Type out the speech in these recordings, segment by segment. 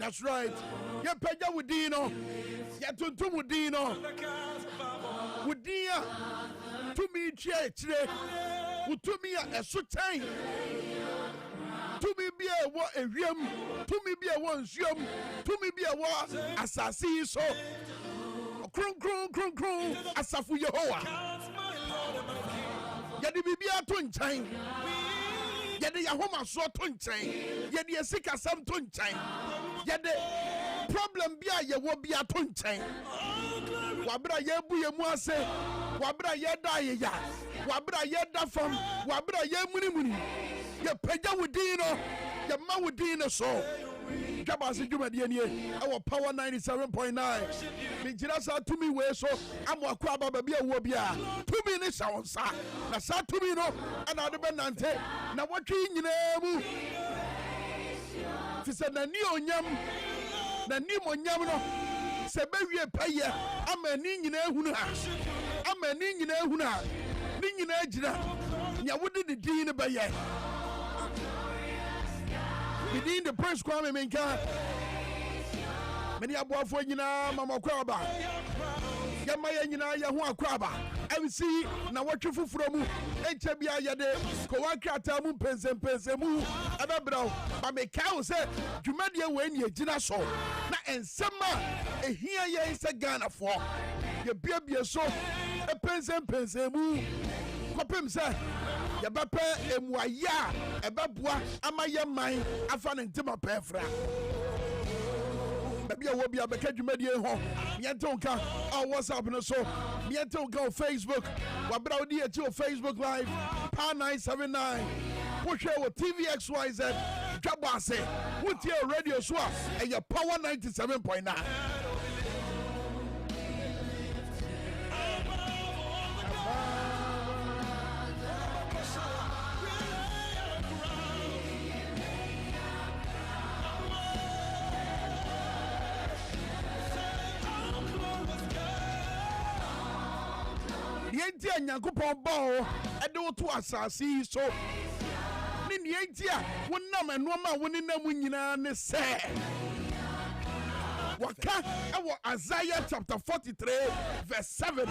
That's right. Ya peja wudino. Ya tuntum wudino. Wudia. Tumi chre. Utumi ya esutain. Tumi bia wo ewiem. Tumi bia wo nsuom. Tumi bia wo asasi so. Krum asafu Yehowa. Yadi bibia to nkyɛn. Yadi Yahoma so to nkyɛn. Yadi esika sam to nkyɛn. Yadi problem bia yewo bia to nkyɛn. Wabra yebu yemu ase. Wabra yeda yeya. Wabra yeda fam. Wabra yemunimuni. Ye peja wudino. Ye ma wudino so. Dwabo Ase dwumadi anie our power 97.9 Minjira sa tumi we so amwakwa baba bia wo bia tumi ne shawonsa na sa tumi no ana de benante na wotwe nyina mu fi se na ni onyam no se bewie paye ama ni nyina ehunu ha ni nyina agira nya wodi de din ne baye within the Prince Kwame Menka many aboafo nyina mama kwaba yama ya nyina ya ho akwaba MC na wotwe foforo mu enche bia yede ko wakrata mu pensempense mu ababraw ba meka wo se dwumadie we ni agina so na ensema ehia ye se Ghana fo ye bia so pensempense mu kopem se yabapa emuaya ebabua amaye man afa ne ntima pefra babia wo bia beka dwumadie ho mientonka WhatsApp no so mientonka on Facebook wabra odi eti on Facebook live power 979 pushwe wo TVXYZ Dwabo Ase wutie radio so a your power 97.9 Nienti Nyankopon ba ede wo to asase so ni nienti a wonnam enoma woninam nyina ne se waka ewo Isaiah chapter 43 verse 7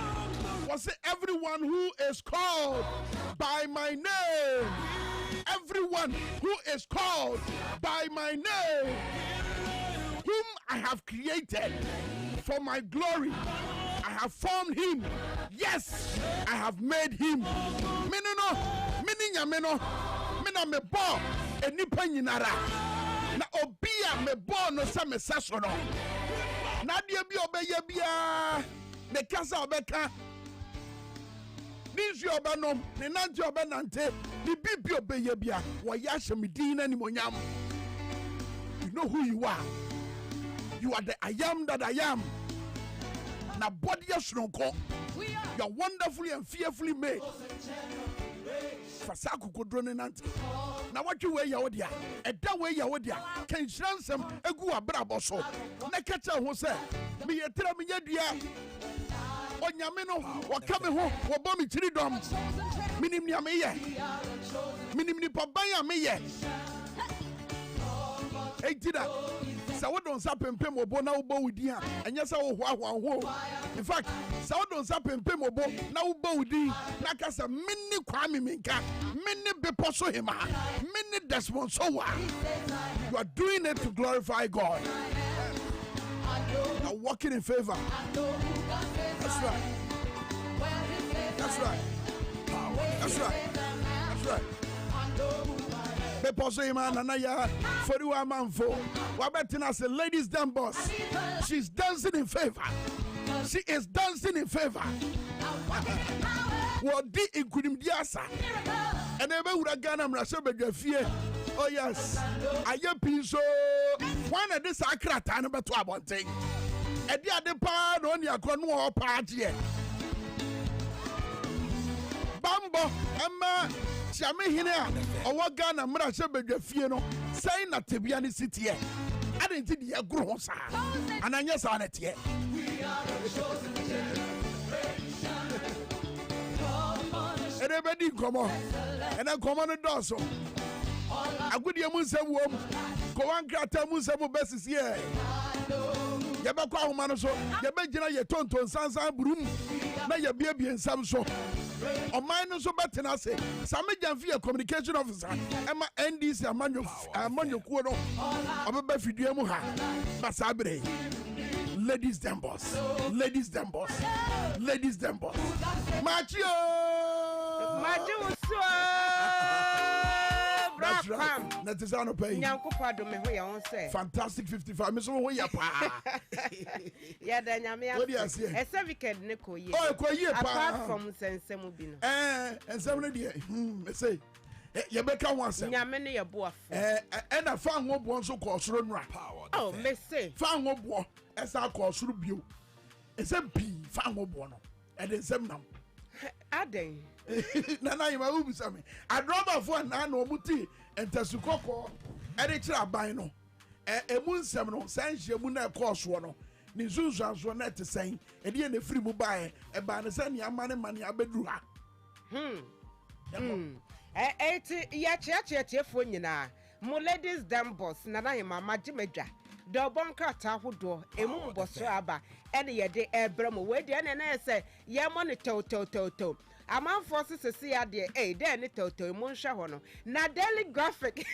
was it everyone who is called by my name, everyone who is called by my name, whom I have created for my glory, I have formed him. Yes, I have made him. Minino, mina me bo enipa nyinara. Na obia me bo no sa me saso no. Na de bi obeye bia, me kasa obeka. Ninju obanom, ne nante obenante, ni bibi obeye bia, wo ya hemidin ani monyam. You know who you are. You are the I am that I am. Na body asronko. You are wonderfully and fearfully made. Fasaku kodrone nante. Na what you wear yawodia. Eda we yawodia. Ken hransem egu abrabo so. Na kecha ho se. Me yetra me yadua. Onyame no waka me ho wo bo me chiri dom. Minim nia me ye. Minim ni paban me ye. Eitida. Sa wo don sa pempem obo na wo bo wudi a enya sa wo ho. In fact, sa wo don sa pempem obo na wo bo wudi na ka sa minni Kwame Menka, minni beposo hima, minni Desmond Sowa. You are doing it to glorify God. You are walking in favor. That's right. That's right. That's right. That's right. Beposo hima na ya for you amanfo. Wabetina say, ladies dance boss. She's dancing in favor. She is dancing in favor. What did in Kudimdiasa? And ever would have gone and fear. Oh, yes. I am so one of this Akra number 12 one thing. And the other part on your corner party. Bambo, Emma, Chamehina, or what Ghana Mrasha Fiano, saying that to be any city. I didn't think you grow, sir. And I just on it yet. And everybody come on. And I come on the door. So I could hear Musa womb. one grata musabo basis here. Yabakwa humano so, Yabajina ye tonton sansa broom, na ya baby and some so. O mine so better say, Sami Janfia communication officer, Emma NDC Amanyo Kuono, Ababa Fidiamuha, Basabre. Ladies them boss. Ladies them boss. Ladies them boss. Macho. Macho so. That's right. Netizano pay. Nyankupa do me ho ya won say. Fantastic 55. Me so ho ya pa. Ya da nyame what do you say? A certificate ne ko ye. Oh, ko ye pa. Apart from sensemu bi no. Ensem ne de. Me say. Ye beka ho asem. Nyame ne ye boafo. E na fa ho bo nso ko soro nra. Oh, me say. Fa ho bo esa ko soro bio. Ese bi fa ho bo no. E de nsem nam. Aden. Nana yima ubi sami. Adroba fo na no muti entasukoko e de kira ban no. Emu nsem no san hye na ko so no. Ni zunzu anso na te sen. E de na firi mu bae e ba ne san ya mane abeduru ha. Ya chia fo nyina. Mo ladies them boss nana yima magimedwa. The bunker tahudo, a mum boss aba, and ye de bramo, where the NNS say, ye money to. A man forces to see at the then it to Munsha Hono. Now, daily graphic,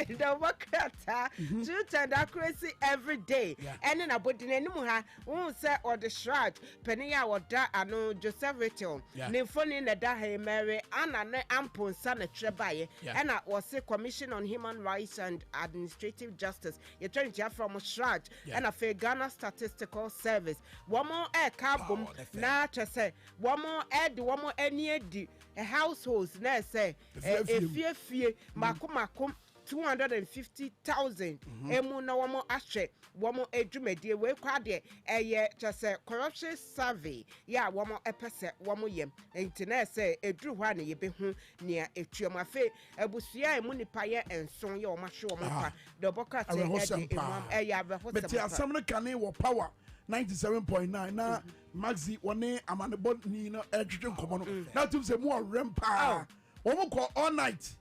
the worker, 2 tender accuracy every day. And in a body in Muha, won't say or the shroud, Penia or da, I know Joseph Rachel. Nymphony in the Dahe Mary, Anna Ampon Sana Trebaye, and I was a commission on human rights and administrative justice. You're trying to from a shroud and a fair Ghana statistical service. One more air carbon, now to say, one more add, one more any. A households na say a fear makum 250,000 emu na womo ahwe womo edwumedie we kwade eye just corruption survey ya womo epese womo yem enti na say edru hwa na ye behu ne etuam afe abusua emu nipa ye enson ye womo hwe womo kwa the bokate ede emam eya beho but ya samne kane wo power 97.9 na Maxi one amanebo ni no edwedwe nkomo no na tum se mu rempa wo ko all night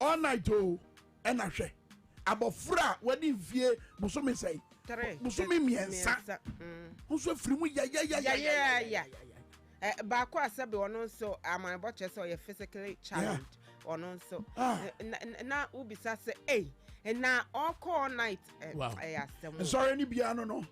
oh and ahwe abofra wadi mfie busumi sei busumi miensa nso firi mu ya ba ko asabe ono so amanebo che so ye physically challenged ono so na ubisa se na all night sorry ni bia no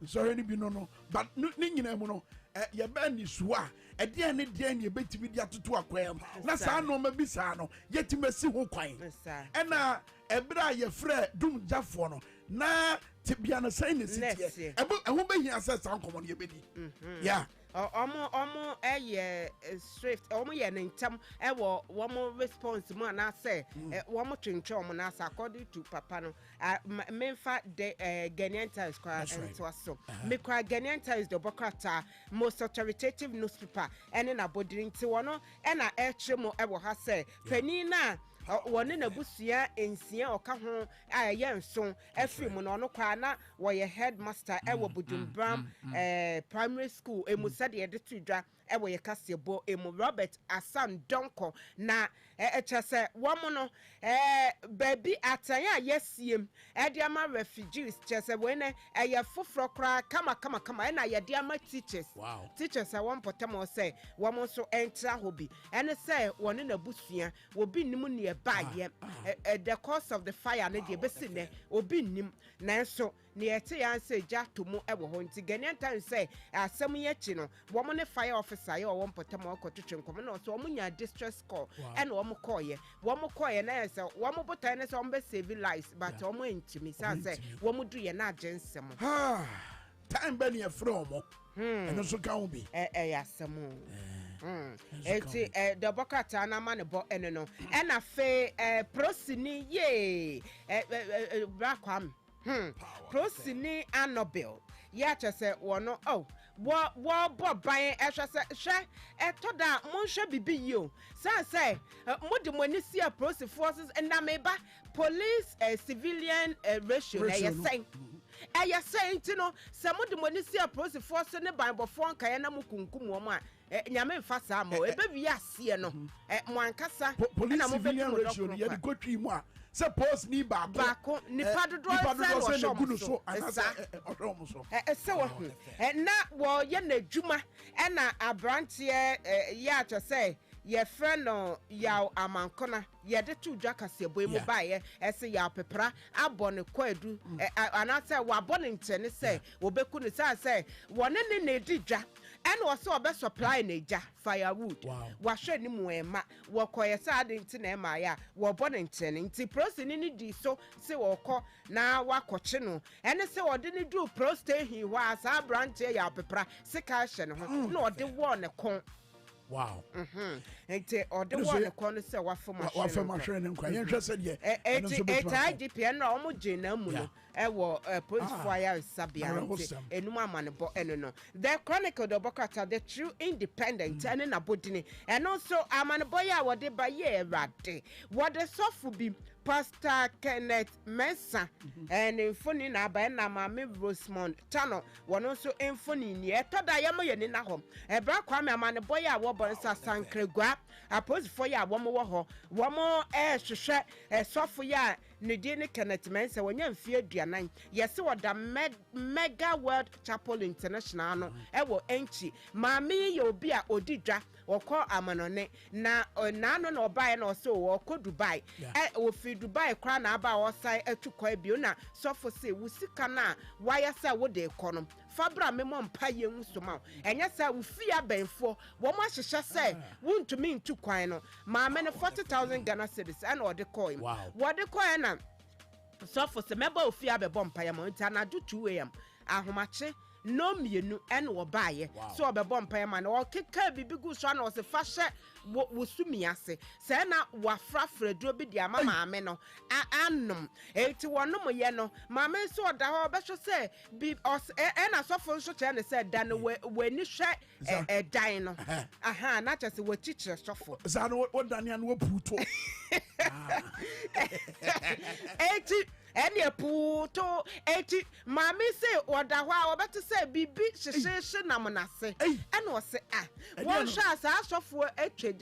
sorry ni bi no but ni nyina mu no ye ba ni suwa e de ne de ne betimi dia toto akwam na sa no ma bi sa no yetimasi ho kwan e na ebra ye frɛ dum jafo no na tibia no sai ne sitie e ho behia sa sa nkomo ne ye bedi yeah omo swift omo ye nentam e wo womo response mu na say womo twentwe omo na say according to papa no memfa the Ghanaian Times kwa ento so me kwa Ghanaian Times the bokata most authoritative newspaper ene na bodiri nti wono e na mo e wo ha say pani na wone na busua ensia oka ho aye nso afiri mu no no kwa na wo ye headmaster e wo Budumbram primary school emusade ye de tudwa e wo ye kasebo emu Robert Asan Donko na echese womo no baby atanya yesiem e de ama refugees chese wene ye foforo kra kama e na ye de ama teachers teachers a won potem say womo so entra hobi ene say wone na busua wo bi nimu ne the cause of the fire ne de besine obi nim nanso ne yete yan say ja to mu e wo ho nti Ghanaian Times say asem ye chi no wo mo ne fire officer ye wo mpotem okotwetwe nkom na so wo nya distress call and wo mo call ye na say wo mo botan ne say wo be save lives but wo mo ntimi say wo mo du ye na agensem time be ne from eno so ka wo bi yasem eti the bokata na ma ne bo ene no e na fe prosini ye brakwam prosini Annobel ya chese wono wo bo ban ehwese hwe etoda monhwe bibi yo say modi moni sia prosi forces na meba police civilian ratio na yesen nti no se modi moni sia prosi forces ne ban bofo nkaye na mukunkum wo ma nyame mfa saa mo ebe wi ase no mo ankasa police civilian ratio ya de kotwi mu a say post ni baako nipa dodo say no gunu so na wo ye na dwuma e na abrante ya to say ye friend no yaw amankona ye de to dwa kase boy mu bae ese ya pepra abone kwadu ana say wa abone ntene say obeku ne say wone ne na di dwa and also a best supply neja firewood. Washe ni muema, wakoya sad in Emaya, wa bonington, inti prosin in the so, say wako, na wakochino, and so I didn't do proste he was a branch ya pepra, sikashan, no, the one a con. Wow. Or the one a corner say what for my train and crying. Just said, yeah, 88 piano almost Jane. Ewo post fire Sabia and Mamma Bono. The Chronicle the Bocata, the true independent and in Abudini, and also Amanaboya what they buy ye rate. What the soft would be Pastor Kenneth Mesa and in funny Nabana Mammy Rosemont Channel, one also in funny yet. Todayama in a home. A black crime Amanaboya Wabonsa San Cregua, a post for ya one more air to share a soft for ya. Nidini Kenneth Mensa when you fear Diana. Yes, what the Mega World Chapel International no ewo enchi. Mami yo be a odidra or call Amanone na nano no buy no so or ko Dubai. O fi Dubai crown aba or sai to Koebiona. So for say we sikana why say what they econom. Fabra memon paye musuma. And yes, I will fear ben for what much shall say won't to mean to quino. My men 40,000 Ghana cedis and or the coin. Wow. What the coin so for the member of fear be bomb pay amount and I do 2 a.m. Ahomache no mienu and will buy so be bomb pay man or kick be big son was a fashion what was to me ase say na wafra fredo be dia mama ameno annum 81 no yeno mama so da ho be say be us na so for so chen said dan we ni hwe dan no aha na just we teacher so for za no what daniel no puto any a puto 80 mommy say or da wa better say bibi sheshe na monase and was say one shot as of for a trade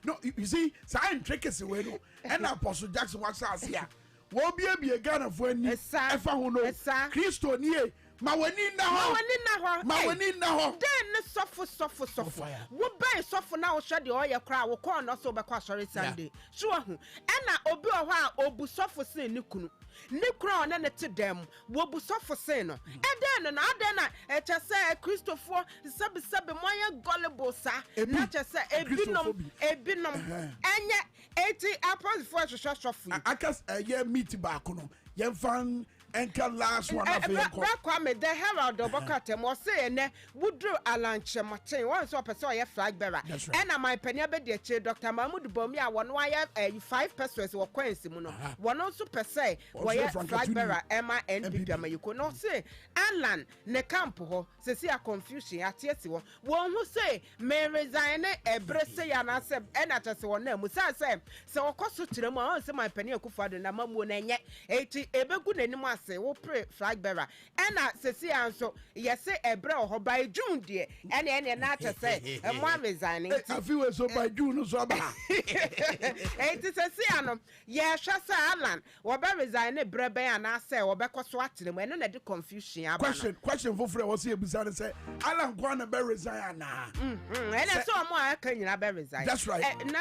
no you see sign trickers away no and Apostle Jackson was as here won't be a Ghana for any efa who know Christo nie Mawani na ho then suffer wo buy suffer now shade oil cry wo call no so be kwa sorry Sunday sure hu na obi o ho a obu suffer sin ni kunu ni kura na te dem wo bu suffer sin no then na e che say Christopher sabe moya gullible sa na che say ebinom enye 80 apples for shushashofu akas ye meet back no ye fan enka last one of you Kwame the Herald of Bokatem was saying Woodrow Alan Chematin once or person your flag bearer and my penyabe de Dr. Mahmoud Bomia one wire 5 persons or Quincy Muno one also per se wire flag bearer Emma and Pidama you could not say Alan ne campo se see a confusion at yes one who say may resign a bresse yana seb and at us one name Musa say so of course to them on my penny father na mamu nenye 80 ebe anymore say we pray flag bearer and sesi anso yes say ebre ho by June dear and na to say e mo resigning I feel so by June so ba it is sesi ano ye hwa say Alan we be resign ebre ben ana say we be kwaso atere mo no na de confusion aba question for free was here beside say Alan go na be resign na and so mo aka nyina be resign that's right na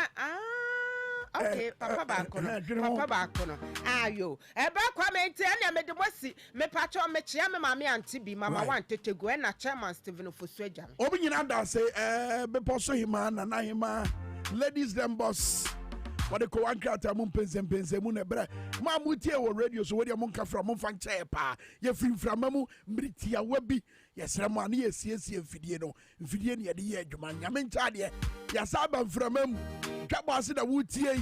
okay, Papa Bakono. Ayo. Eba Kwame nti ene me de mosi me patcho me chia me mama anti bi mama wanted to go na chairman Stephen Ofosuaja. Obi nyina da say be poso hima na hima ladies them boss. What they call one crata mun pense mu na bra. Ma mutie wo radio so we dey mun ka from mun fan chair pa. Ye firi framamu mritia wabi. Yesra mo ani esiesie mfidie no. Mfidie ne ye de ye adwuma nyame nta de. Ya saba framamu Kabasi da wutie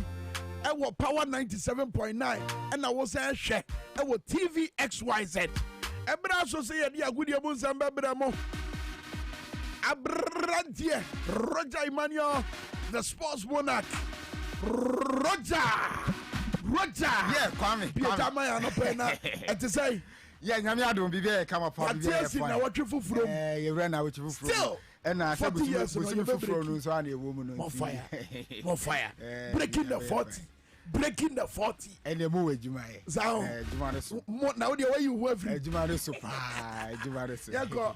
ewo power 97.9 and I was a share ewo TV XYZ ebra so say ye agudie mu nsamba bra mo abrantie Roger Emmanuel the sports monarch Roger yeah Kwame Peter Maya no pena et say yeah nyame adom bibia come up for bibia na watwe fufuro ye re na watwe fufuro still and I said fufuro no so an e wo mu no more fire breaking the 40 breaking the 40. And the move Jumae. Zao. Now the way you have Jumare super. Jumare super.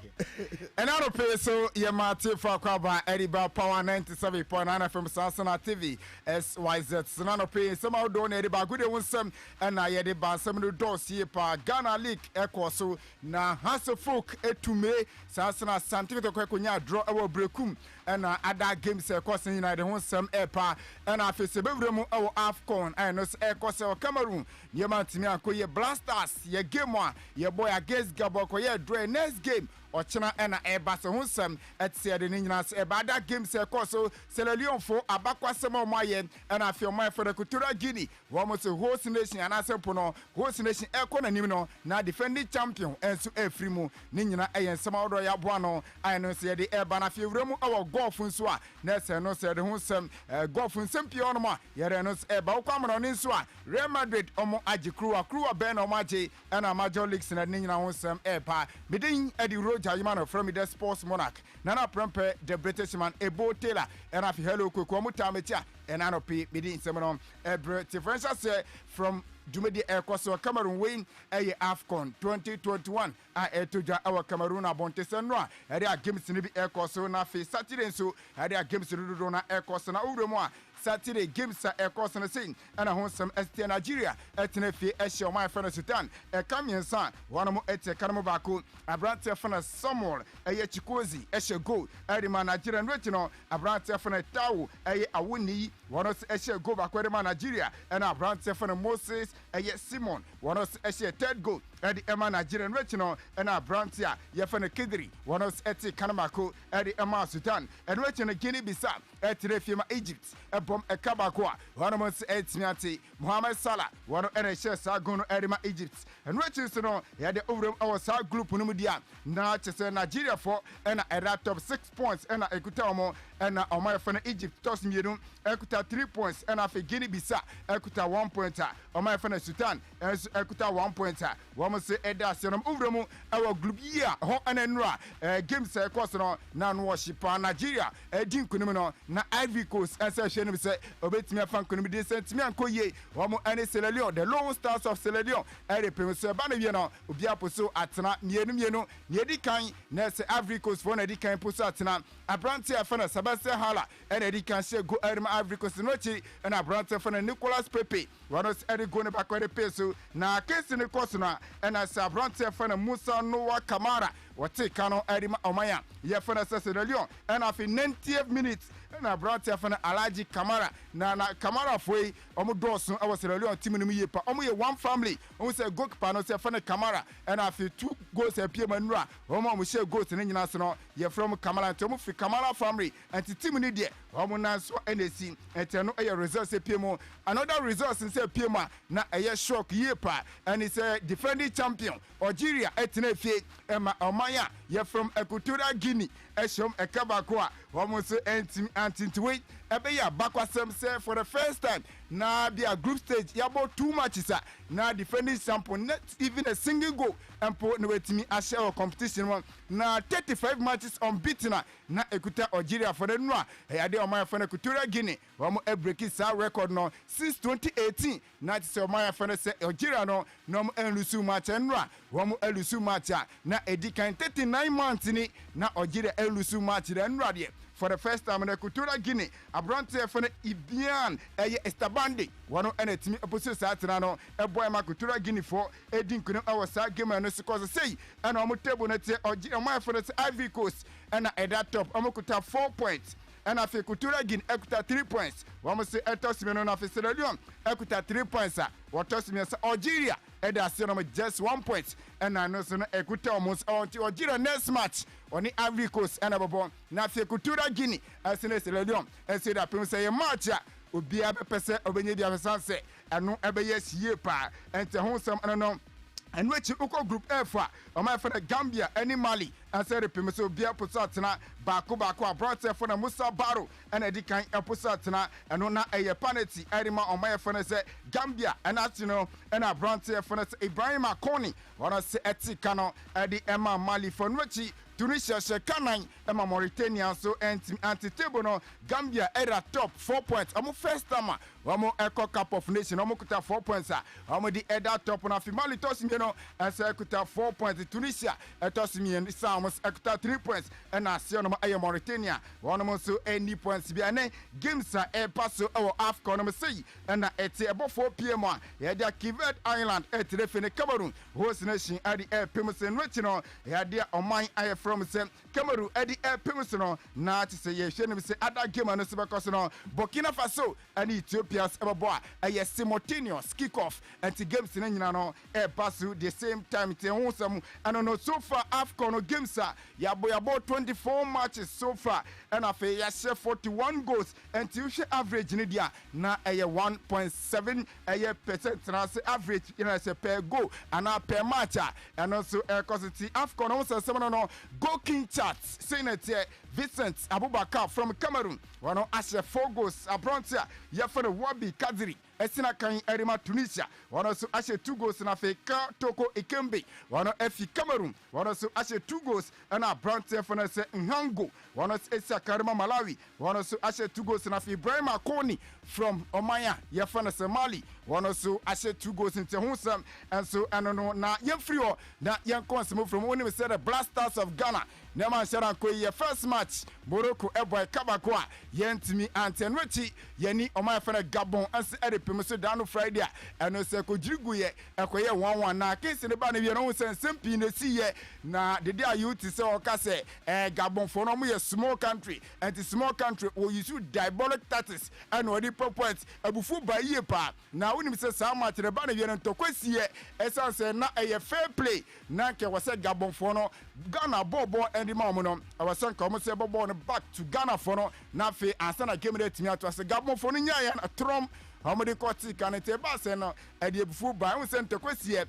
And I don't pay so Yamati for Kwaba Ediba Power 97.9 from Sansana TV. SYZ Sanano pay somehow donated by good one some and I had about some new doors here pa Ghana League Equaso na Hasselfolk etume Sansana Santiago Kwakunya draw our breakum and other games across United one some airpa and I face a bedroom our AFCON and us Equaso Cameroon. Yamantimi Ankoye Blasters ye game one your boy against Gaboko ye draw next game. Ochina ena eba so hunsem etie de nyina se eba da game se koso Sierra Leone fo abakwa sema maye ena afio mai for the Equatorial Guinea wo mo se host nation ana sempo no host nation eko na nim no na defending champion enso efri mu ni nyina eyen sema odo ya boa no ai no se de eba na fiewre mu awo golf nso a na se no se de hunsem golf nsem pio no ma yere no se eba kwam no nso a Real Madrid omo agi kruwa ben omo agi ena Major League na ni nyina hunsem eba midin edi Jayman from the sports monarch. Nana Prempe, the British man, Ebo Taylor, and if hello, Kukomutametia, and Anopi, Midin Seminon, a differential say from Dumedi Ecoso Cameroon win a AFCON 2021. I toja our Cameroon Bonte Senra, and their games in the Ecoso na face Saturday, so had their games in Rudona Ecoso na Uremoa. Saturday games are across the scene and a home some ST Nigeria at Nefi Esho my friend Sudan a Kamian son one more at Kanamobaku a brand telefon Samuel a Chikozi Esho go Edima Nigerian Retino a brand telefon Tau a Awuni one of Esho go back where Nigeria and a brand telefon Moses a Simon one of Esho third goal at the Emma Nigerian Retino and a brand here Yefana Kidri one of Eti Kanamako at the Emma Sudan and Retino Guinea Bissau at Refima Egypt Bom Ekabakwa, one of us Etmiati, Mohamed Salah, one of NHS Sagono Edima Egypt, and Richardson had the over our South group Numudia, now to Nigeria for and a rat of 6 points and a Ekutamo and a my friend Egypt toss me Ekuta 3 points and a Guinea Bissau, Ekuta 1 pointer, or my friend Sudan, and Ekuta 1 pointer. One must say Eda Senum Uvremo, our group year, Ho and Enra, games Costono, non worship Nigeria, Edin Kunumino, na Ivory Coast, and Session say, Obet me a fan could be sent to me and Koye, Homo and Sierra Leone, the lone stars of Sierra Leone, Eri Pemiso Banaviano, Ubiaposo Atana, Nienu, Niedikan, Ness Ivory Coast, one Edikan Pusatana, a branch of Fana Sebastian Hala, and Edikan share go Edma Ivory Coast Nochi, and a branch of Fana Nicolas Pepe, one of Eddie going back with the peso, na case in the Cosona, and as a branch of Fana Musa Noah Kamara, what take Kano Edima Omaya, Yafana Sierra Leone, and after 90th minutes. Na brother for Alaji Kamara na Kamara foi omo dosun awo Sierra Leone team no yepa omo ye one family omo say goalkeeper no say for Kamara and after 2 goals e pie manura omo share goals ne nyina so no ye from Kamara to omo fi Kamara family and team ni de omo na so NC eteno e results e pie mo another results in say pie ma na e shock yepa and it's a defending champion Algeria etene fie ema omaya ye from Equatorial Guinea eshom ekabako a omo so anti-wait ebeya bakwasem say for the first time na their group stage yabo 2 matches na defending sample not even a single goal and po no wetimi ashare competition one na 35 matches unbeaten na ekuta Algeria for the noa e de omaya for Equatorial Guinea omo e break sa record no since 2018 na say omaya for say Algeria no elusu match noa omo elusu match na edikan 39 months ni na Algeria elusu match noa de for the first time in Equatorial Guinea, a brand for the Ibian, Estabandi, one of any team opposite Saturano, a boy Equatorial Guinea for Edin Kuno, our side game and because say, and I'm table net or my for the Ivory Coast, and at that top, I'm going to have 4 points. And after Equatorial Guinea, Equator 3 points. One must say, Etosimiano of Sierra Leone, Equator 3 points. What Tosimias Algeria, Eda just 1 point. And I know Equator almost Algeria next match on the Ivory Coast and Ababon. Now, Equatorial Guinea, as in Sierra Leone, and say that people say a match. Ubi a person of any other sunset, and no ever yes year pa, and to home some unknown. And which Uko Group F, or my friend Gambia, any Mali, and said the Pimiso Bia Pusatana, Bako, brought for the Musa Baro, and a decline Pusatana, and on a penalty, Edima on my friend said Gambia, and as you know, and I brought for Ibrahim Akoni, what I say at Sikano, at the Emma Mali for Richie. Tunisia Shekanan Emma Mauritania so anti-table no Gambia era top 4 points. Omo first time Omo Eco Cup of Nation Omo kuta 4 points. Omo di Eda top na Fimali Tosimie no ese kuta 4 points. Tunisia Tosimie ni Samos kuta 3 points. And Asia no aye Mauritania Omo so any points bi ane games a passo our AFCON no say and ete about 4 p.m. ya dia Kivet Island ete fene Cameroon host nation at the air Pemson Retino ya dia Oman aye from say Cameroon at the air Pemson na to say ye shene say other game no se because no Burkina Faso and Ethiopia's boy aye simultaneous kick off and the games na nyina no e passo the same time te ho sam and no so far AFCON no games ya boy about 24 matches so far and afa ya 41 goals and you average in dia na 1.7 percent na average in say per goal and per match and also cause the AFCON also some no goal king charts saying it Vincent Abubakar from Cameroon one ashe 4 goals abrontia yefere Wabi Kadiri Esina kan Erima Tunisia one also ashe 2 goals na Afrika Toko Ikembe one Efi Cameroon one also ashe 2 goals and abrontia for say Nhango one also Esia Karima Malawi one also ashe 2 goals na Ibrahim Akoni from Omaya yefere Somali one also ashe 2 goals into Husam and so and no na yemfrio na yenkonsemo from when we said the Blasters of Ghana Nema Sharan Koye first match Morocco Eboy Kabakwa Yentimi Antenwechi Yeni Omaya Fana Gabon Ansi Ede Pemeso Dano Friday and se ko jiriguye ekoye 1-1 na case ne ba ne no sempi ne siye na the day you to say okase Gabon for no ye small country and the small country will use diabolic tactics and odi points abufu ba yie pa na woni se sa match ne ba ne no tokwesiye esanse na fair play na ke wase Gabon for no Ghana bobo and the mamuno our son come say bobo back to Ghana for no na fe ansana game dey timi ato ase Gabon for no nya ya na trom Hamadi Koti kanete ba se no e de bufu ba won se ntokwesi e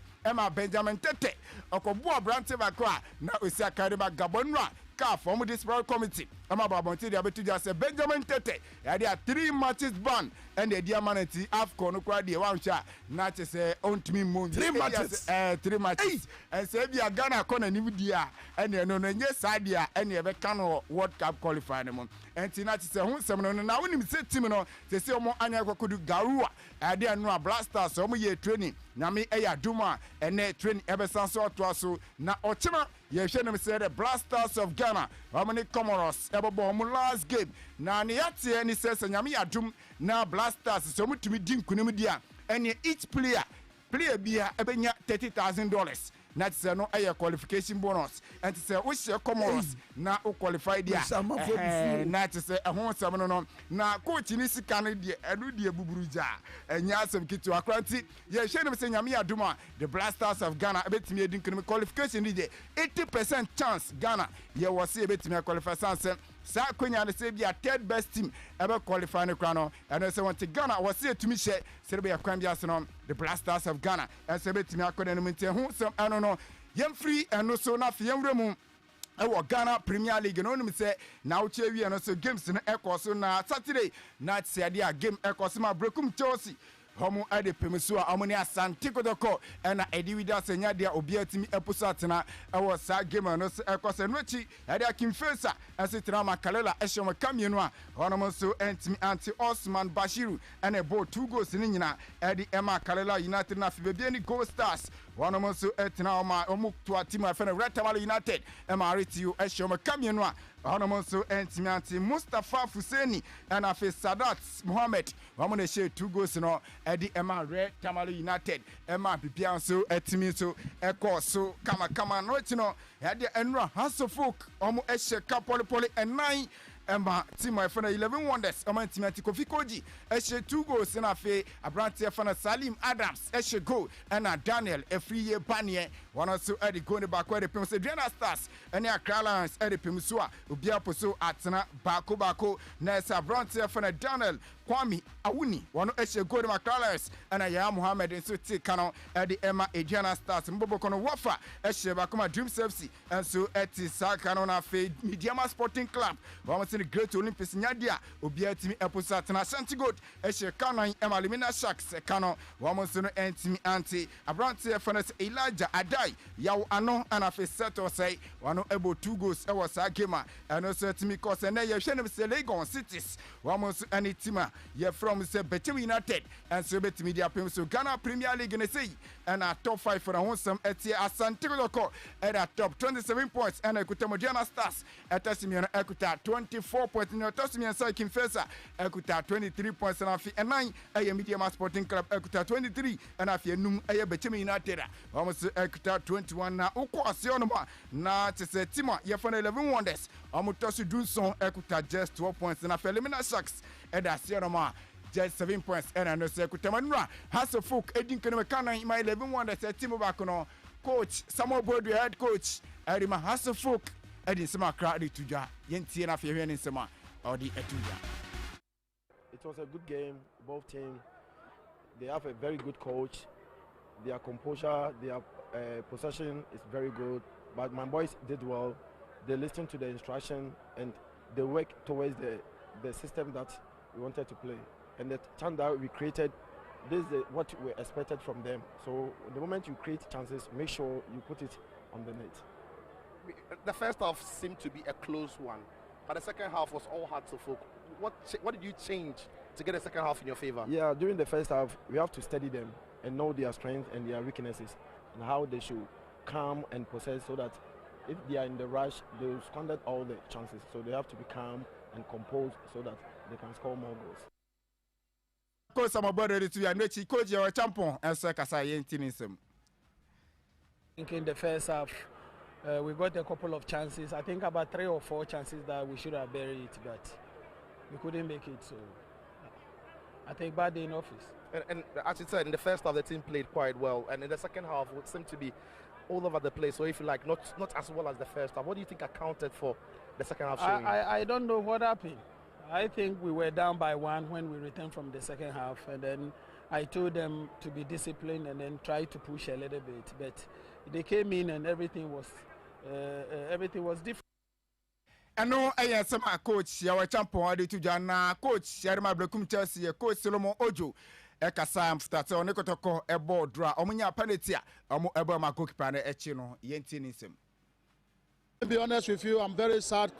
Benjamin Tete okobu abrante ba kwa na osi akare ba Gabon no CAF from this committee ama babonti de abetu just Benjamin Tete ya dia 3 matches ban and the diamanti AFCON no kwa de wan sha na che se ontimi mo 3 matches 3 matches and say bia Ghana kona ni dia and no no nye sadia and e be kan World Cup qualify no mo enti na che se hu sem no na woni se team no se se omo anya kwakodu Garua ade anu Blasters omo ye training na me e ya duma ene training e be sanso to aso na ochima ye hwe no say the Blasters of Ghana how many Comoros ebo mo last game na ne yate ni say nyame adum na Blasters so mutumi di nkunim dia ene each player bia ebenya $30,000 na say no aye qualification bonus and say we share Comoros na o qualify dia na say ehon sam no na coach ni sika no dia enu dia buburuja enya asem kitu akranti ye hwe no say nyame aduma the Blasters of Ghana ebetimi edi nkunim qualification dia 80% chance Ghana ye was ebetimi qualify sanse sa kwenya ne se bia third best team ebe qualify ne kwa no and say want Ghana was etumi hye se be yakwan bia se no the Blasters of Ghana and se betimi akona no mte hu sem ano no yem free and so na fie mremu ewo Ghana Premier League no nim se na uche wi no so games no ekoso na Saturday na tse dia game ekoso ma brekum Chelsea homo ade pemesu a amoni asante kodoko na edi wida senya dia obi atimi eposatena ewo sa game no ekose no chi ade akimfesa asitira makalela ehwem kamienu a hono so entimi anti Osman Bashiru ene bo 2 goals ni nyina edi ema Kalela United na fibebe ni Gold Stars hono so etina omu to atima fene Red Tamale United ema retiu ehwem kamienu a hono so entimi anti Mustafa Fuseni na fe Sadat Mohammed homo na share 2 goals no edi ema Red Tamale United ema bibia so etimi so eko so kama no chino edi enra Hasofok omo ehye kapoli enai Emma team my friend 11 wonders Emma team Kofi Koji ehye 2 goals na fe Abrante fana Salim Adams ehye goal na Daniel Efriye Banie one also edi go ne back where the Pemso Adriana Stars and Accra Lions edi Pemso a obia poso atena bako na Abrante fana Daniel Kwame Awuni wano ehye goal ma Carlos ana ya Mohammed nso ti kano de Emma Adriana Stars mboboko no wafa ehye ba kuma Dreams FC enso eti sakano na fe Mediama Sporting Club wa mo Great Olympics nyadia obi atimi eposa tena Ashanti Gold ehye Kanan Emma Limina Sharks kano wa mo no entimi anti Abrante Furnace Elijah Adai yaw ano ana fe settle say wano ebo 2 goals e was a game and so timi cause na ye hwe se Lagos Cities wa mo any team ye from say Betewe United and so betimi dia pem so Ghana Premier League ne say and a top 5 for honsam etie Asante Kotoko at a top 27 points and Ekuta Modiana Stars at Asimiano Ekuta 24 points no Tosimian Sai Kimfesa Ekuta 23 points and afi and 9 Mediama Sporting Club Ekuta 23 and afi num Betewe United almost Ekuta 21 na uko asionoma na tse team ye for 11 wonders amutosu Dunson Ekuta just 12 points and afi Limina Sharks at asionoma just 7 points and I know say Kutamanra has a folk Edin Kanana my 11 wonders team back no coach Samuel Bodu head coach Erima has a folk Edin Sama crowd to ja Yenti na fi hwen nsema or the etuja. It was a good game. Both teams, they have a very good coach. Their composure, their possession is very good. But my boys did well. They listened to the instruction and they worked towards the system that we wanted to play. And the chance that we created, this is what we expected from them. So the moment you create chances, make sure you put it on the net. The first half seemed to be a close one, but the second half was all hard to focus. What did you change to get the second half in your favor? Yeah, during the first half, we have to study them and know their strengths and their weaknesses and how they should calm and possess so that if they are in the rush, they will squander all the chances. So they have to be calm and composed so that they can score more goals. Coach Samabode to your coach your champion and Kasa Yentinism. I think in the first half, we got a couple of chances. I think about 3 or 4 chances that we should have buried it, but we couldn't make it. So I think bad day in office. And as you said, in the first half, the team played quite well, and in the second half, it seemed to be all over the place. So if you like, not as well as the first half. What do you think accounted for the second half showing? I don't know what happened. I think we were down by 1 when we returned from the second half, and then I told them to be disciplined and then try to push a little bit. But they came in and everything was different. I know I am some coach, our champion, to Jana, coach, Sharma Blakum Chelsea, coach Solomon Ojo, Ekasam starts on Ekotoko, a board draw, Omunya Paletia, Omo Ebama Cookpane, Echino, Yentinism. To be honest with you, I'm very sad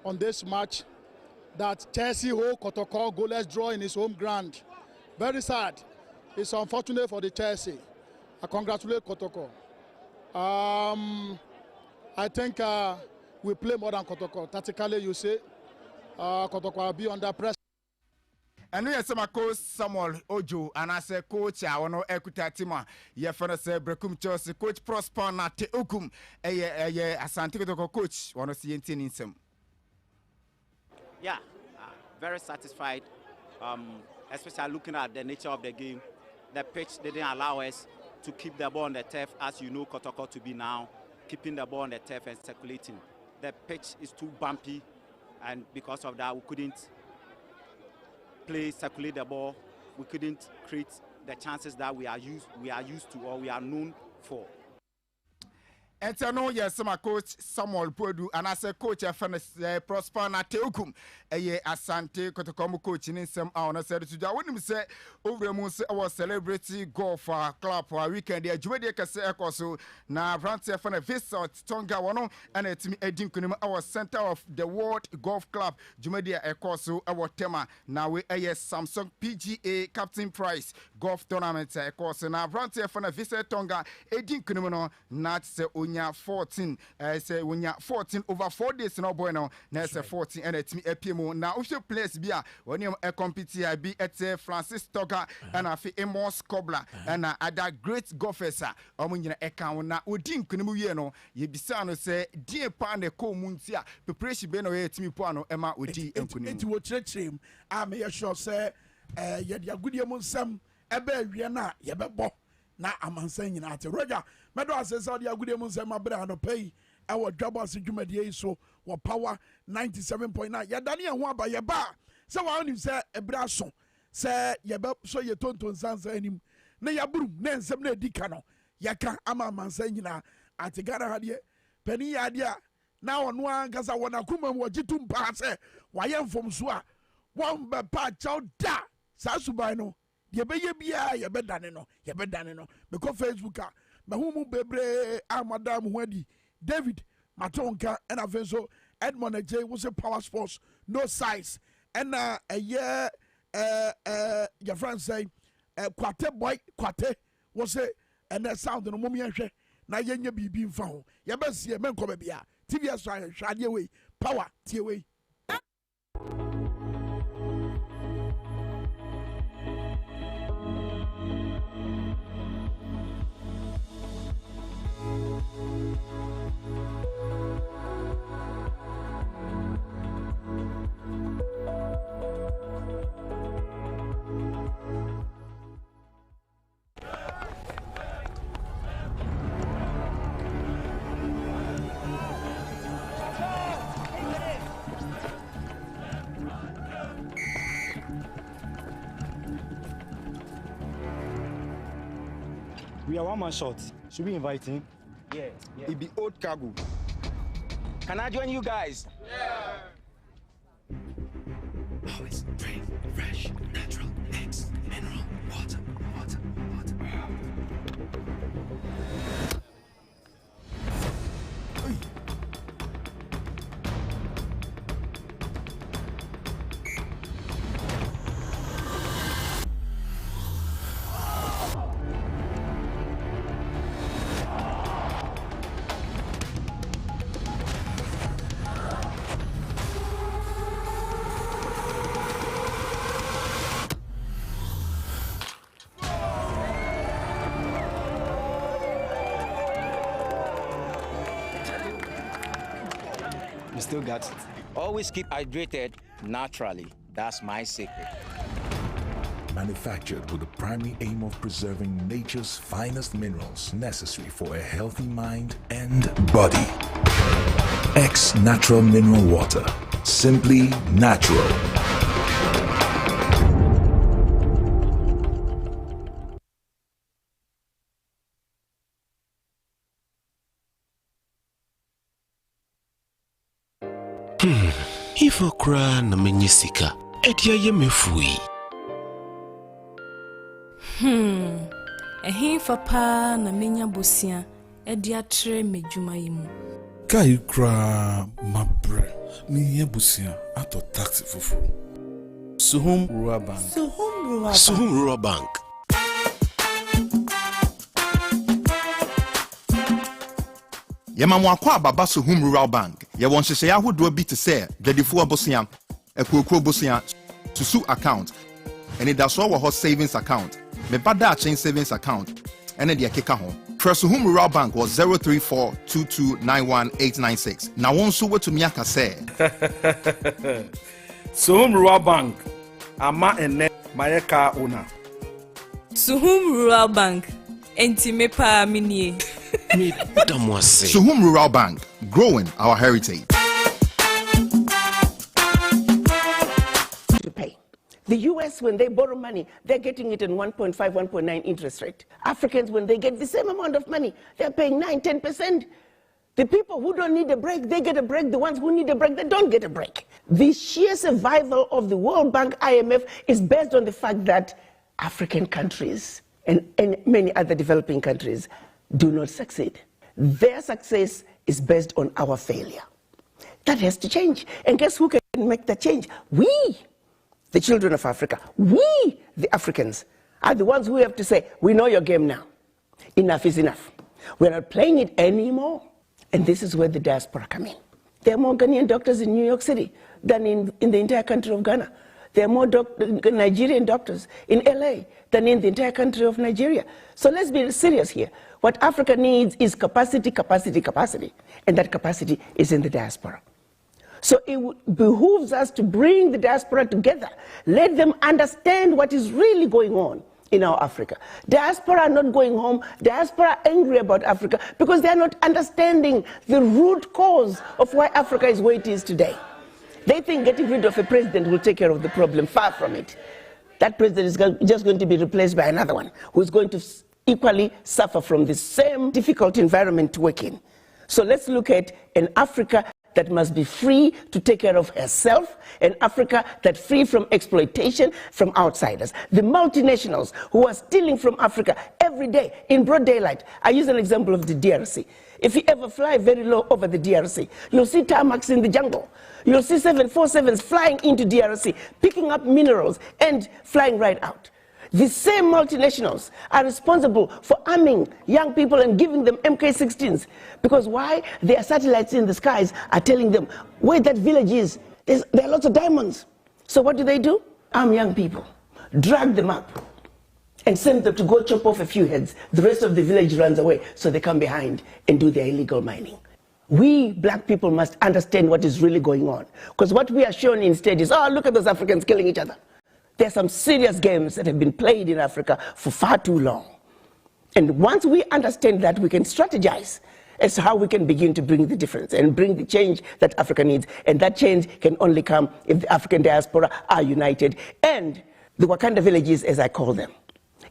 on this match that Chelsea hold Kotoko goalless draw in his home ground. Very sad. It's unfortunate for the Chelsea. I congratulate Kotoko. I think we play more than Kotoko. Tactically, you say Kotoko will be under pressure. And we have some coach Samuel Ojo and I say coach I want to Ekuta Tima. Ye fana say Brekum Chelsea coach Prosper na te Okum. Asante Kotoko coach want to see anything in some. Yeah, very satisfied. Especially looking at the nature of the game. The pitch didn't allow us to keep the ball on the turf, as you know Kotoko to be now, keeping the ball on the turf and circulating. The pitch is too bumpy, and because of that, we couldn't circulate the ball. We couldn't create the chances that we are used to or we are known for. And I know yes, my coach Samuel Podu and I say coach Prosper na Teukum Asante Kotokomu coach in some hour said to Jawan him say over mu say our celebrity golf club for weekend there Jumede Kase Ekoso na Brante fana visit Tonga wono and etimi edin kunim our center of the world golf club Jumede Ekoso our tema na we Samsung PGA Captain Prize golf tournament Ekoso na Brante fana visit Tonga edin kunim no na say 14 say when you 14 over 4 days no boy no na say 14 and it me epimo na we place bia when you compete be at Francis Toga and afi Amos Kobla and other great golfers omunyina eka na odin kunimu wie no ye bisa no say die pa na ko muntia preparation be no ye timi po ano ema odi enkunimu enti wo kyerɛkyerɛm a me sure say ye dia gudie mu nsɛm ebe wie na ye bɛbɔ na amansan nyina ate Roger medo asesa dia gudie mu nsɛm abra no pay ɛwɔ Dwabo Ase dwumadie yi so wɔ power 97.9 ya dane ho aba ye ba sɛ wɔn anim sɛ ebira so sɛ yɛbɛ so yɛ tonton sansa anim na yɛaburu na nsɛm na edi ka no yɛka ama amansa nyinaa ate Ghana ha deɛ panin yɛ adeɛ a na ɔno ankasa wɔn akoma mu wɔgye tum paa sɛ wɔayɛ mfomso a wɔn bɛpa akyɛw da saa suban no deɛ bɛyɛ biara yɛbɛdane no mekɔ Facebook a mahu mu bebree a madam ho adi David Matonka ɛna afei nso Edmond Ajay wo sɛ power sports no size ɛna ɛyɛ yɛfrɛ nsɛn kwate boy kwate wo sɛ ɛnɛ sound no mom yɛhwɛ na yɛnyɛ biribi mfa ho yɛbɛsie menkɔ baabi a TVS so ahwɛ adeɛ wei power tie wei. We are one man short. Should we invite him? Yeah. It be old cargo. Can I join you guys? Yeah. Always free, fresh, natural, eggs, mineral, water. You still got it. Always keep hydrated naturally. That's my secret. Manufactured with the primary aim of preserving nature's finest minerals necessary for a healthy mind and body. X Natural Mineral Water. Simply natural. Ifo kra na menyisika. Edia ye mefui. Ehin fa na menya bosia edia tre medwuma yimu. Kai kra mabre ni busia ato taxi fufu. Suhum Rural Bank. Suhum Rural Bank. Yemamwa akwa baba Suhum Rural Bank. Ye won hyehyɛ ahodoɔ bi te sɛ dwadifo abosia, ekuokuro bosia, susu account, and that's all wɔ savings account. Me bada chain savings account, and the keka ho. First Suhum Rural Bank was 034229186. Now one so to miaka say. Suhum Rural Bank. Ama ene mayeka owner. Suhum Rural Bank. Enti me pa minie. Suhum Rural Bank, growing our heritage. To pay. The US, when they borrow money, they're getting it in 1.5, 1.9 interest rate. Africans, when they get the same amount of money, they're paying 9, 10%. The people who don't need a break, they get a break. The ones who need a break, they don't get a break. The sheer survival of the World Bank, IMF, is based on the fact that African countries and many other developing countries do not succeed. Their success is based on our failure. That has to change. And guess who can make that change? We, the children of Africa, we, the Africans, are the ones who have to say, we know your game now. Enough is enough. We're not playing it anymore. And this is where the diaspora come in. There are more Ghanaian doctors in New York City than in the entire country of Ghana. There are more Nigerian doctors in LA than in the entire country of Nigeria. So let's be serious here. What Africa needs is capacity, capacity, capacity. And that capacity is in the diaspora. So it behooves us to bring the diaspora together. Let them understand what is really going on in our Africa. Diaspora are not going home. Diaspora are angry about Africa because they are not understanding the root cause of why Africa is where it is today. They think getting rid of a president will take care of the problem. Far from it. That president is just going to be replaced by another one who is going to equally suffer from the same difficult environment to work in. So let's look at an Africa that must be free to take care of herself, an Africa that's free from exploitation from outsiders. The multinationals who are stealing from Africa every day in broad daylight. I use an example of the DRC. If you ever fly very low over the DRC, you'll see tarmacs in the jungle. You'll see 747s flying into DRC, picking up minerals and flying right out. The same multinationals are responsible for arming young people and giving them MK-16s. Because why? Their satellites in the skies are telling them where that village is. There are lots of diamonds. So what do? Arm young people, drag them up, and send them to go chop off a few heads. The rest of the village runs away, so they come behind and do their illegal mining. We black people must understand what is really going on. Because what we are shown instead is, oh, look at those Africans killing each other. There are some serious games that have been played in Africa for far too long. And once we understand that, we can strategize as to how we can begin to bring the difference and bring the change that Africa needs. And that change can only come if the African diaspora are united. And the Wakanda villages, as I call them,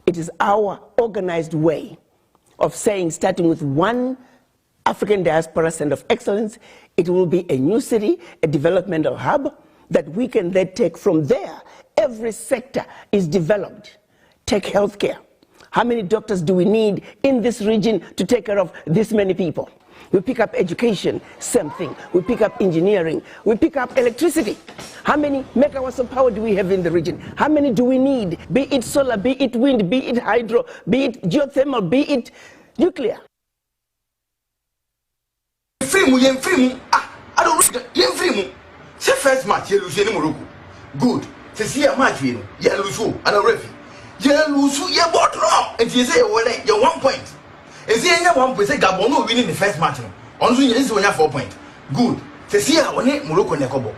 it is our organized way of saying, starting with one African diaspora center of excellence, it will be a new city, a developmental hub that we can then take from there. Every sector is developed. Take healthcare. How many doctors do we need in this region to take care of this many people? We pick up education, same thing. We pick up engineering. We pick up electricity. How many megawatts of power do we have in the region? How many do we need? Be it solar, be it wind, be it hydro, be it geothermal, be it nuclear. I don't say first match, you lose any Morocco. Good. To see a match, you lose, and a referee. You lose, you bought wrong. And you say, well, you're 1 point. And see, you 1 point, say Gabon winning the first match. On you is when you 4 points. Good. To see how Morocco Nekobo.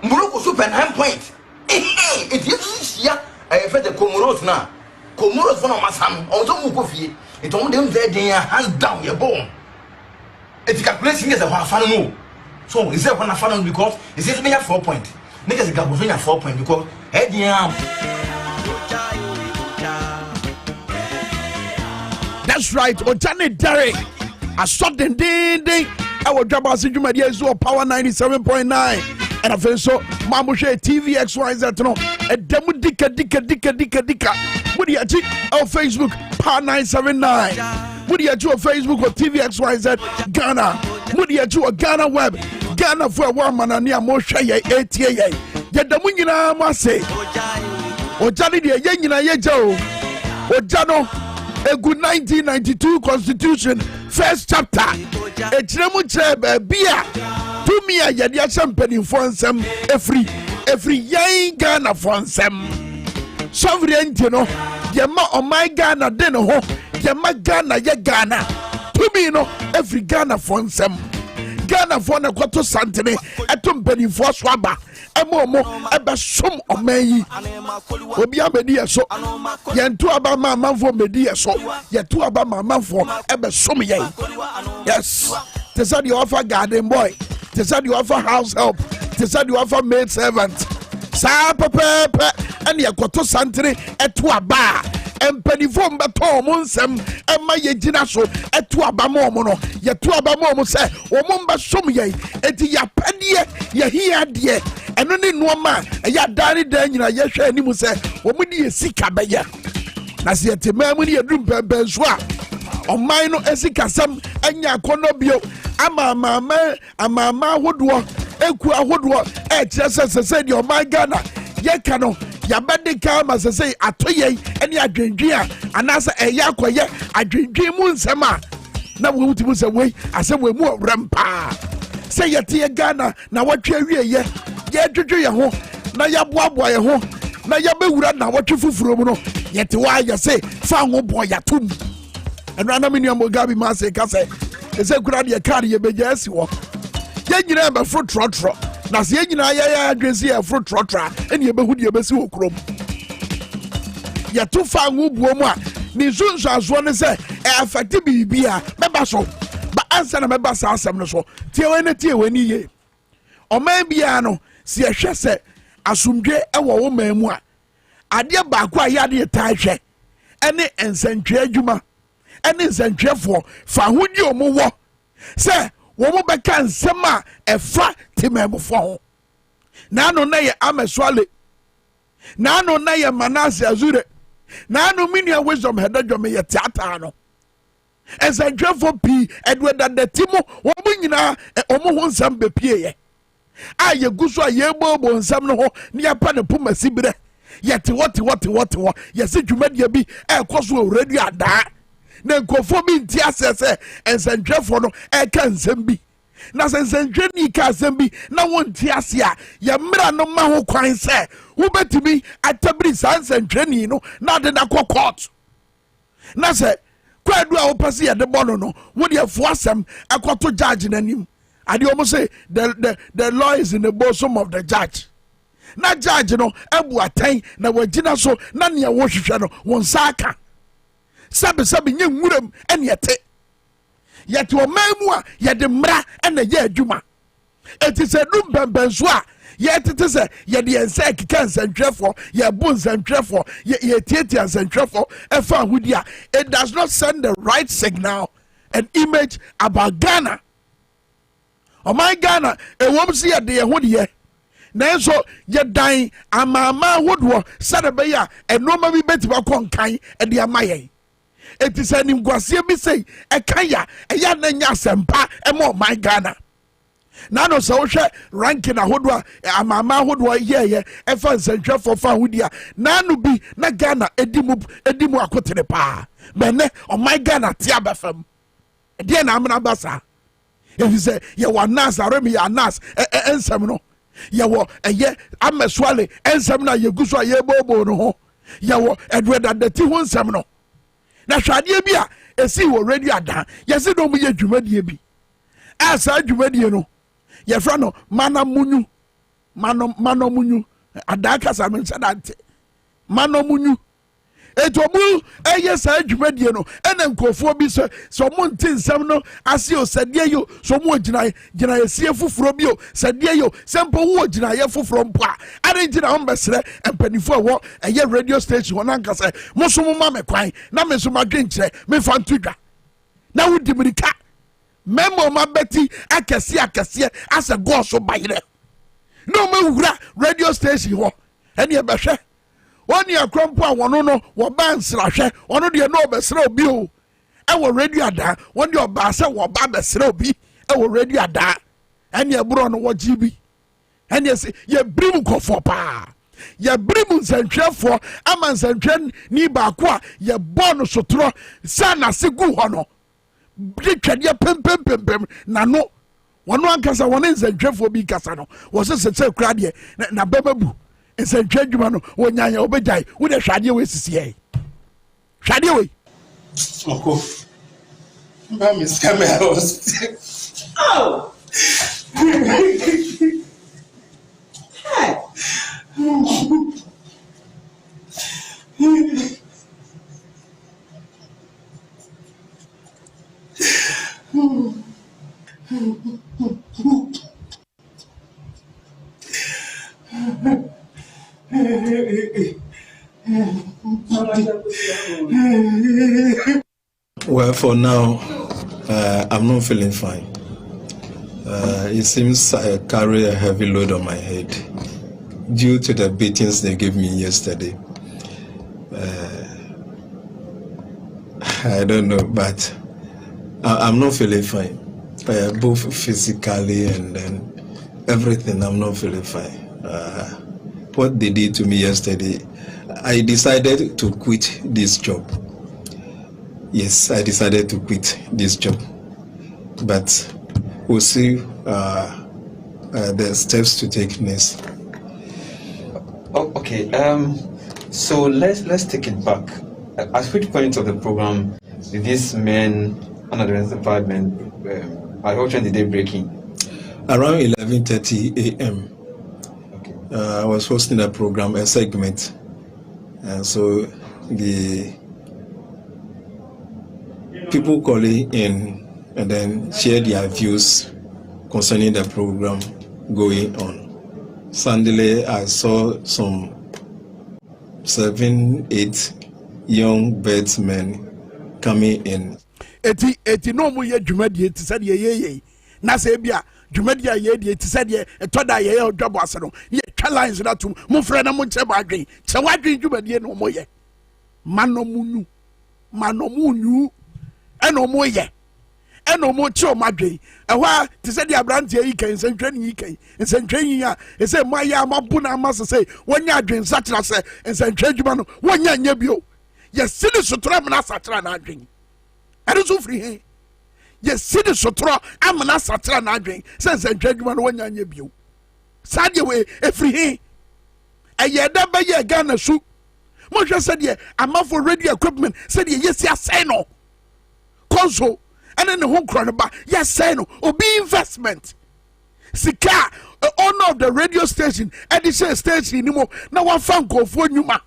Morocco super 9 points. It is here. I have the Comoros now. Comoros one of my son, also Mukofi. It told them that they are hands down your bone. It's calculating as a fan move. So is that one of fun because it says me have 4 points. Niggas got moving at 4 points because head That's right, Ojane Derek. I saw the ding. I will drop us into my years of Power 97.9. And I feel so Mamushe TV XYZ no. A demo dika. What do you do on Facebook? Power 979. What do you do on Facebook or TV XYZ Ghana? What do you do on Ghana Web? Ghana for one man and near Moshe ATA. Yet the Munina Mase. Ojani de Yenina Yejo. Ojano. A good 1992 Constitution, first chapter. A Tremuche Bia. To me, I had ya champagne for some every young Ghana for some. Sovereign, you know, Yama on my Ghana, then ho, Yama Ghana, ya Ghana. To me, no, every Ghana for some. Ghana for a quarter century, a tumpany for swabba. Momo eba som omeyi obi amedia so ye nto aba mamafo media so ye to aba mamafo eba som ye. Yes, they said you offer garden boy, they said you offer house help, they said you offer maid servant. Sa pepe and ye kwato santri eto aba empanifo mbeto mo nsem ema ye gina so eto aba mo no ye to aba mo se wo mo mba som ye enti ya padie ye hia de eno ne nuoma ya dare dan nyina ye hwe animu se wo mu di esika beya na se yetema mu ne yedum pempen so a oman no esikasam anya kono bio amama hodo eku ahodo e kire se di oman Ghana ye ka no ya bede ka ma se atoye ene adwendwe a anase eya akoye adwendwe mu nsem a na wo mutimu se we asem we mu rampa se yete Ghana na watwe awie ye dwedwe ye ho na ya boaboa ye ho na ya bewura na watwe fufuro mu no yete wa ya se fa ho bo ya tum eno anamini amogabi ma se ka se ese kura de card ye beja asi wo ye nyina be fro trotro na se ye nyina ya adwesi ye fro trotra ene ye behu de ye besi wo krom ye to fa ho buo mu a ni sunsu aso ne se e affect bibia meba so ba ansa na meba sa asem no so tie we ne tie we ni ye ɔman biara no si ɛhwɛ sɛ asomdwe ɛwɔ wo man mu a adeɛ baako a yɛade taa hwɛ ɛne nsɛntwerɛ adwuma ɛne nsɛntwerɛfoɔ fa ahodie ɔmo wɔ sɛ wɔn bɛka nsɛm a ɛfa temamufoɔ ho naano na yɛ ameswale naano na yɛ manase azure naano minia wisdom hedadwome yɛ teataa no nsɛntwerɛfoɔ pii ɛduadadati mu wɔn nyinaa ɔmo ho nsɛm bɛpie yɛ a yɛgu so a yɛbɔɔbɔ nsɛm no ho ne yɛpa ne poma sibirɛ yɛte wɔ yɛsɛ dwumadie bi ɛkɔ so wɔ radio adaa na nkurɔfoɔ bi nti asɛ sɛ nsɛntwerɛfoɔ no ɛka nsɛm bi na sɛ nsɛntwerɛni ka asɛm bi na wonte ase a yɛmmra no ma ho kwan sɛ wobɛtumi atabiri saa nsɛntwerɛni no na ade na kɔ court na sɛ kwadu a wopɛ sɛ yɛde bɔ no no wode ɛfoɔ asɛm ɛkɔto judge n'anim adeɛ ɔmo sɛ the law is in the bosom of the judge na judge no abu atɛn na wagyina so na nea wɔhwehwɛ no wɔn nsa aka sabi nye nwuram ɛne yɛte ɔman mu a yɛde mmara ɛna yɛ adwuma ɛti sɛ dum bɛnbɛn so a yɛtete sɛ yɛde yɛn nsa ɛkeka nsɛntwerɛfoɔ yɛbo nsɛntwerɛfoɔ yɛtiatia nsɛntwerɛfoɔ ɛfa ahodi a it does not send the right signal and image about Ghana. ɔman Ghana ɛwɔm si yɛde yɛn ho deɛ nanso yɛdan amaama ahodoɔ sɛde bɛyɛ a ɛnɔɔma bi bɛtumi akɔ nkan ɛde ama yɛn eti sɛ nimguaseɛ bi sei ɛka ya ɛyɛ na nya asɛmpa ɛma ɔman Ghana nano sɛ wohwɛ ranking ahodoɔ a amaama ahodoɔ yɛyɛ ɛfa nsɛntwerɛfoɔ fa ahodi a nano bi na Ghana edi mu akotene paa bɛnɛ ɔman Ghana te abɛfam ɛdeɛ na amena ba saa efi sɛ yɛwɔ anas aremi yɛ anas ɛnsɛm no yɛwɔ ɛyɛ ameswale ɛnsɛm na yɛgu so a yɛbɔɔbɔɔ no ho yɛwɔ ɛduɛdadati ho nsɛm no na hwadeɛ bi a esi wɔ radio adan yɛsi na ɔmo yɛ dwumadie bi a saa dwumadie no yɛfrɛ no manamunyu adan kasa no nhyɛ dante manamunyu etu ɔmo ɛyɛ saa dwumadie no ɛna nkurɔfoɔ bi sɛ ɔmo nte nsɛm no ase o sɛdeɛ yo sɛ ɔmo gyina esie foforɔ bi o sɛdeɛ yo sɛ mpo wo gyina yɛ foforɔ mpo a ade nti na wɔn bɛsrɛ mpanimfoɔ a wɔ ɛyɛ radio station wɔn ankasa mo nso mo ma me kwan na me nso ma dwe nkyerɛ me fa nto dwa na wodi mirika mɛmo ma bɛti akɛseɛ asɛ gɔɔso bayerɛ na ɔmo ewura radio station hɔ ɛne ɛbɛhwɛ wɔn yɛ krɔmpo a wɔn no wɔba nsrahwɛ wɔn deɛ no ɔbɛsrɛ obi o ɛwɔ radio adaa wɔn deɛ ɔbaa sɛ wɔba bɛsrɛ obi ɛwɔ radio adaa ɛne ɛborɔ no wɔgye bi ɛne ɛsɛ yɛbiri mu nkɔfoɔ paa yɛbiri mu nsɛntwerɛfoɔ ama nsɛntwerɛni baako a yɛbɔ no sotorɔ sɛ n'ase gu hɔ no de twɛdeɛ pɛmpɛmpɛmpɛm n'ano wɔn ankasa wɔn nsɛntwerɛfoɔ bi kasa no wɔsɛ sɛ kura deɛ na bɛbɛ bu. nsɛntwerɛ adwuma no wɔnyanya wɔbɛgyae wode hwadeɛ wei sisiɛ hwadeɛ wei ɔko mba me sika me house oh Well, for now, I'm not feeling fine. It seems I carry a heavy load on my head due to the beatings they gave me yesterday. I don't know, but I'm not feeling fine. Both physically and then everything, I'm not feeling fine. What they did to me yesterday, I decided to quit this job. Yes, I decided to quit this job. But we'll see the steps to take next. Oh, okay. So let's take it back. At which point of the program did these men, unidentified men, at what time did they break in? Around 11:30 a.m. I was hosting a program, a segment, and so the people calling in and then share their views concerning the program going on. Suddenly, I saw some 7-8 young batsmen coming in. Eti no mu ye dwumadi ti said ye na se bia dwumadi ye di ti said ye etoda ye Dwabo Ase no ye twa lines na tum mo frɛ na mo nche ba adwen che wadwen dwumadi no mo ye manomunu eno mo ye eno mo che o madwen ehwa ti said ya brand ye kan sentwen yi kan sentwen yi a e say mo ya mabu na ma se wonya adwen satra se sentwen dwuma no wonya nya bio ye sini sotra na satra na adwen ade so free he ye sini sotra amana satra na adwen se sentwen dwuma no wonya nya bio sade we e free he eye da ba ye Ghana su mo hwe said ye amafo radio equipment said ye yes asay no console and then the home crown ba yes say no obi investment sika owner of the radio station edition station ni mo na wa fan kofo nyuma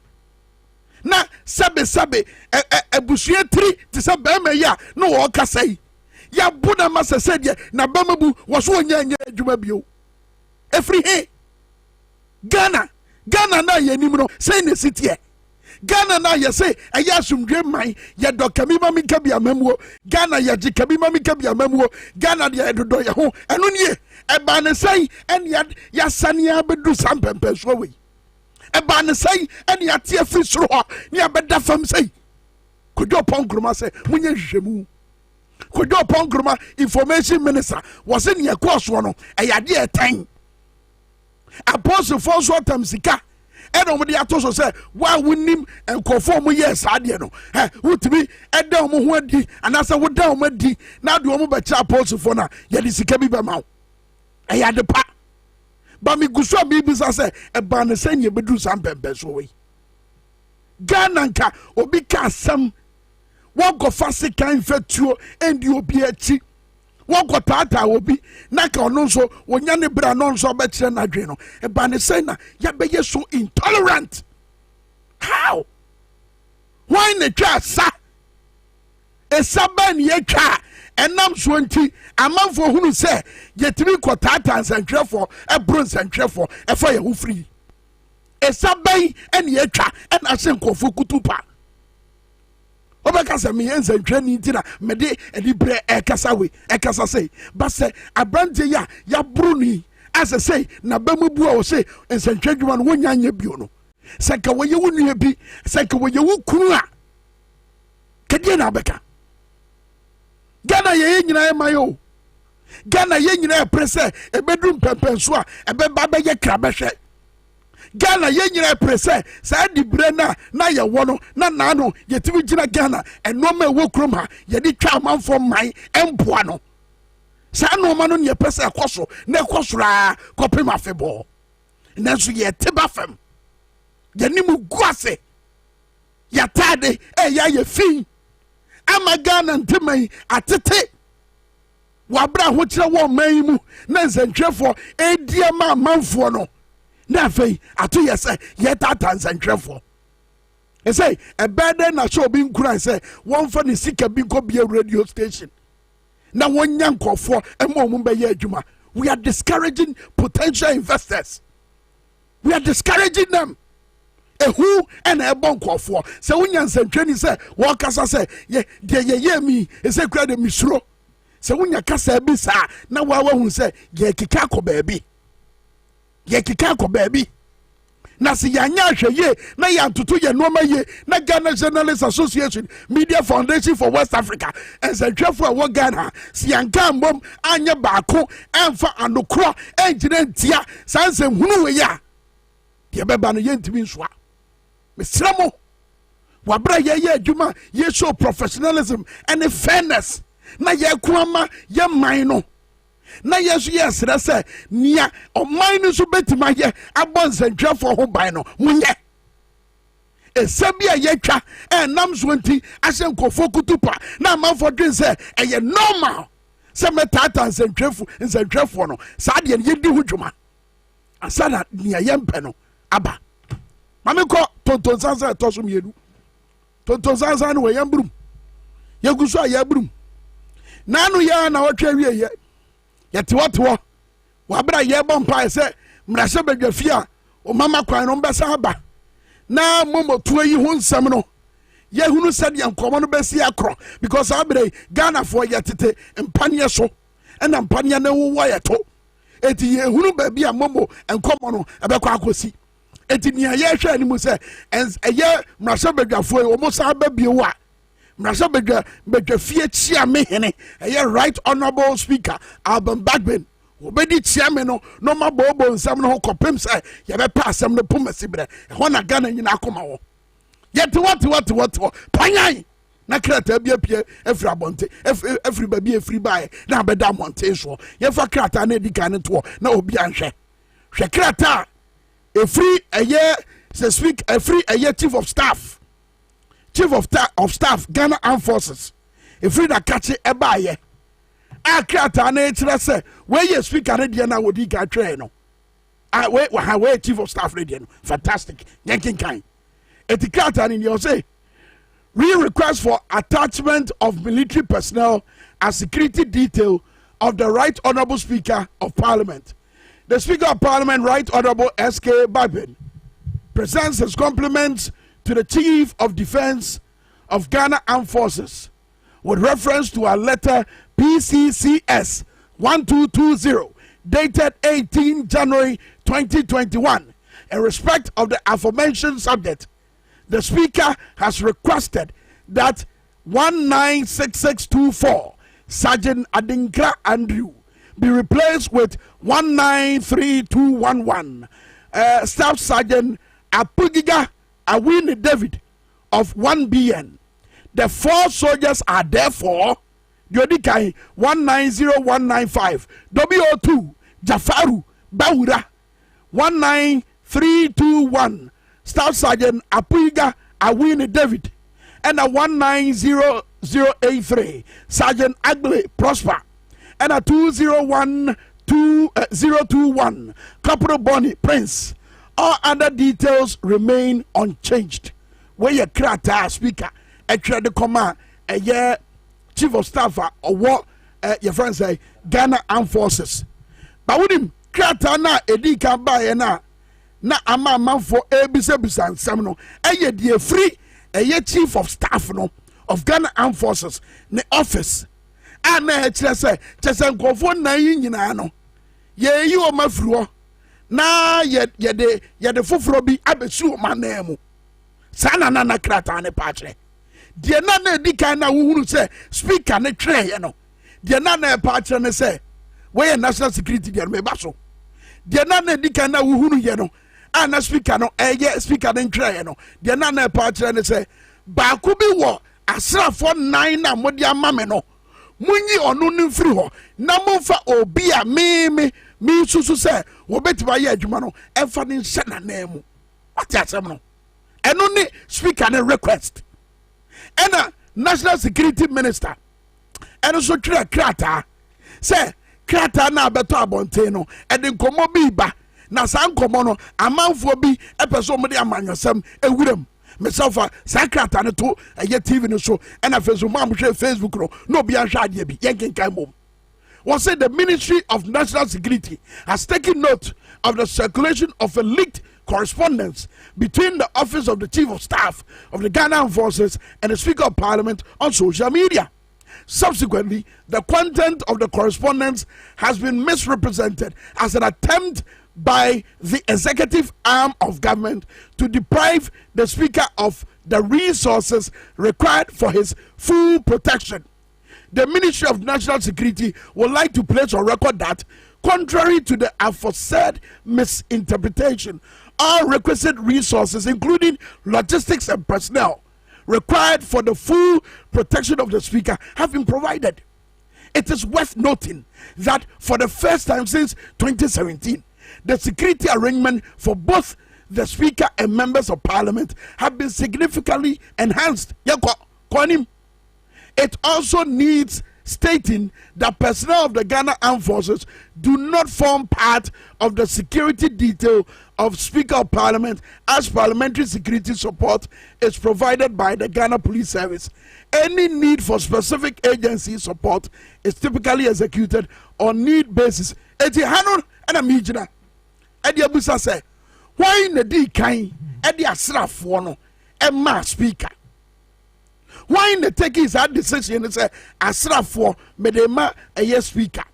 na sabe ebusue 3 ti se be ma ya no wo kasai ya bu na ma se said ye na ba mabu wo so nya adwuma bio efri he Ghana na ye nim no say ne sitie Ghana na ye say eya asumdwe man ye dokami mami kabia mamuo Ghana ye jikami mami kabia mamuo Ghana ye dodo ye ho eno nie e ba ne say en ya sane abedu sampempe so we e ba ne say en ya tie fi soro ho ne abeda fam say kodo ponkroma say munye hwehwemu kodo ponkroma information minister was in ye course no e ya de etan apostle for so tamsika eno mo de atoso se wa wonim enkofo mo yes ade no wutimi eda mo ho adi anasa woda mo adi na do mo be cha apostle for na ye de sika bi be ma ya de pa ba mi guso bi bi se e ba ne sanye bedu sampempe so we Ghana nka obi ka asam wo go fasika infetuo endi obi achi wo go tata obi na ka ono so wonya ne bra no so be kire na dwe no e ba ne say na ya be ye so intolerant. How? Why ne twa sa esaban ye twa enam so nti amanfo hunu se yetimi ko tata nsantwefo ebro nsantwefo efa ye ho free esaban ene ye twa ena se nkofo kutupa obekasa me nsantwe ni ntina mede edibre ekasa we ekasa say ba se abrante ya bro ni ase say na bamubu a o say nsantwe dwuma no wonya nya bio no se ka woye wunu bi se ka woye wukunu a kedie na beka Ghana ye nyina e mayo Ghana ye nyina e prese ebedu mpempenso a ebeba be ye krabehwe Ghana ye nyina e prese sa di bre na ye wono na no yetimi gina Ghana enoma e wokrom ha ye di twa amanfo man empoa no sa no ma no ne pese ekoso na ekosora kopem afebo nanso ye teba fam ye nimu guase ya tade ya ye fin ama Ghana ntemai atete wabra ho kire wo man mu na nsantwefo edie ma manfo no na fei ato yese ye tata nsantwefo e say e bede na show bi nkura say won fa ne sika bi ko bia radio station na wonya nkofo emo mu be ye adwuma. We are discouraging potential investors, we are discouraging them. Who and a bonkofo se wonya nsantweni se wo kasa se ye mi se kura de misro se wonya kasa bi sa na wa hu se ye kika ko baabi na se yanya hweye na ya ntutu ye noma ye na Ghana Journalists Association Media Foundation for West Africa nsantwefo a wo Ghana se yanka mbom anya baako emfa anokro engine ntia sanse hunu we ya ye beba no ye ntimi nsoa Misramo wabra ye adwuma ye show professionalism and fairness na ye kwama ye man no na yesu ye sere se nia o man no so betima ye abon santwefo ho ban no munye esabia ye twa enam so nti ahye nkofo kutupa na amanfo dwen se eye normal se metata santwefo no sa de ye di ho dwuma asana nia ye mpe no aba mame ko tonton sansa tosom yedu tonton sansa no we yambrum yeguso ayabrum nanu ya na wotwa wie ye yete woto wabra ye bompa ese mrase badwafia o mama kwan no besa aba na momoto yi ho nsam no ye hunu said yankomo no besi akro because abre Ghana for yetete mpanye so ena mpanye na wo yeto eti ye hunu ba bia momo enkomo no ebekwa akosi eti nia ye hwe ani mu se eye mrase badwafo o mo sa ba bie wa mrase badwafie chia me hene eye right honorable speaker Alban Bagbin obedi chia me no no ma bobo nsam no kopem se ye be pa asem no pomasi bre ho na Ghana nyina akoma wo yet what panyan na krata bia pie efri abonte efri babi efri bae na beda monte so ye fa krata na edi kan to na obi anhwe hwe krata efri eye se speak efri eye chief of staff Ghana Armed Forces efri da kache ebaye a krata na etire se we ye speaker na dia na wodi ka twe no we chief of staff radio no fantastic yankin kan etikata in your say request for attachment of military personnel as security detail of the Right Honorable Speaker of Parliament. The Speaker of Parliament, Right Honorable S.K. Babin, presents his compliments to the Chief of Defense of Ghana Armed Forces with reference to a letter PCCS 1220 dated 18 January 2021 in respect of the aforementioned subject. The Speaker has requested that 196624 Sergeant Adinkra Andrew be replaced with 193211 Staff Sergeant Apugiga Awini David of 1BN. The 4 soldiers are therefore Yodikai 190195 W02 Jafaru Baura 19321 Staff Sergeant Apuiga Awini David and a 190083 Sergeant Agle Prosper and a 2021 Corporal Bonnie Prince. All other details remain unchanged. Where your krata speaker a the command a year chief of staff or what your friends say Ghana Armed Forces. But with him krata na edi kan buy na na ama for ebisa nsam no eye die free eye chief of staff no of Ghana Armed Forces ne office ana e kire se nkofo na nyina no ye yi o mafruo na ye de foforo bi abesu o manemu sana na krata ne pa kire die na edi kan na wo hunu se speaker ne tire ye no die na pa kire ne se we national security dia me ba so die na edi kan na wo hunu ye no ana speaker no speaker den try no de na na pa kire ne say ba ku bi wo asrafo 9 na modi amame no munyi onu ni free ho na momfa obi a mi susu say wo betiba ye adwuma no emfa ni hye na na mu what asem no eno ni speaker ne request ena national security minister eno so tire krata say krata na beto abonte no e de nkomo bi ba na san komo no amanfo bi epeso mo de amanyosam ewuram myself sakrata ne to eye TV no so and Facebook mam share Facebook no bi anhwa ade bi yenken kan mom. Was said the Ministry of National Security has taken note of the circulation of a leaked correspondence between the office of the Chief of Staff of the Ghana Armed Forces and the Speaker of Parliament on social media. Subsequently, the content of the correspondence has been misrepresented as an attempt by the executive arm of government to deprive the Speaker of the resources required for his full protection. The Ministry of National Security would like to place on record that, contrary to the aforesaid misinterpretation, all requisite resources, including logistics and personnel, required for the full protection of the Speaker have been provided. It is worth noting that for the first time since 2017, the security arrangement for both the Speaker and members of Parliament have been significantly enhanced. It also needs stating that personnel of the Ghana Armed Forces do not form part of the security detail of Speaker of Parliament as parliamentary security support is provided by the Ghana Police Service. Any need for specific agency support is typically executed on need basis. Eti hanon ana mijina. Edi abusa say, why in the D kind edi asrafo no emma speaker? Why in the take his decision say asrafo medema a yes speaker?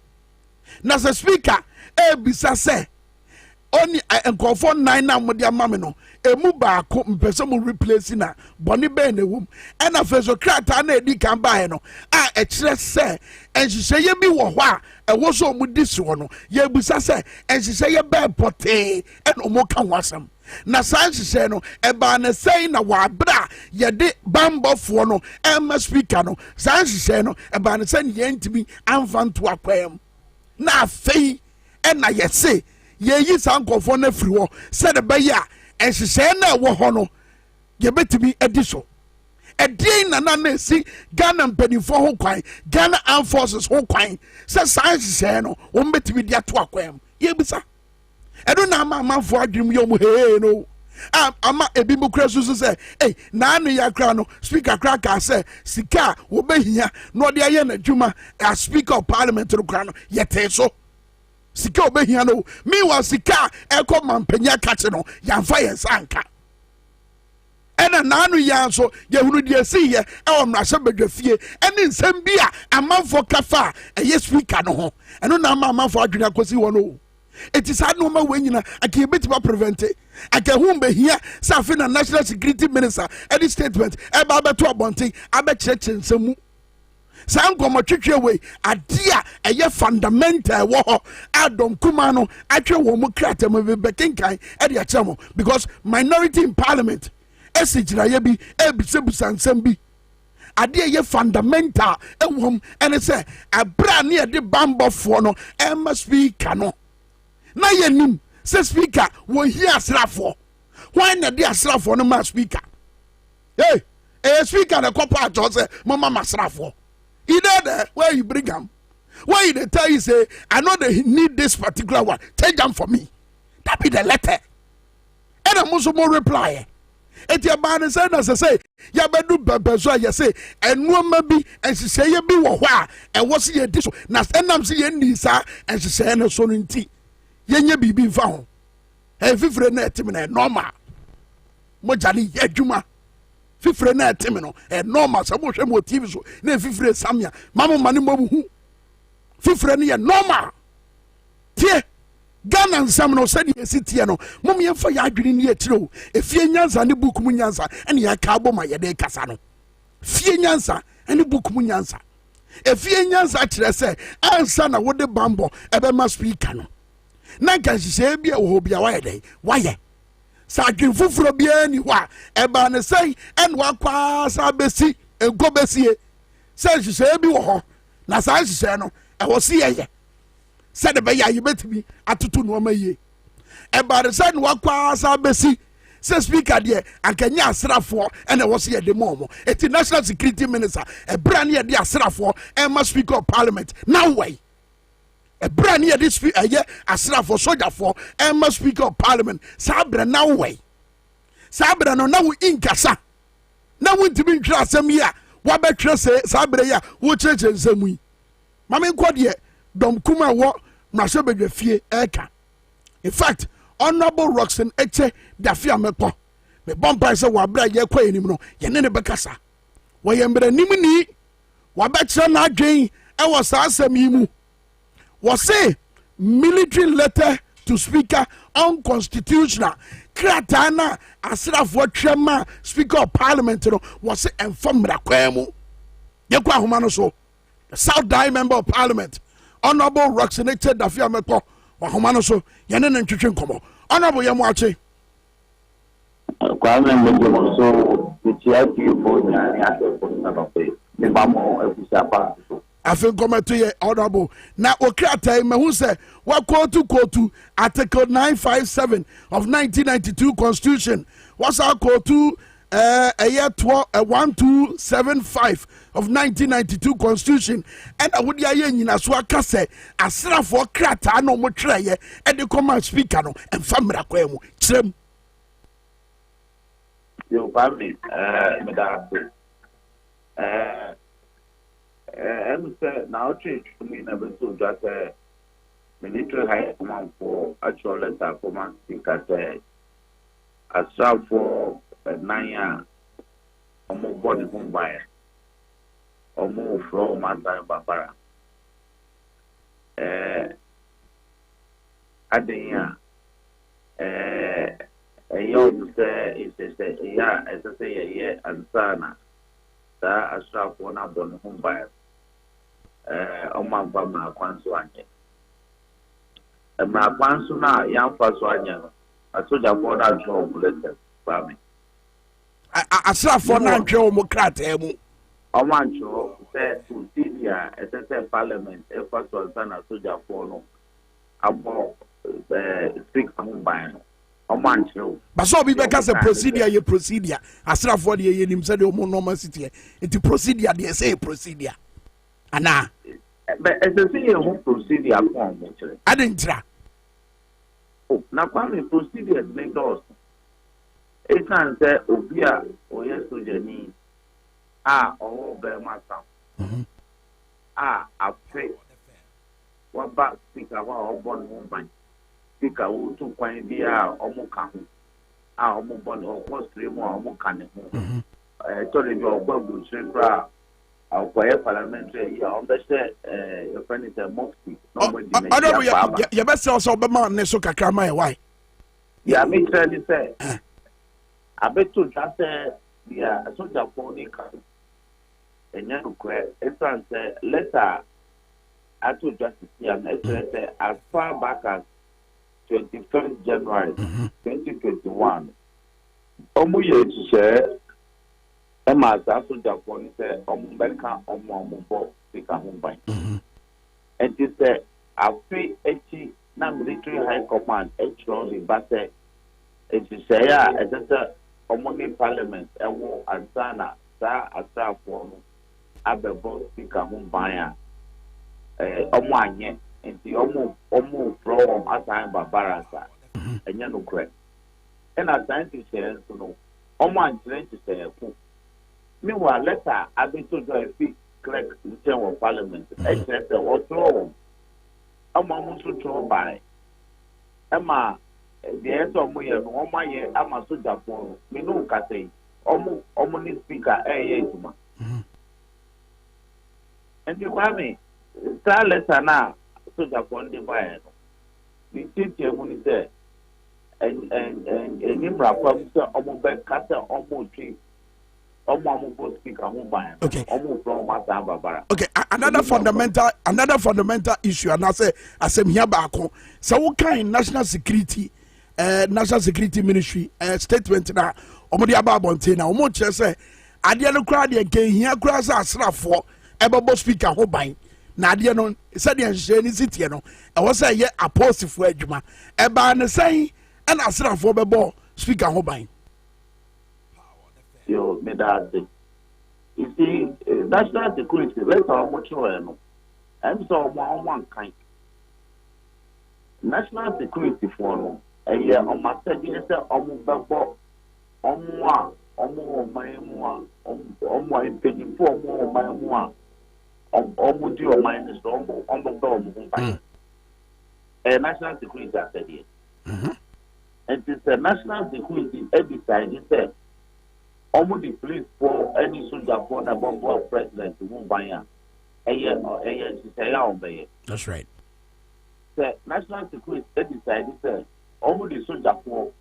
Na se speaker bisa say only nkofo 9 na mo dia mame no emu baako mpese mo replace na boni be na wom ena feso krata na edi kan bae no a ekire se enhihye bi wo ho a ewo so mu disi no ye busa se enhihye be pote ena mo kan wasam na sanhihye no eba na sei na wa bra ye de bambofo no em speaker no sanhihye no eba na se ye ntimi amfanto akwam na afei ena ye se ye yi sankofo na firi ho se de be ya enhihye na wo ho no ye betimi edi so edin na si Ghana mpanimfo ho kwan Ghana Armed Forces ho kwan se sanhihye no wo betimi dia to akwam ye bisa edo na amanfo adwum yo mu he no ama ebi mu kra susu se na anu ya kra no speaker kra ka se sika wo behia no de aye na dwuma as Speaker of Parliament ro kra no yete so sika obehia no meanwhile sika eko mampanya kache no yamfa yensanka ena nanu yanso yehunu de asi ye e omrase badwafie ene nsem bia amanfo kafa eye speaker no ho eno na amanfo adwena kosi wo no it is hard no ma wenyina ake betiba prevent ake hu behia safi na national security minister any statement e ba beto abonten abekyereke nsemu sangomo twetwe we adia eye fundamental wo ho adom kuma no atwe wo mu kratam be kenkan e de akyeremo because minority in parliament esigira ye bi ebisebusa nsem bi ade ye fundamental ewom ene se abra ne ye de bambofo no em speaker no na yenim se speaker wo hi asrafo why na de asrafo no ma speaker speaker na kopa ato se mama masrafo either there where you bring them where they tell you say I know they need this particular one take them for me that be the letter and a muso more reply eti ban say na say ya bedu bebezo ya say enoma bi ensise ye bi wo ho a e wo se ye di so na enam se ye ni sa ensise na so no nti yenye bibi mfa ho fifre na etime na normal mo jani adwuma fifre na etime no normal so mo hwe mo TV so na fifre samia mamo mane mo hu fifre ne ye normal tie Ghana nsam no said ye tie no mom ye fa ya adwene ne etiro efie nyansa ne book mu nyansa ene ya ka abo ma ye de kasa no fie nyansa ene book mu nyansa efie nyansa kire se ansa na wode bambo ebe ma speaker no na kanhihye bia wo bia waye dey waye sa adwen fufuro bia ni ho a eba ne sei en wakwa sa besi ego besie sa hihye bi wo ho na sa hihye no e wo se ye said be ya yibetimi atutu no ma ye eba de say no wakwa sa besi say speaker de akanya asrafo ene wo se ye de momo eti national security minister e bra ne ye de asrafo e ma Speaker of Parliament now way e bra ne ye de ye asrafo soldierfo e ma Speaker of Parliament sa bra now way sa bra no na wo inkasa na wo ntimi ntwa asem yi a wa betwe se sa bra ya wo cheche nsemu yi mame nkode dom kuma wo mrashe bedwafie eka in fact honorable Roxanne Eche dafia mepo me bompa se wa bra ye kwa enim no ye ne bekasa wo ye mbra nim ni wa betre na adwen e wo sa asem yi mu wo say military letter to Speaker unconstitutional kratana asrafo twema Speaker of Parliament no wo say enfamra kwamu ye kwa homa no so the South Die Member of Parliament Honorable Roxanne Eche dafia mepo wa homa no so ye ne ntwetwe nkomo honorable ye mo ache kwa me mo so tia ti fo nya ya ko na ba pe me ba mo efusa pa afen kometo ye honorable na okratai mehu se wa kotu article 957 of 1992 constitution was our kotu a year 1275 of 1992 constitution and I would ya nyina so aka say asrafo krata no mo twereye e de command speaker no emfamra kwemu kirem yo family me da I'm say now change to me never so just military high command for actual letter command speaker say asrafo nanya omo body combine omo from Mata Babara adenya you say yeah as I say yeah ansana that asrafo na bon combine omo bama kwanso anye ma kwanso na yamfa so anye asoja for that job letter family asrafo na ntwe o mo krata mu Omancho said to Syria, a parliament, a first one, soldier for no about speak Mumbai. Omancho. But so be back as a procedure, ye procedure. Asrafo de ye nim said the normal city. It's procedure, they say procedure. Ana. But as a senior who procedure, I didn't try. Oh, now kwame procedure make those. It can say Obia or yes to Jenny. Oh, very much. I pray. What back speaker or born woman? Speaker who took one be or Mukamu. Born or post three more Mukane. Told you about Babu Shrimpra. Our quiet parliamentary, you understand? Your friend is a mufti. I don't know. You best also be man, Nesoka Kramai. Why? Yeah, me tell you, say. I bet to just say, yeah, a soldier for the country. And you say letter I told justice here as far back as 21st January 2021. Omuye to say Emma Soldier for say Omubeka Omo speaker Mumbai. And he said I pay na military high command only but it is say as a Omoni parliament and Ansana sa asa for abebo speaker Mumbai omo anye nti omo from asan babara sa enya no kre and as scientist say no omo antre to say ku me wa letter abeto do fi clerk in term of parliament e say o throw omo so throw by ema the end of me no omo ye ama so japon me no ka say omo ni speaker ye juma. And you want me, tell letter now, so that one divide. The teacher when he said, and Nimra from almost back cutter almost tree, almost speak a mobile. Okay, almost from Mata Babara. Okay, another fundamental issue, and I say here back home. So what kind national security ministry statement now, Omodi Ababonte now, Omo say, I didn't cry again here, grass asrafo. Ebo speaker ho ban na ade no said the enhye city no e wo say ye apostle adwuma e ba ne say and asrafo bebo speaker ho ban yo me that you see national security let's all much no and so one kind national security for no e ye o ma say say omo bebo omo maimwa omo impedi for omo maimwa omo do your mind is omo national security I said here. And it's a national security decided say omo the police for any soldier for the bomb of president to move by that's right. The national security decided say omo the soldier for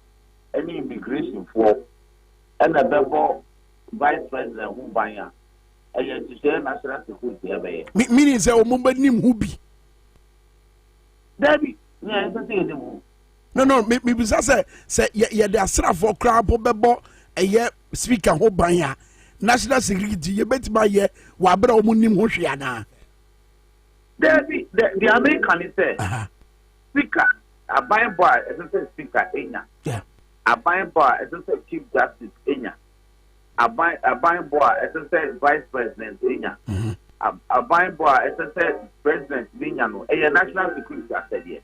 any immigration for and a member vice president who buy national security. Meaning say Omumba nim who be. Debbie, yeah, no, maybe say yeah the asrafo crab bebo a speaker who buy national security you bet my year wabra omunim ho hwe ana. Debbie, the American say speaker a buy boy as a speaker enya. Yeah. A buy boy as a chief justice enya. a buying boy, as I said, vice president, a buying boy, as I said, president, a national security asset here.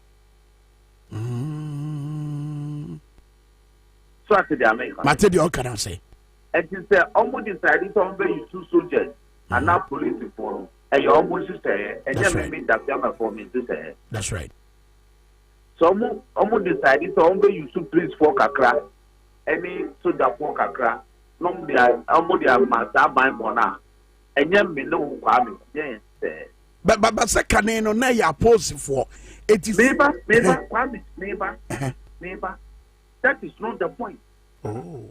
So I said, the American. What can I say? And he said, almost decided to obey you two soldiers and not police for and you almost say, and you made that younger for me to say. That's right. So almost decided to obey you two police for Kakra, any soldier for Kakra, no, they are almost their master by Bona, and you may know Kwame. Yes, but second, no, now you are posing for it is neighbor, Kwame, neighbor. That is not the point. Oh.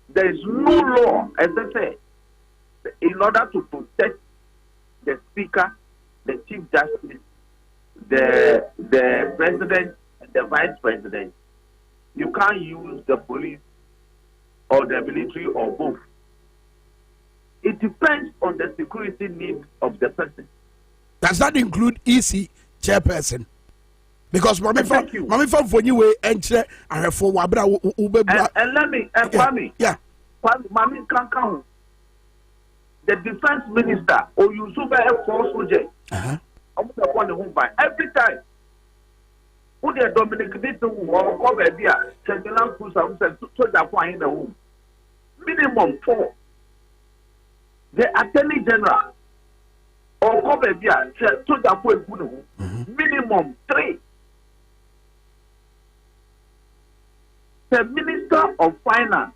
There is no law, as I say, in order to protect the speaker, the chief justice, the president, the vice president. You can't use the police or the military or both. It depends on the security needs of the person. Does that include EC chairperson? Because mommy from for you way enter and for wabra and let me Kwame. Yeah. Mommy can count. The defense minister or you super force soldier. Every time. Who the Dominic did to or cover there, Sentinel Kusa said to that point in the room. Minimum 4. The Attorney General or cover there said to that point in the room. Minimum 3. The Minister of Finance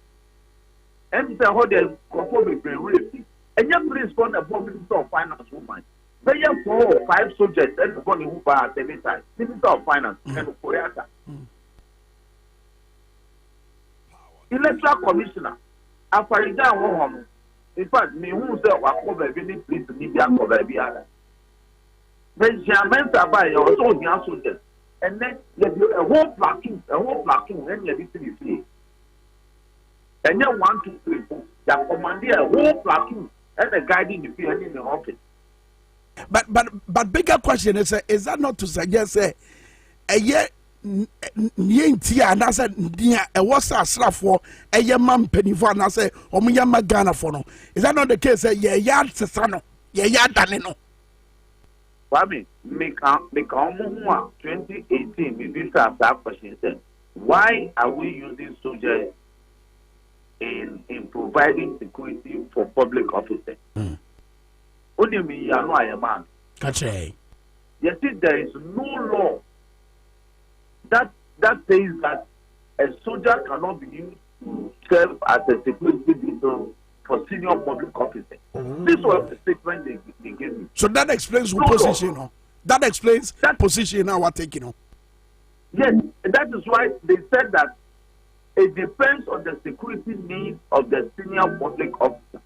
and the whole conforming rape. And young police going to Minister of Finance woman. They have 4 or 5 soldiers and the one who buy at any time. Minister of Finance and Korea. Electoral Commissioner. After he down home. In fact, me who say what cover any police media cover the other. Then Germans are by also young soldiers. And then a whole platoon, and you see. And you 1, 2, 3, 4. That commandeer a whole platoon and the guiding the people in the office. But bigger question is that not to suggest a year Nientia and I said a was a slap for a young man penny for and I say Omiyama Ghana for no. Is that not the case? Yard Sesano, yard Danino. Kwame, make 2018, we did have that question. Said, why are we using soldiers in providing security for public officers? Only me, you know, I am man. Okay. You see, there is no law that says that a soldier cannot be used to serve as a security detail for senior public officers. This was the statement they gave me. So that explains the position. No? That explains that position now we're taking. Yes, that is why they said that it depends on the security needs of the senior public officer.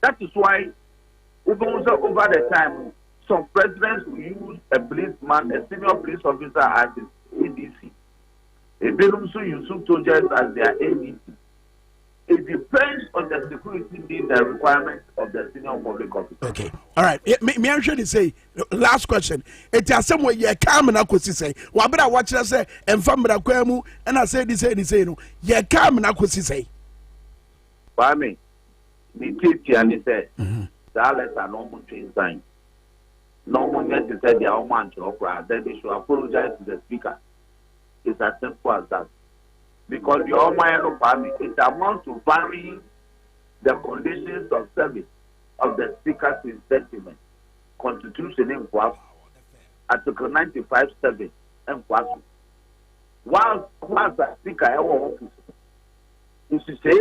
That is why over the time, some presidents will use a policeman, a senior police officer as his ADC. They also use soldiers as their ADC. It depends on the security needs and requirements of the senior public officer. Okay. All right. Me actually say, last question. It is somewhere you come and I could say, Wabra watch us say, and Famra Kwemu, and I say this, no. You come and I could say. By me, the teacher and he said, that letter no one to sign. No one yet to say their own man to opera, then they should apologize to the speaker. It's as simple as that. Because the Almighty Family, it amounts to varying the conditions of service of the speaker's statement. Constitution in Kwasu, Article 95(7) in Kwasu. Whilst the speaker ever office, you should say,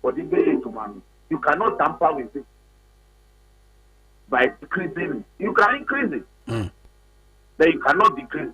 for the man, you cannot tamper with it by decreasing it. You can increase it, but you cannot decrease.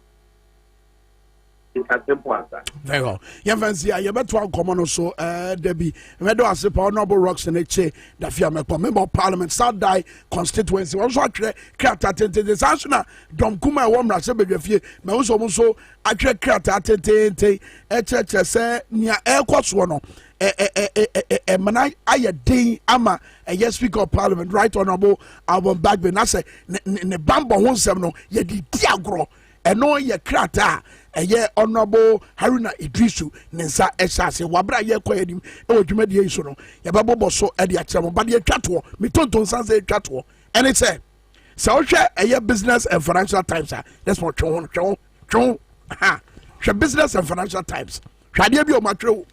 It's as simple as that. Very well. You fancy I better one common so Debbie. Medo Ase Honorable Rocks and Eche, the Fiamme Member of Parliament, South Die constituency. Also Krata Tente the Sasuna, Dom Kuma Womra Sebefie, me also actually Krata Tente, Eche say near Air Quaswono. Manai aya day ama a speaker of Parliament, Right Honorable Album Bagben. I say ne bamba 17 no ye di diagro. And no ye krata ɛyɛ honorable Haruna Idrisu ne nsa ɛhyɛ ase wabra yɛ kɔ anim ɛwɔ dwumadie yi so no yɛbɛbɔbɔ so ɛde akyerɛ mo ba de atwa toɔ metonton sanse atwa toɔ ɛne sɛ wohwɛ ɛyɛ Business and Financial Times a let's mo twɛn ha hwɛ Business and Financial Times hwɛ adeɛ bi o matwerɛ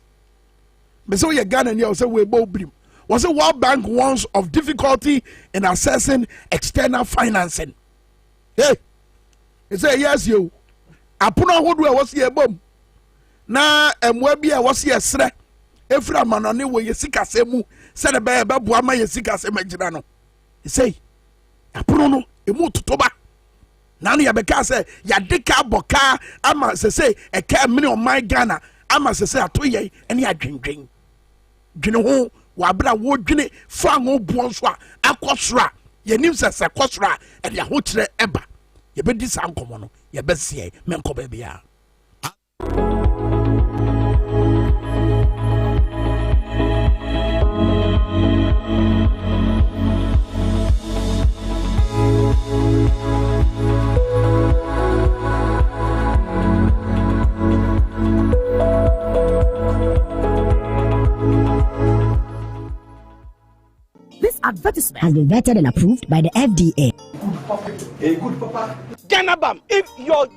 me say woyɛ Ghana ni a wo sɛ wo ebo brim was a World Bank warns of difficulty in assessing external financing. Hey, it's a yes you. Apono ahodo a wasi ebom. Na emwabi a wasi esre. Efra manone wo yesika semu. Se de be boa ma yesika semu agina no. He say, apono no emu totoba. Na no yabeka say ya deka boka ama se say e ka mini on my Ghana ama se say atoye ene adwendwen. Dwene ho wabra wodwene fa ngo buon so a akosra yenim sese kosra e de ahokyere eba yebedi sa nkomo no yebesie menko ba bia. This advertisement has been vetted and approved by the FDA. Hey, good papa. Janabam, if your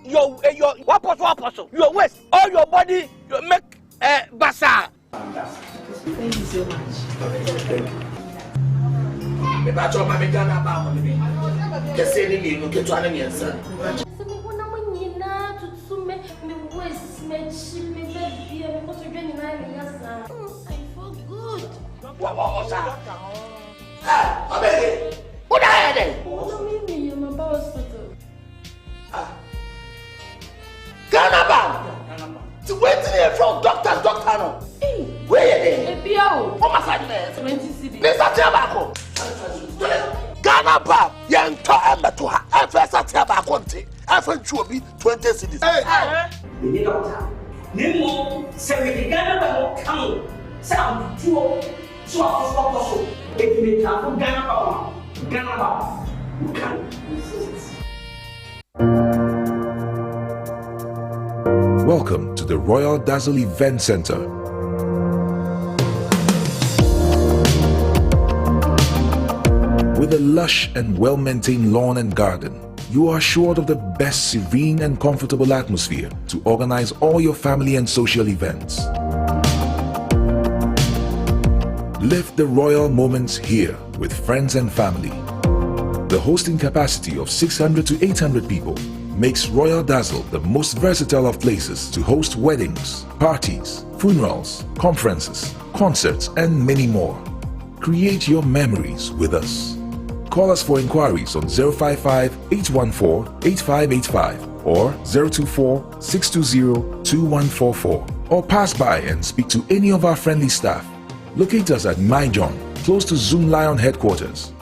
what your waist or your body you make bazaar. Thank you so much. Thank you. Me ba cho mama Janabam mo ni. Kese ni mi no keto ana mi ensa. Abeg. What are you Ganabam. To wait here from doctor no. Where you there? Ebio. What must I do? 20 cedi. Mr. Tiabako. Ganabam. Yento embeto ha. Efesa Tiabako nti. Efentu obi 20 cedis. Hey. Ni doctor. Nemo se we Ganabam come. Say am tuo. So akoso. If me tafu Ganabam. Ganabam. You can resist. Welcome to the Royal Dazzle Event Center. With a lush and well-maintained lawn and garden, you are assured of the best serene and comfortable atmosphere to organize all your family and social events. Live the royal moments here with friends and family. The hosting capacity of 600 to 800 people makes Royal Dazzle the most versatile of places to host weddings, parties, funerals, conferences, concerts, and many more. Create your memories with us. Call us for inquiries on 055-814-8585 or 024-620-2144 or pass by and speak to any of our friendly staff. Locate us at Myjohn, close to Zoom Lion headquarters.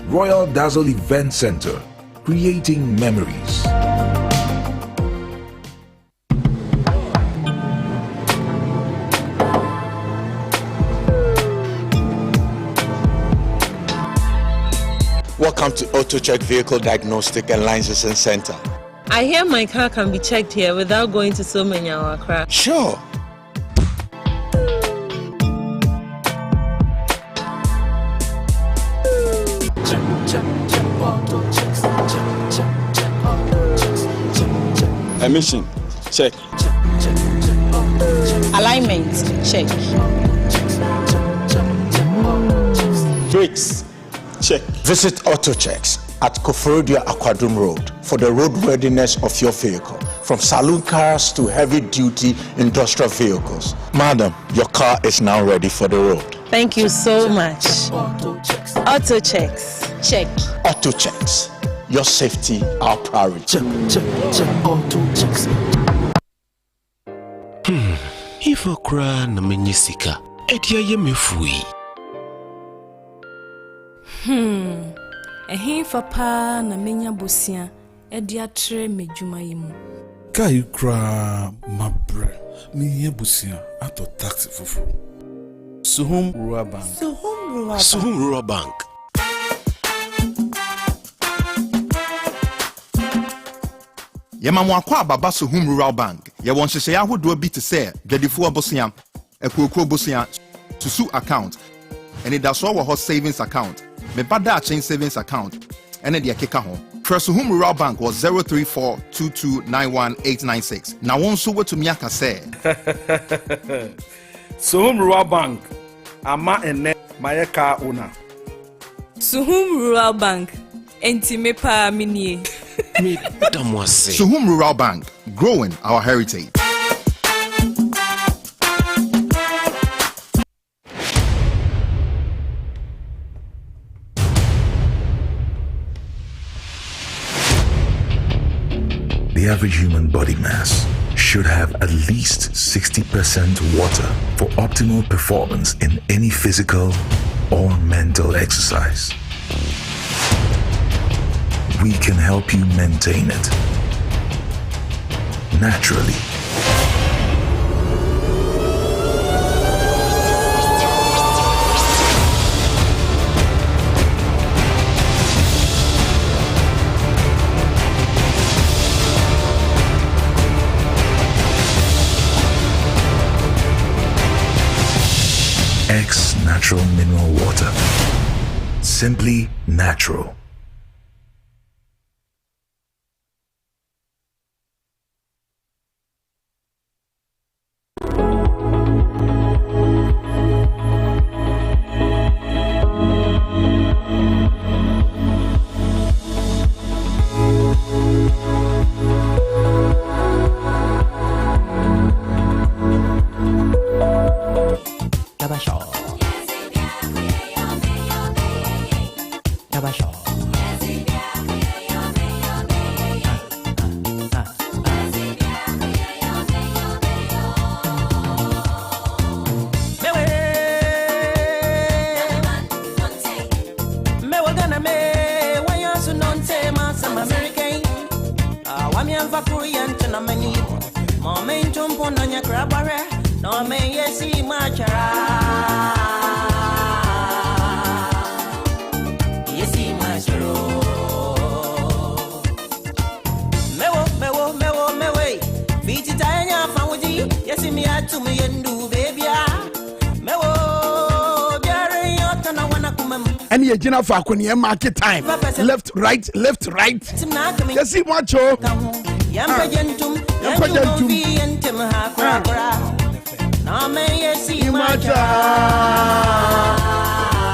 Royal Dazzle Event Center, creating memories. Welcome to AutoCheck Vehicle Diagnostic and Licensing Center. I hear my car can be checked here without going to so many Accra. Sure. Emission, check. Alignment, check. Brakes, check. Visit AutoChecks at Koforidua Aquadum Road for the roadworthiness of your vehicle, from saloon cars to heavy-duty industrial vehicles. Madam, your car is now ready for the road. Thank you so much. AutoChecks, check. AutoChecks, your safety, our priority. AutoChecks. If I cry na menyisika, edia ye mefui. Ehinfa pa na menya bosia edia tre medwuma yimu. Kai kra mabre me busia ato taxi fufu. Suhum Rural Bank. Suhum Rural Bank. Yema mwakwa baba Suhum Rural Bank. Ye won hyehyɛ ahodoɔ bi te sɛ dwadifo abosia, ekuokuro bosia, susu account. And that's all our savings account. Me bada chain savings account. And then the keka ho. Suhum Rural Bank was 034229186. Now one so to miaka say. Suhum Rural Bank. Ama ene mayeka una. Suhum Rural Bank. Entime pa minie. Suhum Rural Bank, growing our heritage. The average human body mass should have at least 60% water for optimal performance in any physical or mental exercise. We can help you maintain it naturally. X Natural Mineral Water. Simply natural. And you gina for akoni market time. Left, right. You see what you?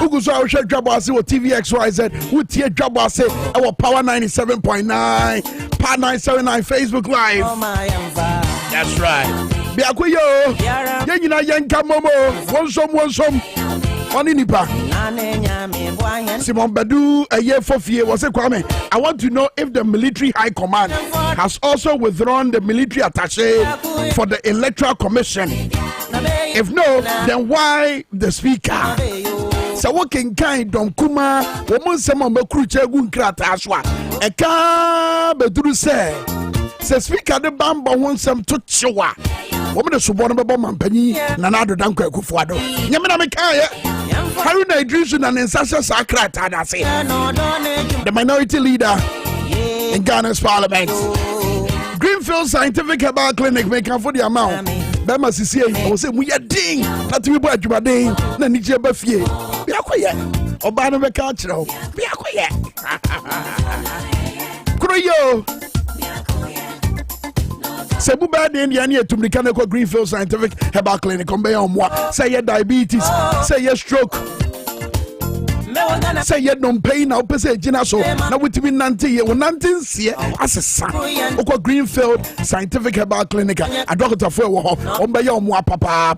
Uguso I share Dwabo Ase with TVXYZ. Who tie Dwabo Ase our Power 97.9, Power 979 Facebook Live. That's right. Biakuyo. Yena yenka momo. Wonsom. Oni nipa. Simon Badu a year for fear was a Kwame. I want to know if the military high command has also withdrawn the military attaché for the Electoral Commission. If no, then why the speaker? So what can kind Dom Kuma woman some Makruche Gunkrata Aswa? A car Bedru say speaker the Bamba wants some to Chiwa. Woman the Subonable Mampani, Nanado Danko Kufuado. Yamina Mekaya. Haruna Idrisu and Nsasa Sakrata, the minority leader in Ghana's parliament. Greenfield Scientific Herbal Clinic make for the amount. Bema Sisi, I was saying, we are ding, not to be bought to Bading, Nanija Buffy. Be a quiet. Obana Becatro. Be a quiet. Kuroyo. Sebuba de Indiana to Mechanical Greenfield Scientific Herbal Clinic on Bayamwa. Say your diabetes, say your stroke. Say you don't pay now, say Gina so. Now with me Nanti, when Nantin see as a son. Oko Greenfield Scientific Herbal Clinic. A doctor for on Bayamwa Papa.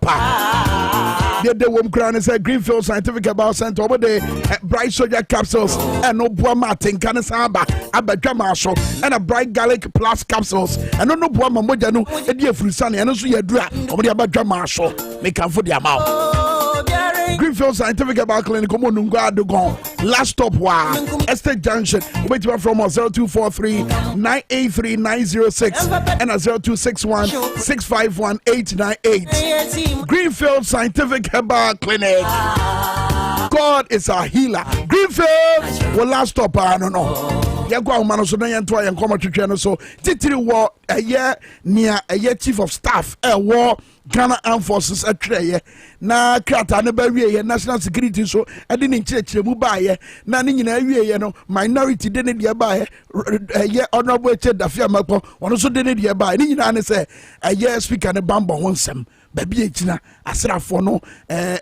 The woman crown is a Greenfield Scientific Herbal Center over there. Bright Soldier capsules and no Bois Martin Canasamba, Abajamaso, and a bright garlic plus capsules. And no Bois Mamojano, a dear Frusani, and also your drag over the Abajamaso. Make up for the amount. Greenfield Scientific Herbal Clinic, come on, last stop, Estate Junction, wait from 0243 983 906 and 0261 651 898. Greenfield Scientific Herbal Clinic. God is our healer. Greenfield, well, last stop, I don't know. Yego ahoma no so na yento ayen koma twetwe no so titiri wo eye nia eye chief of staff wo Ghana Armed Forces atweye na krata ne ba wiye national security so ade ne nkyerɛkyerɛ mu baaye na ne nyina wiye no minority de ne de baaye eye honorable Dafia Makpo ono so de ne de baaye ne nyina ne se eye speaker ne bambo ho nsɛm baby echina asrafo no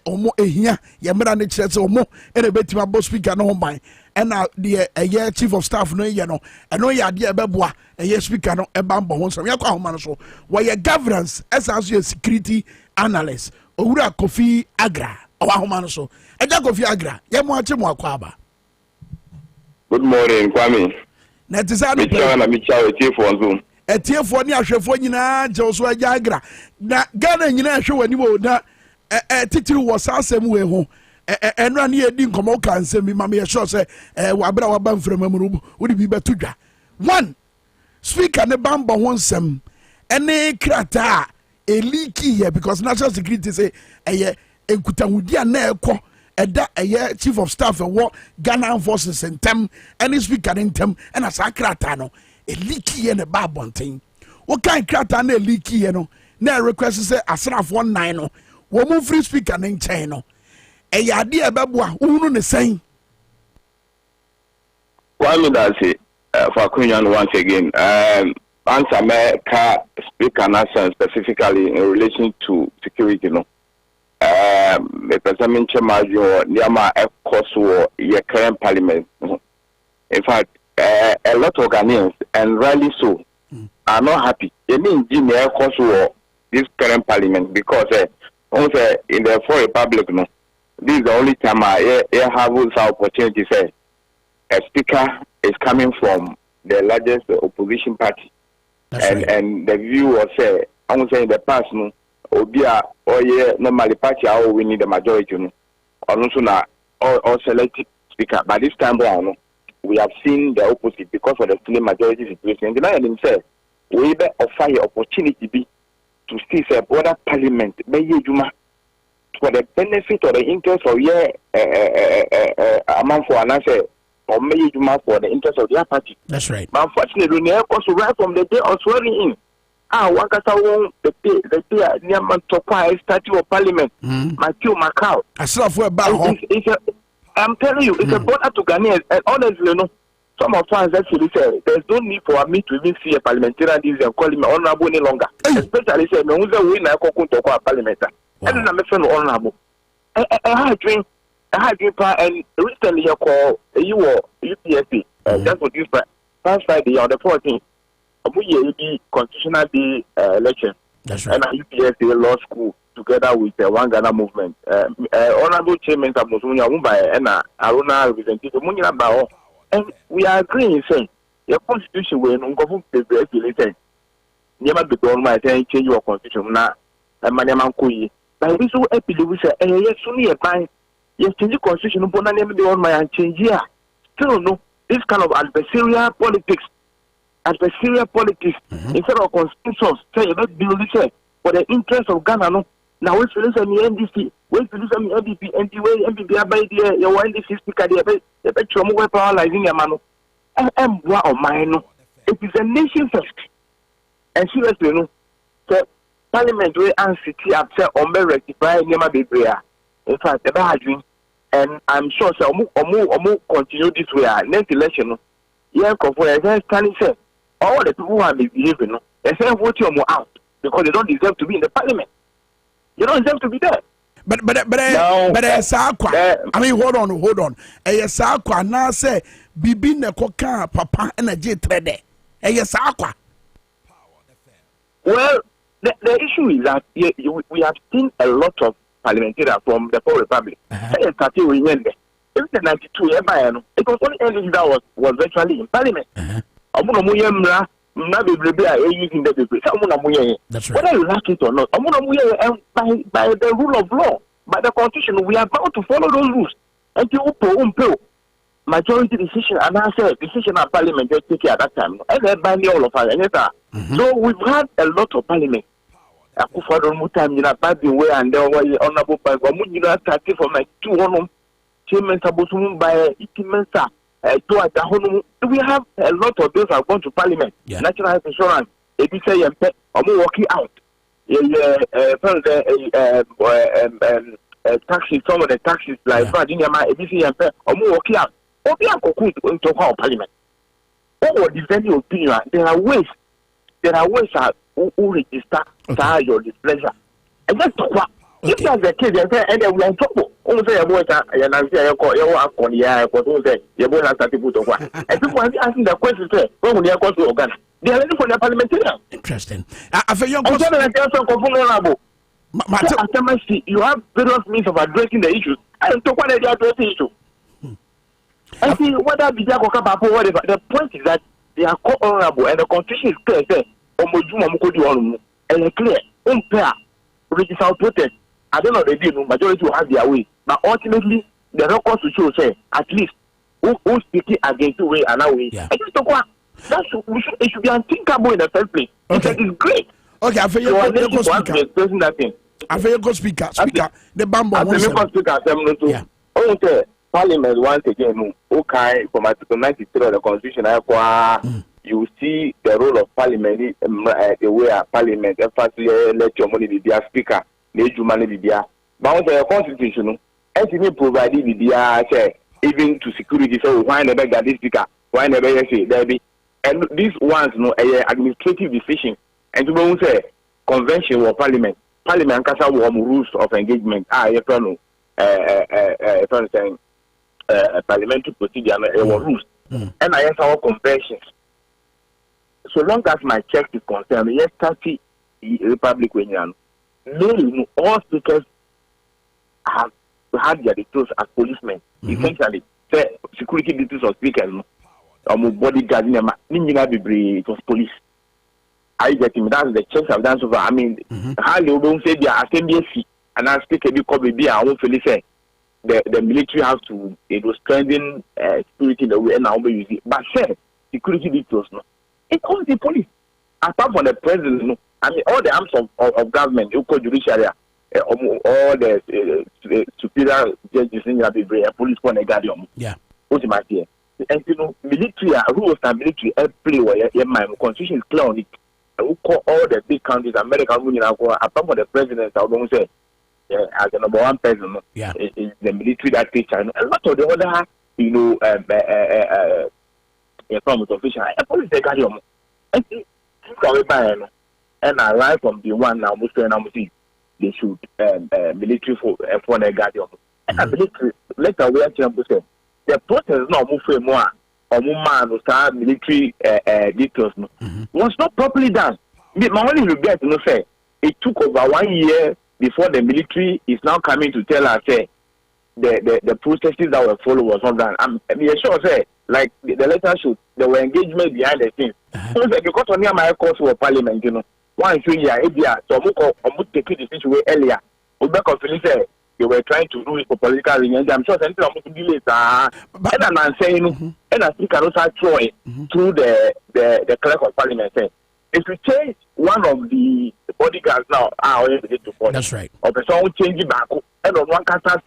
omo ehia ye mra ne kyerɛ se omo ene betima bo speaker no ho ban ena de eye chief of staff no ye no eno ye ade ebeboa eye speaker no ebambo ho nsɛm yakwa ahoma no so wo governance esanso security analyst Owura Kofi Agra awahoma no so eja Kofi Agra ye mo ache mo akwa aba. Good morning Kwame. Na tisa no na michawo tiefo nzo etiefo ni ahwefo nyina je so eja Agra na Ghana nyina ahwe wani wo na titiri wo sasem we ho eno ani edi nkomo ka nsem ma me sure say wabra waba mframa mu wo di bi betudwa. One speaker ne bambo ho nsem ene krata eliki here because national security say enkutahudi na ekọ eda chief of staff wo Ghana Armed Forces ntem any speaker ntem na sa krata no eliki here ne ba bonten wo kan krata na eliki here no na request say asrafo 9 no wo mu free speaker ne nchen no ade ebeboa unu ne sen Kwame Dase for Queen once again answer me speaker nation specifically in relation to security no the president chamajo niama ekoso your current parliament in fact a lot of Ghanaians and rightly so are not happy any engineer ekoso this current parliament because also in the Fourth Republic no this is the only time I have this opportunity say a speaker is coming from the largest opposition party. And the view was I would say in the past no obia or normally party how we need the majority no also na or selected speaker but this time around no, we have seen the opposite because of the slim majority situation and then himself we be offer opportunity be to see say border parliament be yejuma for the benefit or the interest of among for an answer or maybe for the interest of their party. That's right. But unfortunately, right from the day of swearing in, Wakasa won the day near Mantopa statue of parliament, Matthew Macau. I'm telling you, it's a border to Ghanaians, and honestly, you know, some of us actually say there's no need for me to even see a parliamentarian and call him honorable any longer. Especially say, no, who's a winner, Kokunto parliament. And I'm a honorable. I had and recently you call you were UPSC just for this past Friday on the 14th. We be constitutional day election. That's right. And UPSC law school together with the One Ghana movement. Honorable Chairman of Musunya Mumbai and Aruna representative Munya Bao. And we are agreeing saying your constitution will not go to the election. Never be done my change your constitution now. And Maniaman Kui. But we so happy we say, yes, soon a time. Yes, change the constitution, but not name on my change here. Still, no, this kind of adversarial politics, instead of consensus, say, let's build this for the interest of Ghana. No, now we feel the NDC, we feel the NDP, NDP, by the your NDC speaker, the bet you are paralyzing your man. And what of mine? It is a nation first. And seriously, no, so Parliament will answer upset or may rectify Nema Bibria. In fact, the bad dream, and I'm sure so more continue this way. Next election, standing say all the people who are misbehaving, they say vote you more out because they don't deserve to be in the parliament. You don't deserve to be there. But I mean, hold on. Sakwa now say bibi ne koka papa and a J trade. Sakwa. Well, the issue is that we have seen a lot of parliamentarians from the Fourth Republic. It was the 92 year ban. It was only NDC that was virtually in parliament. That's right. Whether you like it or not, by the rule of law, by the constitution, we are bound to follow those rules. Until majority decision and answer decision of parliament just take at that time. And then by all of us. So we've had a lot of parliament. Akufado mutam yina badi way and then why honorable by Gomuna started from like 200 chairman Sabotum by Ikimensa we have a lot of those who have gone to parliament. National health insurance, if you say working out. Taxes, some of the taxes like Virginia, ABC, and working out. Into parliament. Or defend your opinion. There are ways who register your displeasure. And that's what. If that's the case, and then we are in trouble. Almost say about and I say you call yeah, say you boy has to put over. And people are asking the question, say, when they are going to Uganda, they are ready for the parliamentarian. Interesting. You have various means of addressing the issues. I don't talk about the addressing issue. I see whether whatever. The point is that they are honorable and the constitution is clear. Say, and clear, unfair, register protest. I don't know the deal, majority will have their way. But ultimately, the records to show say at least who speaking against the way and our way. Yeah. It should be unthinkable in the first place. Okay. It's great. Okay, I feel you go speaker. I feel you go speaker. The bamboo. I feel you speaker. Yeah. Okay. Parliament once again, okay, from Article 93 of the Constitution, you see the role of Parliament, the way a Parliament, firstly, let your money be their speaker, let your money be there. But the Constitution, as you provided the even to security, so why never get this speaker, why never say there be, and these ones, no, administrative decision, and to say convention or Parliament can have rules of engagement. Parliamentary procedure and rules, and I have our conventions. So long as my check is concerned, yes, 30 Republic when all speakers have had their details as policemen. Essentially, say security details of speakers, bodyguard, it was police. I get him. That's the checks I've done so far. I mean, how you don't say they are assembly and I speak a bit be I won't feel say. The military has to strengthen security in the way and now we use it. But say security details, no. It's all the police. Apart from the president, no. I mean, all the arms of government, you call judiciary, all the superior judges in the police for the guardian. Yeah. What's my dear? And military rules and military play where my constitution is clear on it. We call all the big countries, American Union, apart from the president, I don't say. As the number one person, is the military that takes China. A lot of the other, informed officials, police they carry on. And I arrive from the one now, they should military for the guardian. And I believe later we actually say the protest is not moving more or man or start military details was not properly done. My only regret, say it took over 1 year. Before the military is now coming to tell us, say, the processes that were followed was not done. I'm sure, say, like the letter showed, there were engagement behind the scenes. Because on my course for parliament, 1 year, so I'm taking the situation earlier. Say they were trying to do it for political reasons. I'm sure something I'm delay. And I'm saying, and I think I also throw it through the clerk of parliament saying, if you change one of the bodyguards now, that's right. Or the song change it back, and on one cancer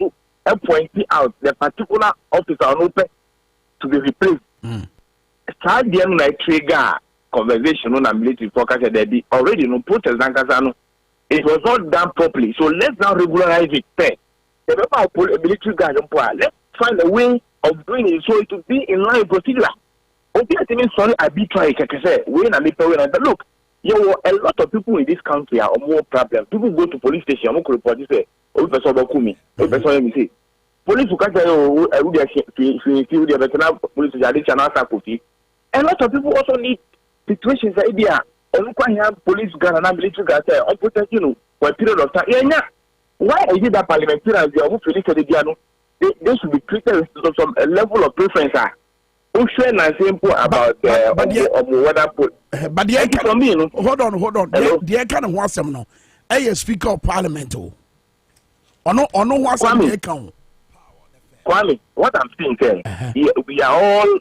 and pointing out the particular officer to be replaced. Start the like trigger conversation on a military focus that there be already no protest. It was not done properly. So let's now regularize it. The military guard, let's find a way of doing it so it will be in line with procedure. Okay, I mean, sorry, I be trying to say, look, a lot of people in this country are more problem. People go to police station, I'm going to report this, police will catch police. A lot of people also need situations idea. Police gun and military gun on protect for a period of time. Yeah. Why is it that parliamentarians they should be treated with some level of preference? Hold on. The kind of was some no. A speaker of parliament. Kwame, what I'm saying is, we are all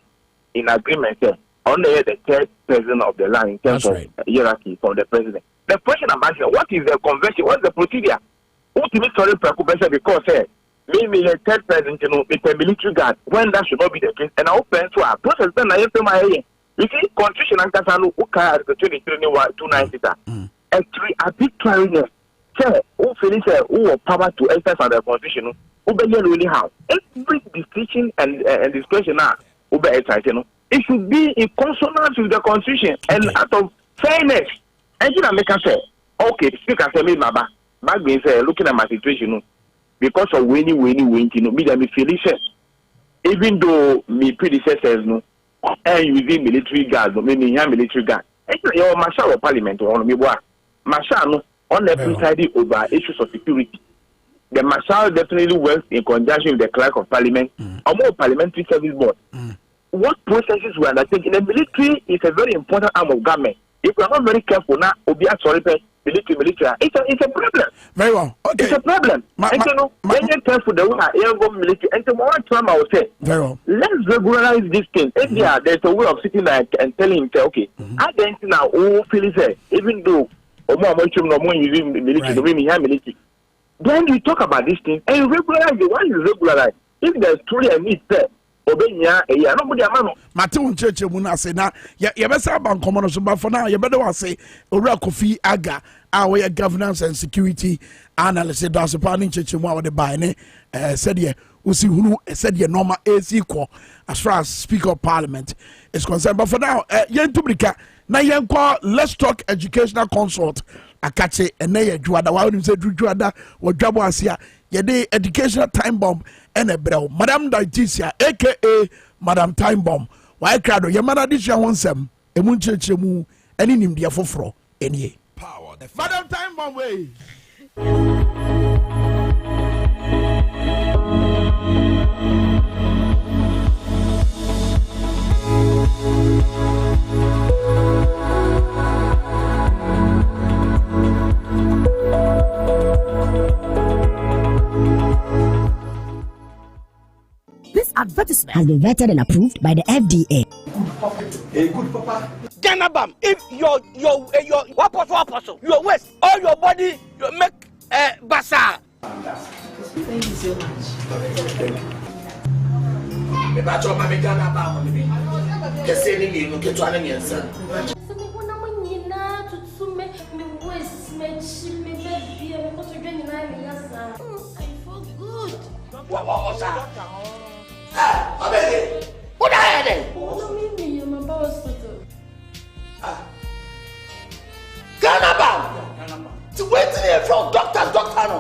in agreement on the third president of the land in terms of hierarchy from the president. The question I'm asking, what is the convention? What's the procedure? Ultimately, sorry, because maybe a third person, with a military guard, when that should not be the case, and I'll pay to our process. Then I have to my you see, constitution and Kasanu, Uka, the 290. Actually, a big training. Say, who finish who power to exercise the constitution, who be really how every decision and discretion now, who be exercising. It should be in consonance with the constitution and out of fairness. And you make us say, okay, speak as a me, Baba. Back being say, looking at my situation, because of winning, me that me feel it. Even though me predecessors, no. And using military guards, meaning military guards. Your marshal of parliament on me, marshal on every side over issues of security. The marshal definitely works in conjunction with the clerk of parliament or more parliamentary service board. What processes we undertaking? The military is a very important arm of government. If we are not very careful now, we'll be sorry, military. It's a problem. Very well. Okay. It's a problem. And you know, when you're careful, the way I go military, and tomorrow time I will say, very well. Let's regularize this thing. If there's a way of sitting there and telling him, say, okay, I don't now who feel it, even though using military, then we talk about this thing and regularize it. Why you regularize? If there's truly a need there. Matthew Church Munase na yebesa ban komono so but for now you better say Ora Kofi Aga our governance and security analyst does a planning church mu the buy ne said ye usi hunu said ye normal AC ko as far as speaker of parliament is concerned but for now yen tubrika na yen call let's talk educational consult akache ene ye Dwada wa nim say Dwada wo Dwabo Ase yede educational time bomb and a bro Madam Daitisia aka Madam Time Bomb why crowd your mother this year wonsem emunchechemu any nim dia foforo enie power Madam Time Bomb way This advertisement has been vetted and approved by the FDA. Hey, good papa. Ganabam, if your what apostle, your waist, all your body, you make bazaar. Thank you so much. Thank you. Me ba cho mami Ganabam me. Kese ni no ke to ana ni ensa. Se me wona manyina tutume me waist me chi me baby me ko to dwen na me yasa. I feel good. What I had? I'm about Ganabam! To wait here from doctor no.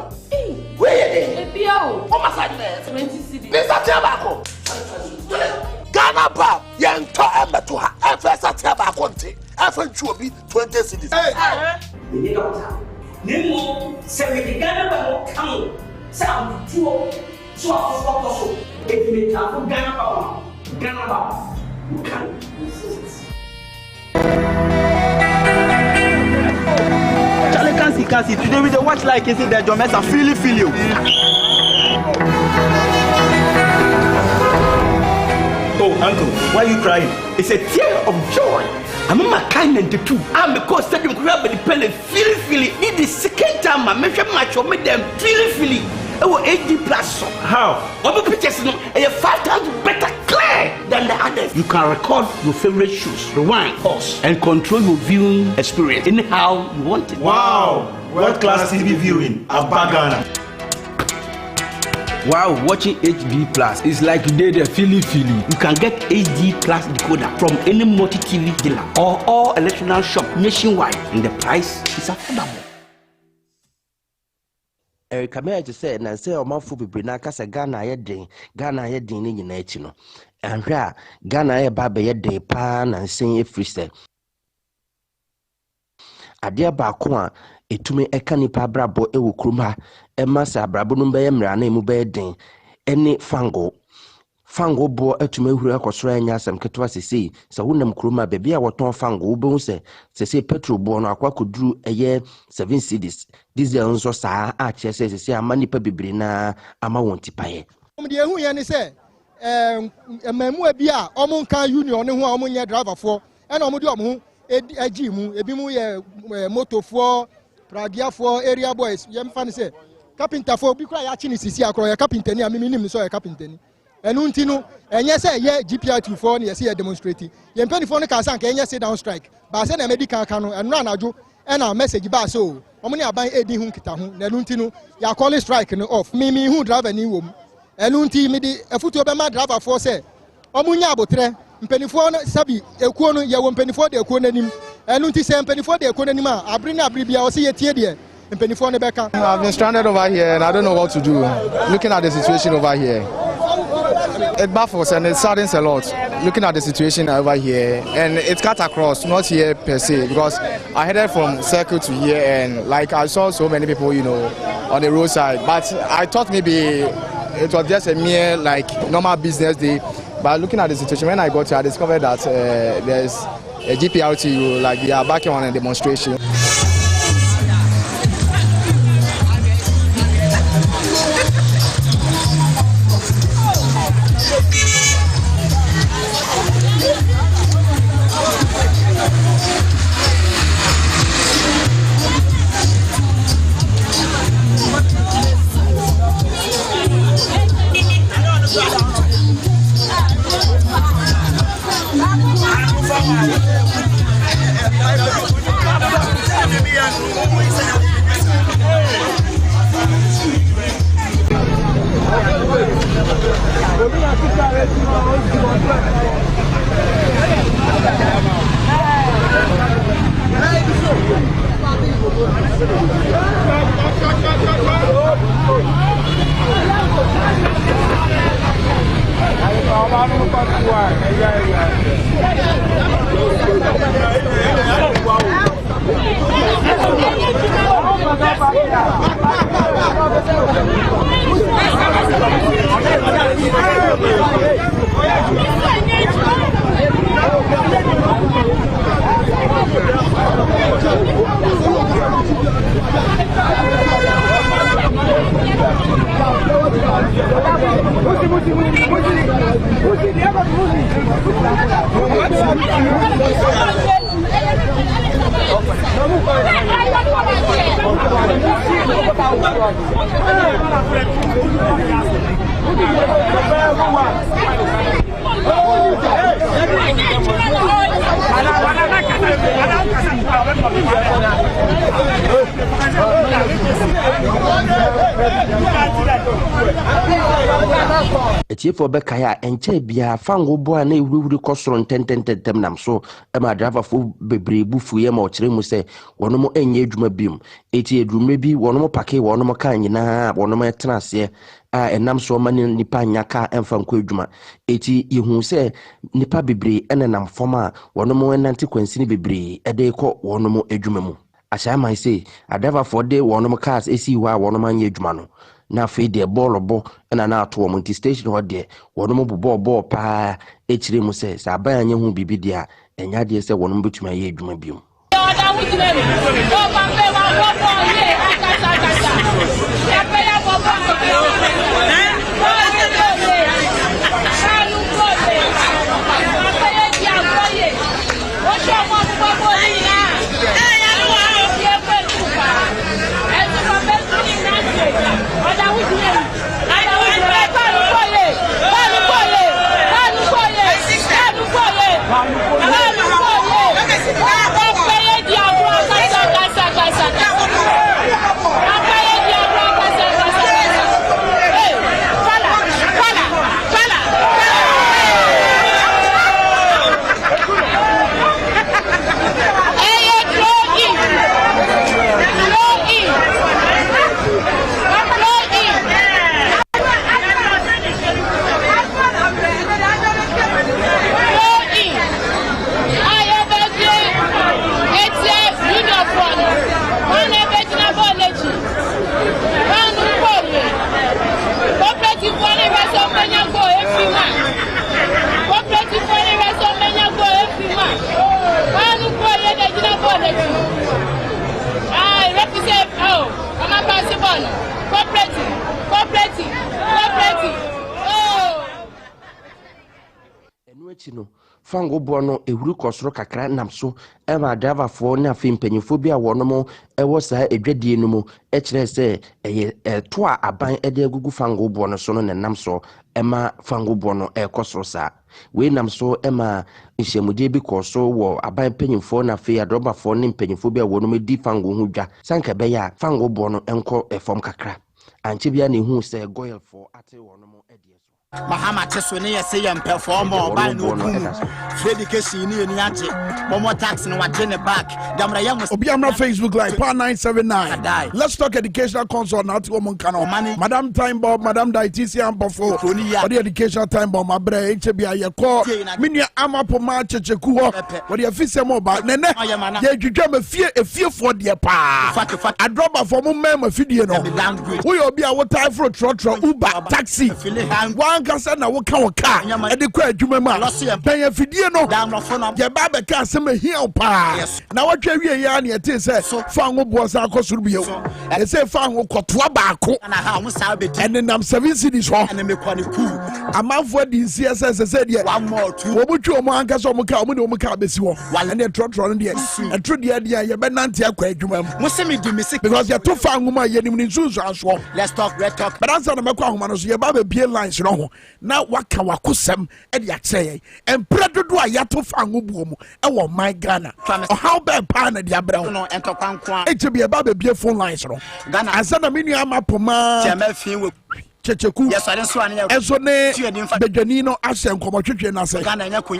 Where are they? Oh, my side, 70 cities. This is tobacco. Ganabam! Young to Emma to her. First at tobacco. After 20 cities. Hey, doctor. Nemo, 70 Ganabam come. Sound 2. So I was if you make up Ganaba, you can resist. Charlie can't see. Today with the watch like you see that your mess are feel you. Oh, uncle, why are you crying? It's a tear of joy. I'm my kind and the two. I'm a course stadium grab the pen and feel it. Need the second time I mention match or make them feel. Oh, 80 plus. How? Other pictures are 5 times better clear than the others. You can record your favorite shows, rewind, pause, and control your viewing experience anyhow you want it. Wow! World class TV viewing at Bagana. Wow, watching HD Plus is like you did a Philly. You can get HD Plus decoder from any multi-TV dealer or all electronic shop nationwide, and the price is affordable. Kamera to say na say o manfo bebre na kasa Ghana ye den ni nyina echi no anhwe a Ghana ye ba be ye den pa na nsen efrise ade ba ko a etumi eka nipa brabo ewo krum ha ema sa brabo no be ye mra na emu be den eni fango bo etumi ehuru akosoro anya asem ketwa sisi se wonam krum a be bia woton fango wo be se sisi petrol bo no akwa koduru eye 7 cedis diesel nso saa a chese sisi ama nipa bibiri na ama won tipaye de ehu ye ni se emamu abi a omo kan union ne ho a omo nye driver fo e na omo de omo ho agi mu ebi mu ye motor fo pragia fo area boys ye mfa ni se carpenter for bi kura ya chi ni sisi akro ya carpenter ni amimi nim so ya carpenter ni enu nti no enye se ye GPR2 for na ye se demonstrate ye mpani for no ka san ka enye sit down strike ba se na medical ka no enu anajo ena message ba so omo ni aban edi hu kita hu na enu nti no ya call strike no off mi hu driver ni wom enu nti mi di efutu be ma driver for se omo nya abotre mpanifo no sabi ekuo no ye wo mpanifo de ekuo nanim enu nti se mpanifo de ekuo nanim a abri na abri bia o se ye tie de I've been stranded over here and I don't know what to do. Looking at the situation over here, it baffles and it saddens a lot. Looking at the situation over here, and it's cut across, not here per se, because I headed from Circle to here and like I saw so many people, you know, on the roadside. But I thought maybe it was just a mere like normal business day. But looking at the situation, when I got here, I discovered that there's a GPRTU, like they are backing on a demonstration. Etiefo bekaya enche bia fango boa na ewuwuri kosoro ntententem nam so e ma driver fo bebre bufu ye ma okire mu se wono mo enye adwuma biom eti edwumre bi wono mo pake wono mo kan nyina wono mo etenase a enam so ma nipa nyaka emfa nko adwuma eti yehu se nipa bebre enenam foma wono mo enante kwansini bebre ede ko wono mo adwuma mu asha man say a driver for day wono mo cars esi wa wono ma nya adwuma no na fe de ball bo na na ato mo nti station ho de wono mo ball pa ekire mu se sa ban anya hu bibi dia enya de se wono mo betuma ye adwuma biom enti no fango bo no ehuru kosoro kakra nam so ema driver fo na fe mpanyimfo bi a wono mo ewo saa edwadie no mu e kire se to a aban ede agugu fango bo no so no nam so ema fango bo no e kosoro saa we nam so ema nhyemude bi koso wo aban mpanyimfo na fe adroba fo ne mpanyimfo bi a wono me di fango hu dwa sanka be ya fango bo no enko efom kakra anche bia ne hu se goyel fo ate wono mo ede Mahama Tesone, say, and perform or buy no dedication in Yachi, more tax and what in the back. Obiama Facebook Live, Power 979. Let's talk educational consult now to woman cano. Madam Time Bob, Madam Dietitian Buffo, or the educational time bomb, my brain, HBI, call Minia Amapoma Chekuo, or the official mobile. Nene, you jam a fear for the pa. I drop a former member video. We will be our time for trotro, Uber, taxi. Kasa na wo ka wo car e de kwa adwuma ma ben afidie no ye ba be ka se me hia pa na wo twa wie ya na ete se fa ngo bo sa akosuru bio e se fa ngo kotoa baako ene nam 7 cities ho amafo di CSS se de wo mo twa mo anka so mo ka mo ne mo ka besi wo ene trotro no de e tro de ye be nante akwa adwuma mo se me di music because ye to fa ngo ma ye nim ni nsusu aso let's talk red talk but answer na me kwa homa no so ye ba be bie lines no ho na waka wakosem e de akyeye empredodo a yato fa ngobuo mu e wo my Ghana how be pa na de abra no entokwankwa e je be ba be phone lines no Ghana asa na menu amapoma tiamafin Checheku. Yes, I didn't swan. And so the Janino Ashen Commotion and say,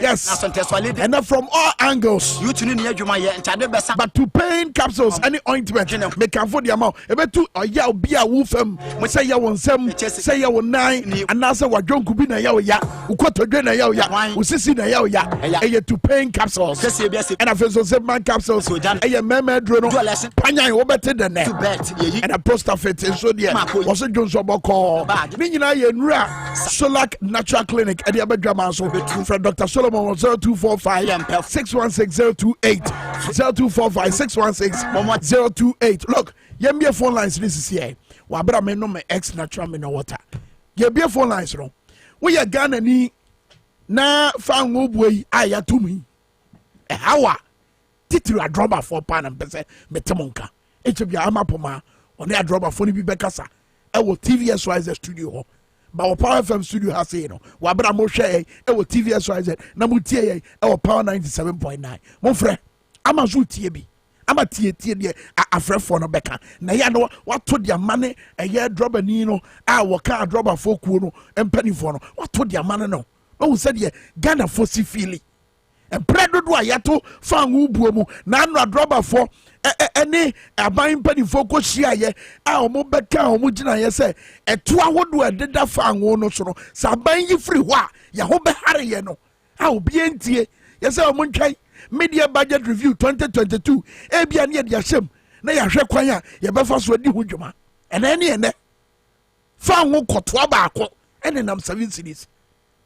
yes, and from all angles, you tune in here, but to pain capsules, any ointment, make a for the amount. About to a yell be a wolf, we say you want some, say you want 9, and answer what John could be na ya, who got to dinner ya, who sits in a ya, a to pain capsules, and I feel so 7 capsules, a meme drone, Panya over than that, and a poster fit, and so dear, was a Jones Oboko. Nina Yenra Solak Natural Clinic at the Abedjaman so from Dr. Solomon 0245 616 028 0245 616 028. Look, you have phone lines this is here. Wabra me no me ex natural me no water. You have phone lines no. We are Ghana ni na fan obwe aya to me. A hour titira drop for pan and pese metemonka. It be amapoma on a drop for ni bi bekasa. Ewo TVSYZ studio but Power FM studio has say no wabra mo hwe ewo TVSYZ na mo tie ewo Power 97.9 mo frɛ ama zo tie bi ama tie de afrɛ for no beka na ya no wato de amane eye droba ni no a woka droba fokuo no empani for no wato de amane no wo sɛ de Ghana for si fili empredodo ayato fa ngubuo mu na no droba for any aban panifo ko hia ye a omo beka omo gina ye se eto ahodo ededa fa anwo no so no sa ban yi free ho a ye ho be hare ye no a obi entie ye se omo ntwan media budget review 2022 e bia ne ye hyem na ye hwe kwan a ye be fa so di ho dwuma ene fa anwo koto abaako ene nam 7 cities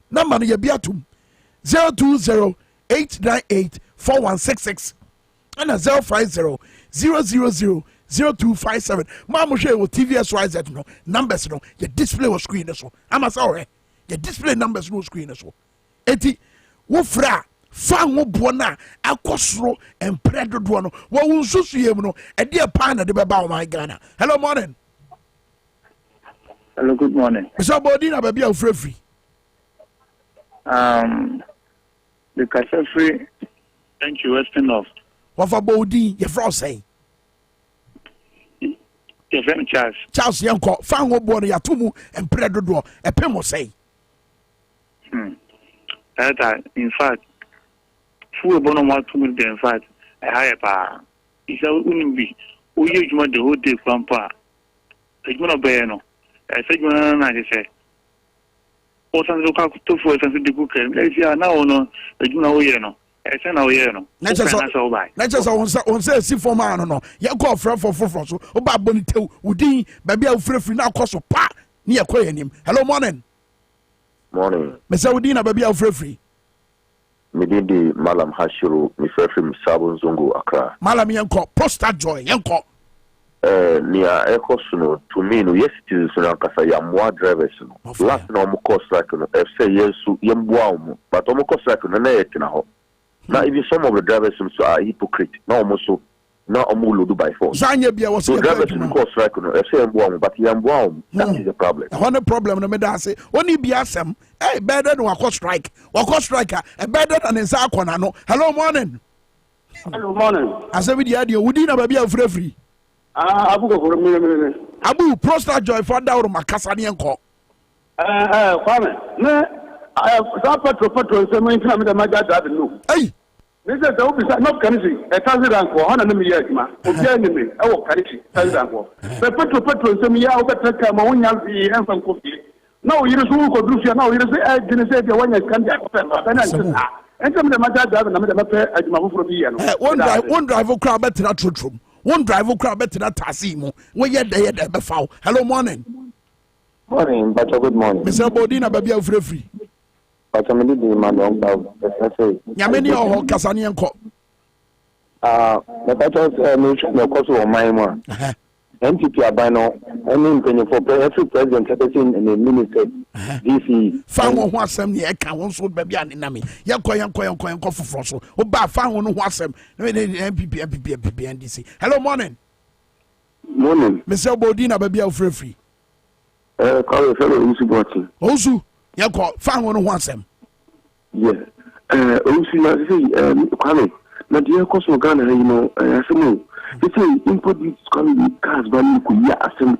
number no ye bia tum 020 898 4166 and a 050 000 0257. Mama share with TVSYZ no numbers no your display was screen so. I'm sorry. Your display numbers no screen so. Eti wo fra fan wo bona akosro empredo do no wo nsusu yem no e de pa na de beba my Ghana. Hello morning. Hello, good morning. So body na baby of free. The Casa Free. Thank you, Western of. What for body? Your friend say. Your friend Charles. Charles Yanko, fan wo bona ya tumu empredo do e pemo say. That in fact, fu bono ma tumu in fact, I hire pa. Isa unimbi. Oye juma de ho de kwampa. Ejuma be no. I said na say. O san zo ka to fu san de ku ke. Le sia na ono ejuma oye no. E se na oye no. Na just on say si for man no. Ye go frɛ for so. O ba bonitew. Udin ba bia frɛfri na akoso pa. Ni ye kɔ yanim. Hello morning. Morning. Mesa udin na ba bia frɛfri. Mididi Malam Hashiru, mi frɛfri mi Sabo Zongo Accra. Malam yenko, Prostate Joy yenko. near echo no to me no yes it is so kasa ya more drivers no last no mo cost like no if say yes so yemboa mo but mo cost like no na yetina ho now even some of the drivers so are hypocrite na almost so na omo load by force zanya bia was so drivers no cost like no if say yemboa mo but yemboa mo that is the problem one problem no me da say oni bia asem better no akọ strike better than nsa akona no hello morning asabi dia wudi na ba bia free Abu go for me. Abu prostate joy for down makasa ne enko. Kwame. Na that petrol say me time the maja that no. Hey. Me say that we not kanisi. E taziran ko hana na me ye adwuma. Obi ani me e wo kanisi taziran ko. Be petrol say me ya wo betaka ma wonya fi enfa ko fi. Na wo yire so ko dufia na wo yire say dine say dia wonya kan dia ko pe ba na nta. Enta me the maja that na me the pe adwuma foforo bi ye no. One drive crowd betra trotrom. One driver crowd better than Tassimo. Where you there, Befau. Hello, morning. Morning, but good morning. Mr. Bodina, baby, free. But I'm going to demand on that. Yamini or Casanian Cop. The better no cost of my one. NTP Abano, any penny for every president, secretary, and a minister. DC. Found one was some near accounts would be an enemy. Yanko coffee frosso. Oh, but found one who was some MPP and DC. Hello, morning. Morning. Mr. Bodina, baby, free. Call a fellow who's watching. Osu, Yanko, found one who wants them. Yeah. Osu, Kwame, now dear Costa Ghana, you know, I said, they say import these cars value could be asem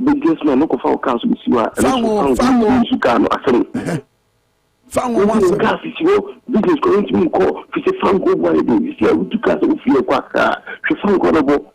biggest man look for cars with you are found gas is your business going to call if it's a fan go by the you see I would cars if you are she found go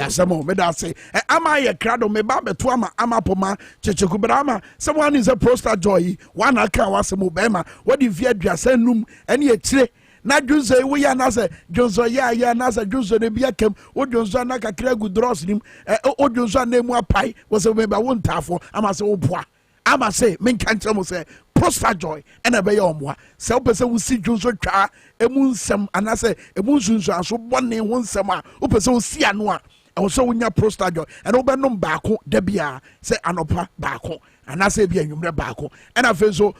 some me that say am I a crowd me ba beto ama poma checheku brama someone is a prostate joy one aka was mo bema what if you aduasa num ene etire na junzo we ya na say junzo ya na say junzo ne bia kem o junzo na kakra gudros nim o junzo na mu apai wo say me ba won tafo ama say oboa ama say men kan tell mo say prostate joy ena be ya omoa say o pese wo si junzo twa emu nsem ana say emu nsunsu aso bone ho nsem a o pese wo si ano a e so wonya prostate joy ena wo be nom baako da bia say anopa baako ana say bia nwumre baako ena fe so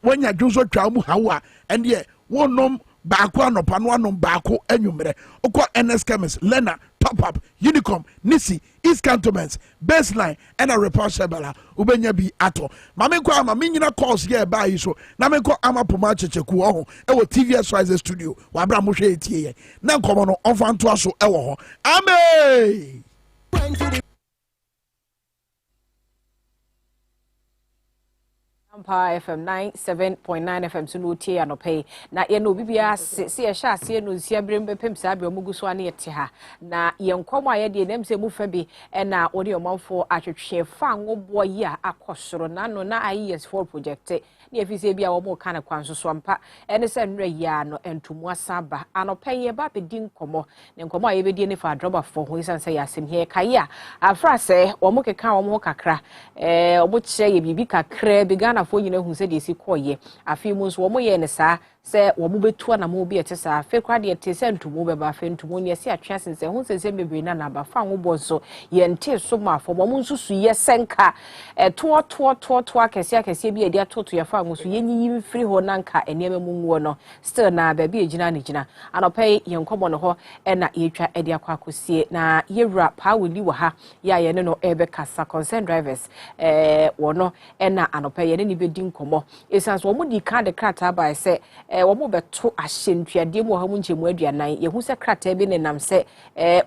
wonya junzo twa mu hawa ende wo nom baako anopa no anom baako anwumre okọ NS Chemist Lena Top Up Unicom Nisi East Cantonments Baseline and a report sebala ubenya bi ato mame kwa ama menyina calls here ba yi so na me ko ama poma checheku ho e wo TVS Rise Studio wa bra mo hwe etie na nkomo no onfanto aso e wo ho amen. Empire FM 97.9 FM so no tie anope na ye no bibia se ye sha se no nsia brem bepem sa bia omugu so ane yete ha na ye nkomo aye de nem se mu fa bi na odi omanfo atwetwe fa ngobo yi a akosoro na no na IES4 project ne afise bia wo mo kana kwanso so ampa ene se nre ya no entumu asaba anope ye ba bedi nkomo ne nkomo aye bedi ne fa droba fo ho isan se ya sem he kai a afra se wo mo keka wo mo kakra obo che ye bibi kakra bi Ghana fo nyina hu se de si koye afi mu so wo mo ye ne sa se wo mo betu na mo bi ete sa afi kwa de ete se ntumu be ba afi ntumu ne se atwa sense hu se bebre na ba fa wo bo so ye nte so ma fo mo nsusu ye senka to akese bi e de atoto ya fa mo so ye nyi free ho nanka enema mu nwo no still na ba bi ejina ne jina anopai ye nkomo no ho e na ye twa e de akwa akosie na ye wura pa woli wo ha ya ye ne no ebe kasa concern drivers wo no e na anopai ye ne ni bedi nkomo esanso wo mo di ka de krata ba se wo mo beto ahyentuade mu ha mu nchemu aduanan ye hu se krata bi ne nam se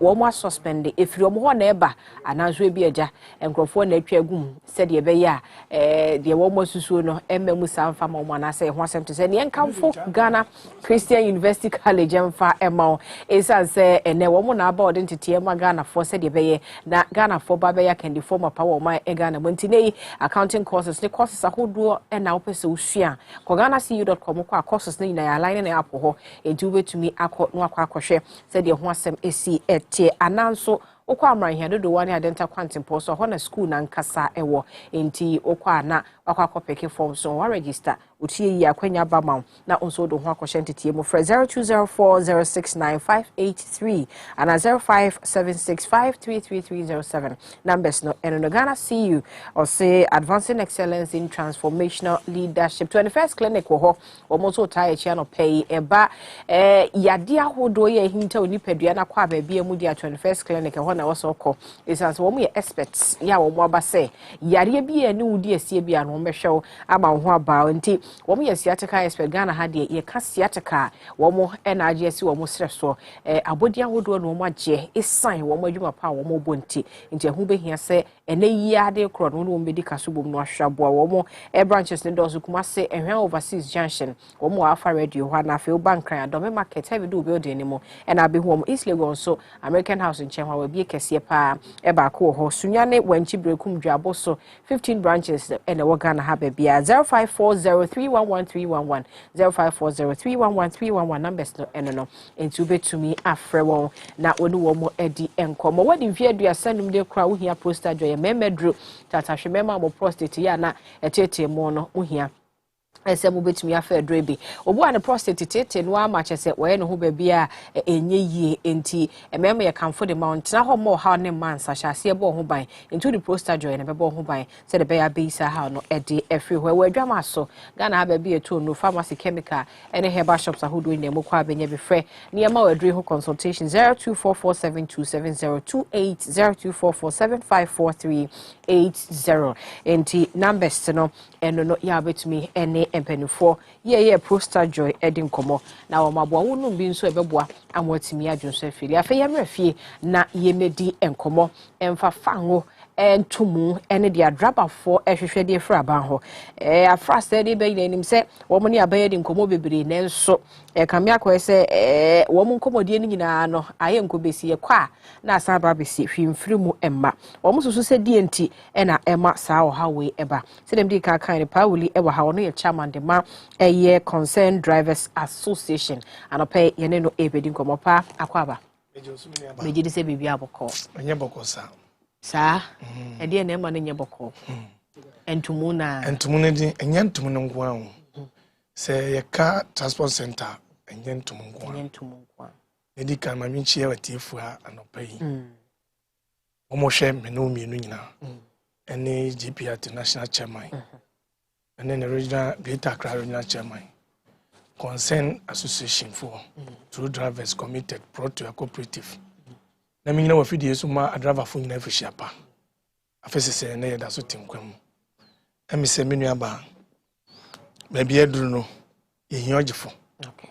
wo mo suspend efiri wo mo ho na eba ananso ebi eja enkrofo na atwa agum se de be ya de wo mo susuo no emamu sanfa ma mo na se ho asem to se ne enkamfo Ghana Christian University College emfa emao esanse ene wo mo na aba odentete ma Ghana for se de be ye na Ghana for ba be ya kendi former power ma e Ghana montinei accounting courses ne courses ahodo e na opese usua ko ghanacu.com kwa courses ne na align na apo ho edu betumi akọ no akọ akọhwe se de ho asem esi etie ananso okwa amran hia dodo one adenta kwantin po so ho na school na nkasa ewo enti okwa na akwa kopeke form so wa register utie yi akwanya bama na onso do ho akwhye ntetie mu fra 0204069583 and 0576533307 numbers no eno Ghana CU or say advancing excellence in transformational leadership 21st clinic wo ho omoto tai echi no pay eba yade ahodo ye hinta onipadua na kwa ba bia mu dia 21st clinic ho na woso ko isans wo mu ye experts ya wo mu aba say yare bia ni wudi asie bia no mbehwew ama ho aba nti wo mu ye siateka expert Ghana ha de ye ka siateka wo mu na agesi wo mu sreso abodi ahodo no mu agye isan wo mu adwuma pa wo mu bonti nti hu behia se ene yiade kro no no medical so bom no ahwaboa wo mu branches ne dozo kuma se ehwan overseas junction wo mu afa radio ho na fe bankran adome market have do building ni mu na abehu wo mu East Lagos so American House in Chenwa we bi kese pa eba ko ho sunyane wanchi brekum dwabo so 15 branches and wo Ghana ha ba bia 0540311311 0540311311 numbers no eno no enti ubetumi afre won na onu wo mu edi enkomo wadi mfie aduasanum de kra wo hia poster joy memedro tata hwemema mo prostate ya na etete mo no wo hia ese mo betumi afa drebe obu an prostate tete no ama chese we no ho ba bia enye yie enti emema ye kamfo de mount na ho mo ha ne mansa hyase ebo ho ban into the prostate joy na bebo ho ban se de be ya be isa ha no ede efri ho we adwama so Ghana ha ba bia to no pharmacy chemical ene herbal shops ahodo ne mo kwa benya be frɛ ne ma wadri ho consultation 0244727028 0244754380 enti numbers no eno no ya betumi ene empenufo ye prostate joy edin komo na wo mabo wonu bi nso ebeboa amwatimi adwonso afiri afa ye mrafie na ye medi enkomo emfa fango entumu ene dia drabafo ehwehwede efra ban ho afra steady be nim se wo mo ne abaye di nkomo bebre ne nso kame akọ se wo mo nkomodie ni nyina no aye nkobesi kwa na asaba besi hwimfiri mu emma wo mo susu se die nti na emma saa o hawe eba se dem di ka kan pa wuli ewa ha no ye chairman de ma eye Concerned Drivers Association anope ye ne no ebedi nkomo pa akwaba meji di se bibia boko enye boko sa ede na emma no nye boko entumu ne di enye entumu no nko ahụ se ye ka transport center enye entumu nko edi ka ma mi chie watifu a anopai omo hwe me no mienu nyina ene GPRT national chairman ene the regional Greater Accra regional chairman Concerned Association for True Drivers Committed brought to a cooperative na mi nyina wa fidie so ma driver fo nyina afihia pa afese se na ye da so tinkwam emi se menu aba ba bia duru no ye hia ogefo okay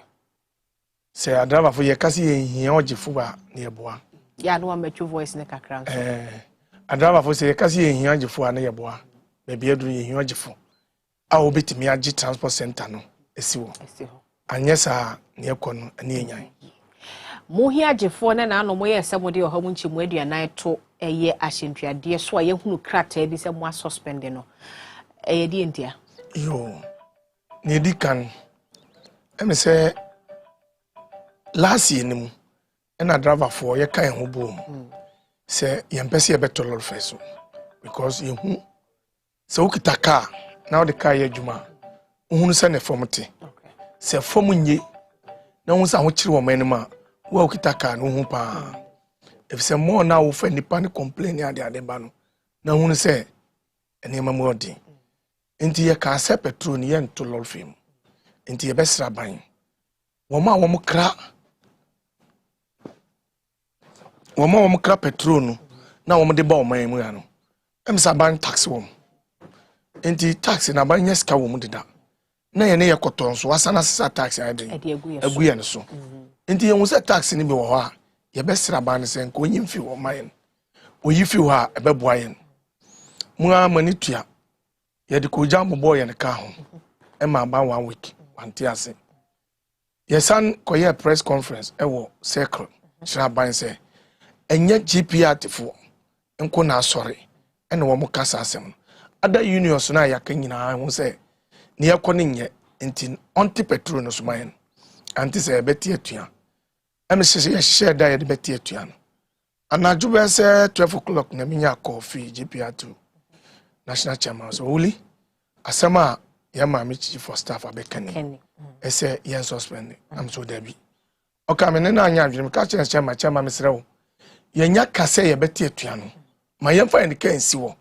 se driver fo ye kasi ye hia ogefo ba na ye boa ya no amachu voice ne kakra nso driver fo se ye kasi ye hia ogefo na ye boa ba bia duru ye hia ogefo a obetimi agi transport center no esiwo anyesa ne ekono ani enyan Mohia jefo na na no moye semode o ha mu nchi mu aduanan to eye ahyentuade so ye hunu krata bi se mo suspend no eye di entia yo ne di kan em se last year nim na driver for ye kan ho bom se ye mpese ye betolo feso because ye hu se ukita car na the car ye djuma hunu se ne fomte se fom nye na hu sa ho kire wo manima wa ukitaka no hu pa if se mo na wo fa nipa ne complain ade ba no na hu se ene ma mo odi enti ye ka se petrol ni ye nto lolfim enti ye besra ban wo ma wo mo kra petrol no na wo mo de ba o man mu ya no em sa ban tax wo enti tax na ban yeska wo mo deda na ye ne ye koton so asana sa tax ade agu ye no so enti ye se tax ni bi wo ha ye besra ban se nko nyimfi wo man oyifi wo ha ebeboa ye mu amani tua ye de ko jam boy ye ne ka ho e ma ba 1 week wanti ase ye san koye press conference e wo circle shira ban se enye GPRT fo enko na asori ene wo mo kasa asem ada unions na ya kan nyina ho se ne yakɔ ne nye enti onti petrol no so man anti se beti atua am se ye hye da ye beti atua no Anadwo be say 12 o'clock na minya coffee GPR2 national chairman so wuli asema ya maami chief for staff abekani ese yen suspend am so dabi oka me na anya adwene ka chairman mesrewo yenya kase ye beti atua no ma yemfa en ka nsi wo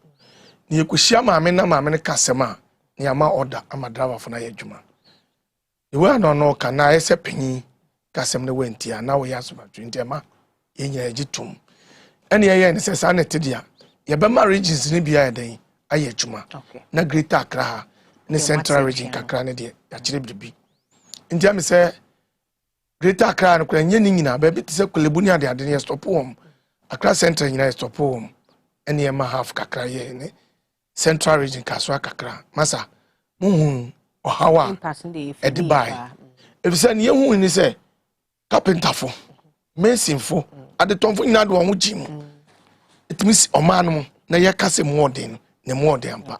ne yekuhia maami na maami ne kasema ne ama order ama driver fo na ye adwuma ewe no kana ese panyi kasem ne wentia na wo yaso ba twintema yenya agitum ene ye ne se sa ne tedia ye be ma regions ne bia eden aye adwuma na Greater Accra ne Central Region kakra ne de ya kire bibi ntia me se Greater Accra ne kura nye ni nyina ba bi te se kolebu ni ade ne stop wom Accra Central nyina stop wom ene ye ma half kakra ye ne Central Region kaswa kakra masa muhun ohawa edibai efisa ne hu ni se carpenter fo mason fo adetonfo nyina do won jim it means omanu na ye kase modern ne modern ampa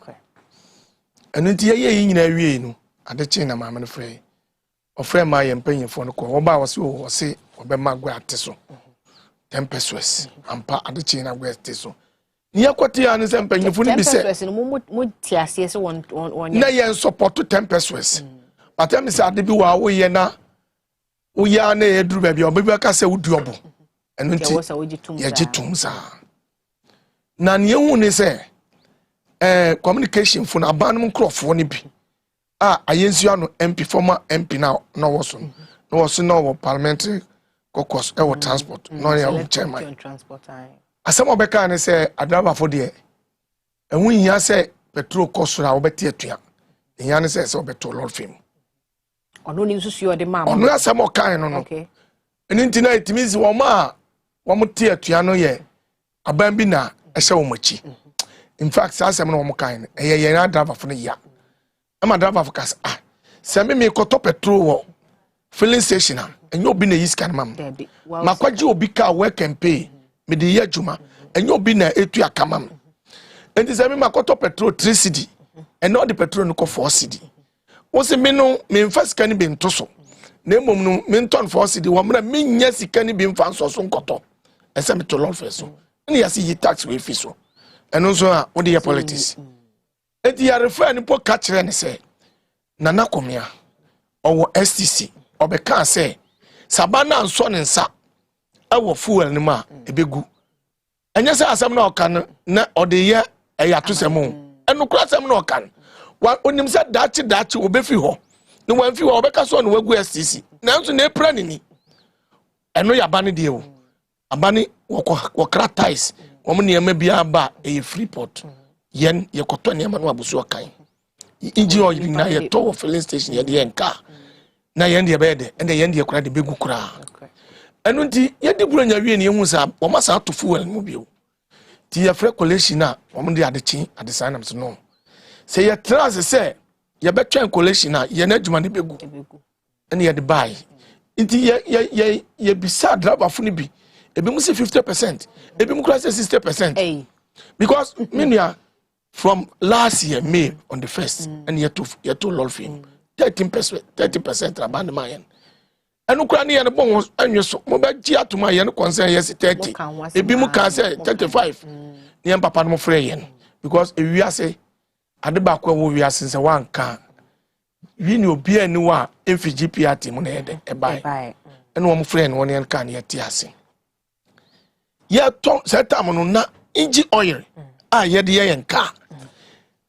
enu nti ye nyina wie no adeche na maame no frɛ ofrɛ ma ye mpanyefo no ko oba wo se obema gwa ate so 10 pesos ampa adeche na gwa ate so ni yakote ya ne se mpanyefo no bi se 10 pesos no mu tiase se won na ye support 10 pesos patem se ade bi wa wo ye na wo ya na ye duru ba bi obebi aka se wo duobo enu nti ye gitum sa na ne hu ne se communication for na banum crofo ni bi ayensu ano MP former MP now no was no parliamentary caucus transport no ya chairman transport asem obeka ne say adaba for de ehun hia say petrol cost na obeti atua hia ne say obeto lord fame ono ni nsusu de mama ono asem okan no okay eni na it means wo ma wo mte atua no ye aban bi na ehye wo machi in fact asem no wo kan ye na driver for ya ama driver for kas se me koto petrol wo filling station enyo obi na yiskan mam makwaji obi ka work and pay me de yadwuma enyo obi na etu akamam enti se me makoto petrol 3 cedi and all the petrol no ko 4 cedi wo se me no me mfa sika ni be ntoso na emom no me nton 4 cedi wo mra me nya sika ni be mfa nso so nkoto ese me to loan so ni yasi yi tax we fi so eno so a wo de politics enti ya refer ni po ka kire ne se nana komia owo STC obeka se sabana nso ne nsa awo fuel ni ma ebegu enya se asem na okan na ode ye eyato semo enu kura asem na okan wa onim se dachi obefi ho ni wan fi ho obeka so na wagu STC na nso na epra ni enu ya bani de o abani wokra ties womo ne ma bia ba e Freeport yen ye koto ne ma no abusu okan inji o na ye to filling station ye de enka na yen de bede ende yen de kura de begu kura enu nti ye de buru nya wie ne hu sa wo ma sa to fuel mu bio ti ye frɛ collection na wo mo de adechi adesan nam so no se ye trans se ye betwen collection na ye na adwuma ne begu ene ye de buy nti ye bisa driver fu ne bi ebi mu se 50% ebi mu kura se 60% because minia from last year May on the 1st and yet to Lolfin 30% abandon my and Ukrainian bon and you so mobagia to my yen concern yes 30 ebi mu can say 35 near papa no frey because if we are say at the back where we are since one can we no be anyone if GPR mo na head e buy and one friend one yen can yet ase ya ton set am no na inji oil ye de yen car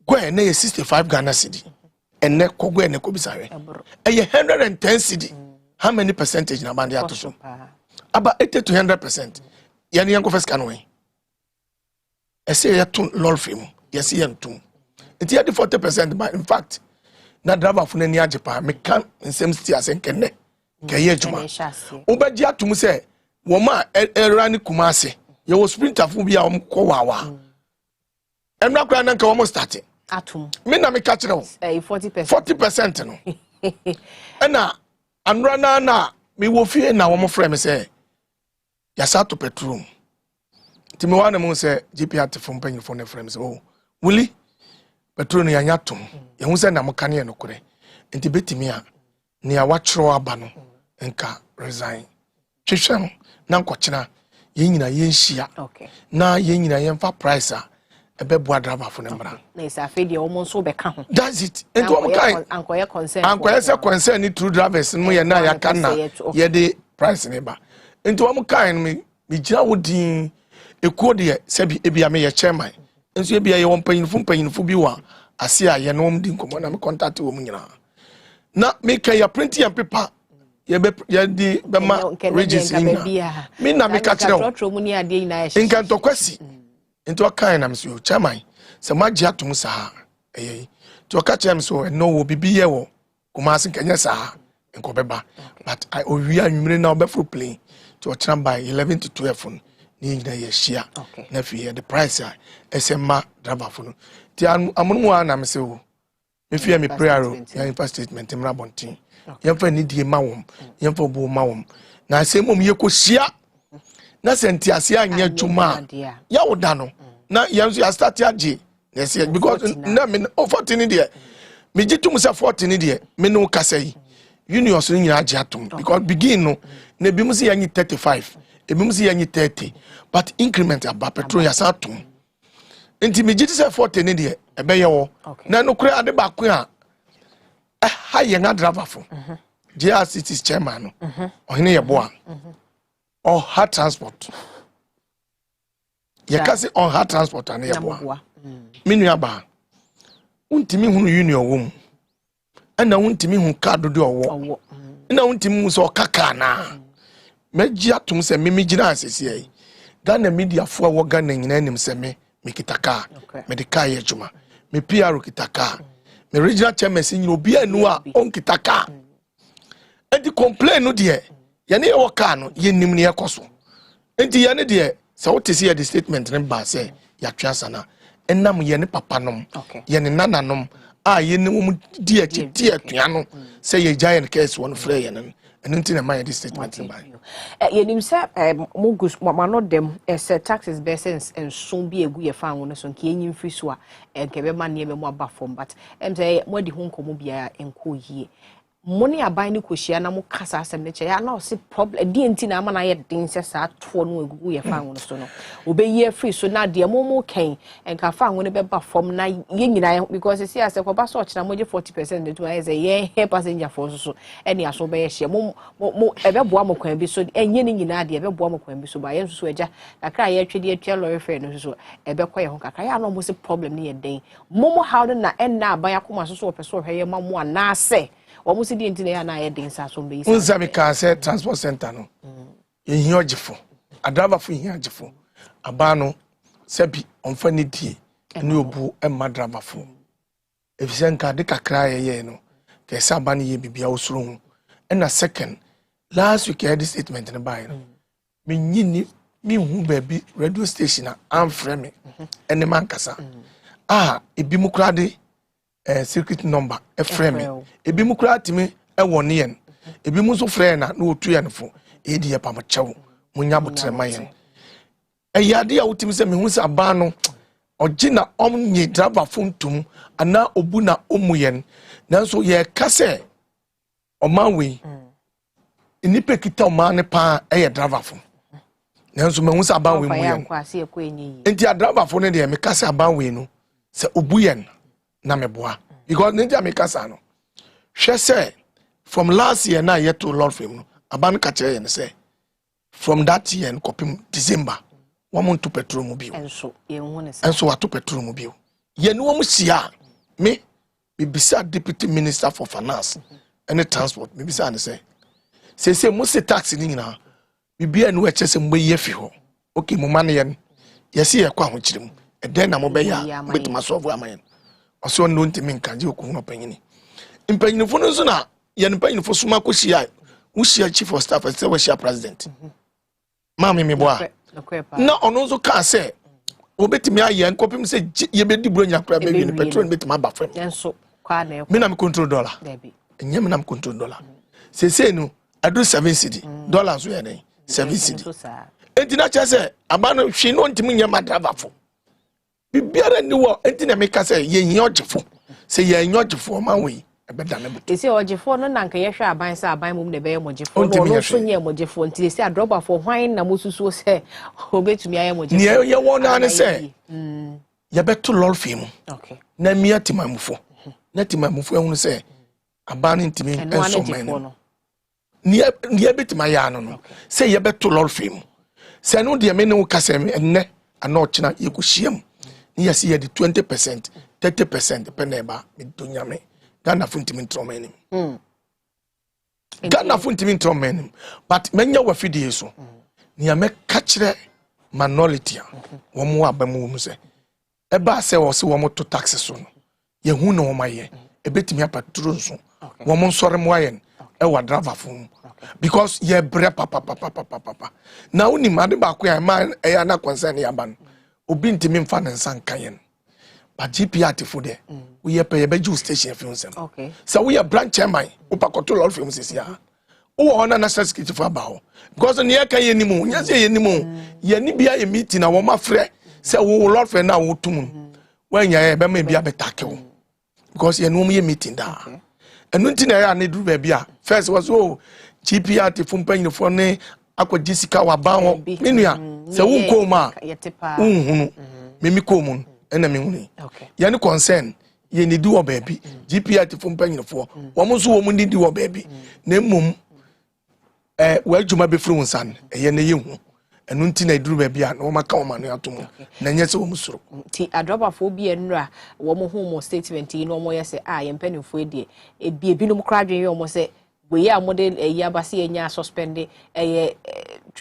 gwe na 65 Ghana cedi enne ko gwe ne ko bisare e 110 cedi how many percentage na band ya to so about 80 to 100% yani yanko first can we e say ya to lol film yes yan to it ya 40% but in fact na driver fu na ni ajepa me kan nsem sti asenkenne kaye adwuma obaji atum say wo ma era ni kumase ye wo sprinter fu bia wo ko wawa emra kra na nka wo start atum me na me ka kire wo 40% no ena anra na me wo fie na wo mo frɛ me say ya sato petrol ti me wa na mo say GPR te fom panyin fo na frɛ me say oh wuli petrol no ya nyatom ye hu say na mo ka ne no kore enti betimi a ne ya wa kyerɛ aba no nka resign twehwɛ no na nkɔkyena yɛn nyina yɛnhyia na yɛn nyina yɛmfa price a ɛbɛboa driver fo ne mmra na isa fe de omo nso bɛka ho that's it enti wɔn kan ankoyɛ concern concern ni true drivers no yɛ na yɛaka na yɛde price ne ba enti wɔn kan no me gyina wo din ekuo de sɛbi ebia me yɛ chairman nso ebia yɛ wɔn mpanyinfo bi wa ase a yɛ no wɔn di nkɔmɔ na me contact wɔn nyina na me ka ya print and paper ye di be ma register nyina me na me ka kyerɛ wo nka ntɔkwasi nto kan na me so chairman sɛ magye atom saa ɛyɛ to ka kyerɛ me so no wo bibi yɛ wo kuma ase kanya saa nko bɛba but I owi anwumre na obɛfo plane to kyerɛ by 11 to 12 ni nyina yɛ hyia na fi the price a ɛsɛma driver fo no ti amono wa na me se wo me fi me prayer ro ya impact statement mra bontin yɛmfa ni die ma wom yɛmfa bo ma wom na sɛ mom yɛ ko hyia na senti ase anya dwuma ya woda no na yɛnso ya start age na say because na me 40 ni de me gitum sɛ 40 ni de me no kasa yi unions ni nyina age atom because begin no na bi mu sɛ yanyi 35 ebi mu sɛ yanyi 30 but increment aba petrol ya sa atom enti me giti sɛ 40 ni de ɛbɛyɛ wo na no kura ade ba ko a ha yɛ nga driver fo JRCT chairman no ɔhene yɛ boa or hard transport yɛ kasi on hard transport ane yɛ boa minu aba untimi hunu union wom ana untimi hu card do ɔwɔ na untimi hu sɛ ɔkaka na mɛgye atom sɛ me gyina asɛsi ai Ghana media fo a wɔ Ghana nyina nim sɛ me kitaka me de ka yɛ dwuma me PR kitaka me regional chairman nyina obi anu a on kitaka enti complain no de ye ne yɛ ka no ye nim ne yɛ kɔso enti ye ne de sɛ wote sɛ the statement ne ba sɛ ya twa sana enam ye ne papa nom ye ne nana nom a ye ne wo di akyi ti atua no sɛ ye giant case won frɛ ye ne enti na my statement ne ba ye nim sɛ mogus mano dem sɛ taxes bessens and so bi egu ye fa wo no so nke enyim free so a nke be ma ne be mo aba form but sɛ mo di ho nkomo bia enko yie money aban ni kohyia na mo kasa asem ne kye ya na o se problem di enti na ama na ye den sɛ saa to no egugu ye fa wo no so no obeyi free so na de mo kan enka fa wo ne be ba form na ye nyina because see as ko ba so kyena mo je 40% de to ay say ye passenger for so eni aso be ye hye mo ebe boa mo kwan bi so enye ni nyina de ebe boa mo kwan bi so ba ye so agya kakra ye twede atwa lorry fare no so ebe kwa ye ho kakra ya na mo se problem ni ye den mo how na enna aban akoma so opeso hwe ye ma mo ana se omo si di ntine ya na ye den sa so be isa unza me ka say transport center no ehin ogifo adrava fo ehin agifo aba no sebi onfa ne die ne obu emma driver fo efisen ka de kakra ye no ke sa aba ne ye bibia osuro hu na second last week I had this statement ne buy no me nyini me hu baby radio station am frame me ene man kasa ebi mu kra de secret number e frame me ebi mu kra timi e wone yen ebi mu so frɛ na otu yen fo e di ye pam chew munya botre mayen e yade a wotimi se me hu se aba no ogina omnye driver fontum ana obu na omuyen nanso ye kase omanwe nipa kita oman ne pa e driver fo nanso me hu se aba we muyen enti a driver fo ne de me kase aba we no se obuyen na meboa because ninja me kasa no hwe say from last year na yet to Lord Fame no aban ka kire yen say from that year no kopim December won to petrol mu bio enso ye hu ne say enso wato petrol mu bio ye no mu sia me bibisa deputy minister for finance and transport me bisa ne say mo se tax ni nyina bibia no eche se mbo ye fi ho okay mo man yen ye se ye kwa ho kirem e den na mo be ya betuma solve amayen oso no ntimi nkaje okuno panyini impanyinfo no so na ye mpanyinfo suma ko hia wo hia chief of staff say wo hia president maami me boa na ono so ka say obetimi aye nkopim say ye bedi bronya kra be wi petrol betimi aba fam enso kwa na me na me control dollar enye me na me control dollar say no adu 7 cedi dollar so ye den 7 cedi entina cha say abano hwe no ntimi nya madrava fo bibiara ni wo entina me ka say ye hin ogefo say ye hin ogefo ma we ebeda na butu isi ojefo no nanka yehwe aban sa aban mum ne be mojefo no so nye mojefo ntile si adroba for hwan na mususu se obetumi aye mojefo ne ye wona ne se ye beto lol film okay na mia timamufo na timamufo ehunu se aban ntimi enso men ne betima ya no se ye beto lol film se no de me ne wo kasem enne ana ochina ye ko hyiam ne ye se ye de 20% 30% peneba me donyame Ghana funtimi ntromenim Ghana funtimi ntromenim but menya wa fidie so ne me ka kire minority wo mo abamu mu se eba se wo se wo mo to taxes so no ye hu no ma ye ebetimi apaturo nso wo mo nsore mo ayen e wa driver fun because ye bre papa na uni made ba ko ya man e ya na concern ya ban obi ntimi mfa ne nsan kayen but GPRT for there we pay a beju station film sem okay so we are branch chairman upakoto lol film sisi ya wo ona national security for about because ne kan ye nimu nya se ye nimu ye ni bia ye meeting na wo ma frɛ se wo lol film na wo tum wanya ye be ma bia betakewo because ye no ye meeting da enu nti na ya na duru ba bia first was oh GPRT for mpanyin for ne akwaji sika wa ban ho menua se wo ko ma unhunu memi ko mu ena me huni ya ni concern ye ni di wo baabi GPRT fo mpanyinfo wo mo so wo mo ni di wo baabi na mmom wa adwuma be firi wonsan ye na ye hu enu nti na iduru baabi a na wo maka wo ma no atom na nye se wo musuro ti adrobafo bi enra wo mo hu mo statement yi no mo ye se ye mpanimfo edie ebi ebinom kra adwen ye mo se we ya model ya base enya suspend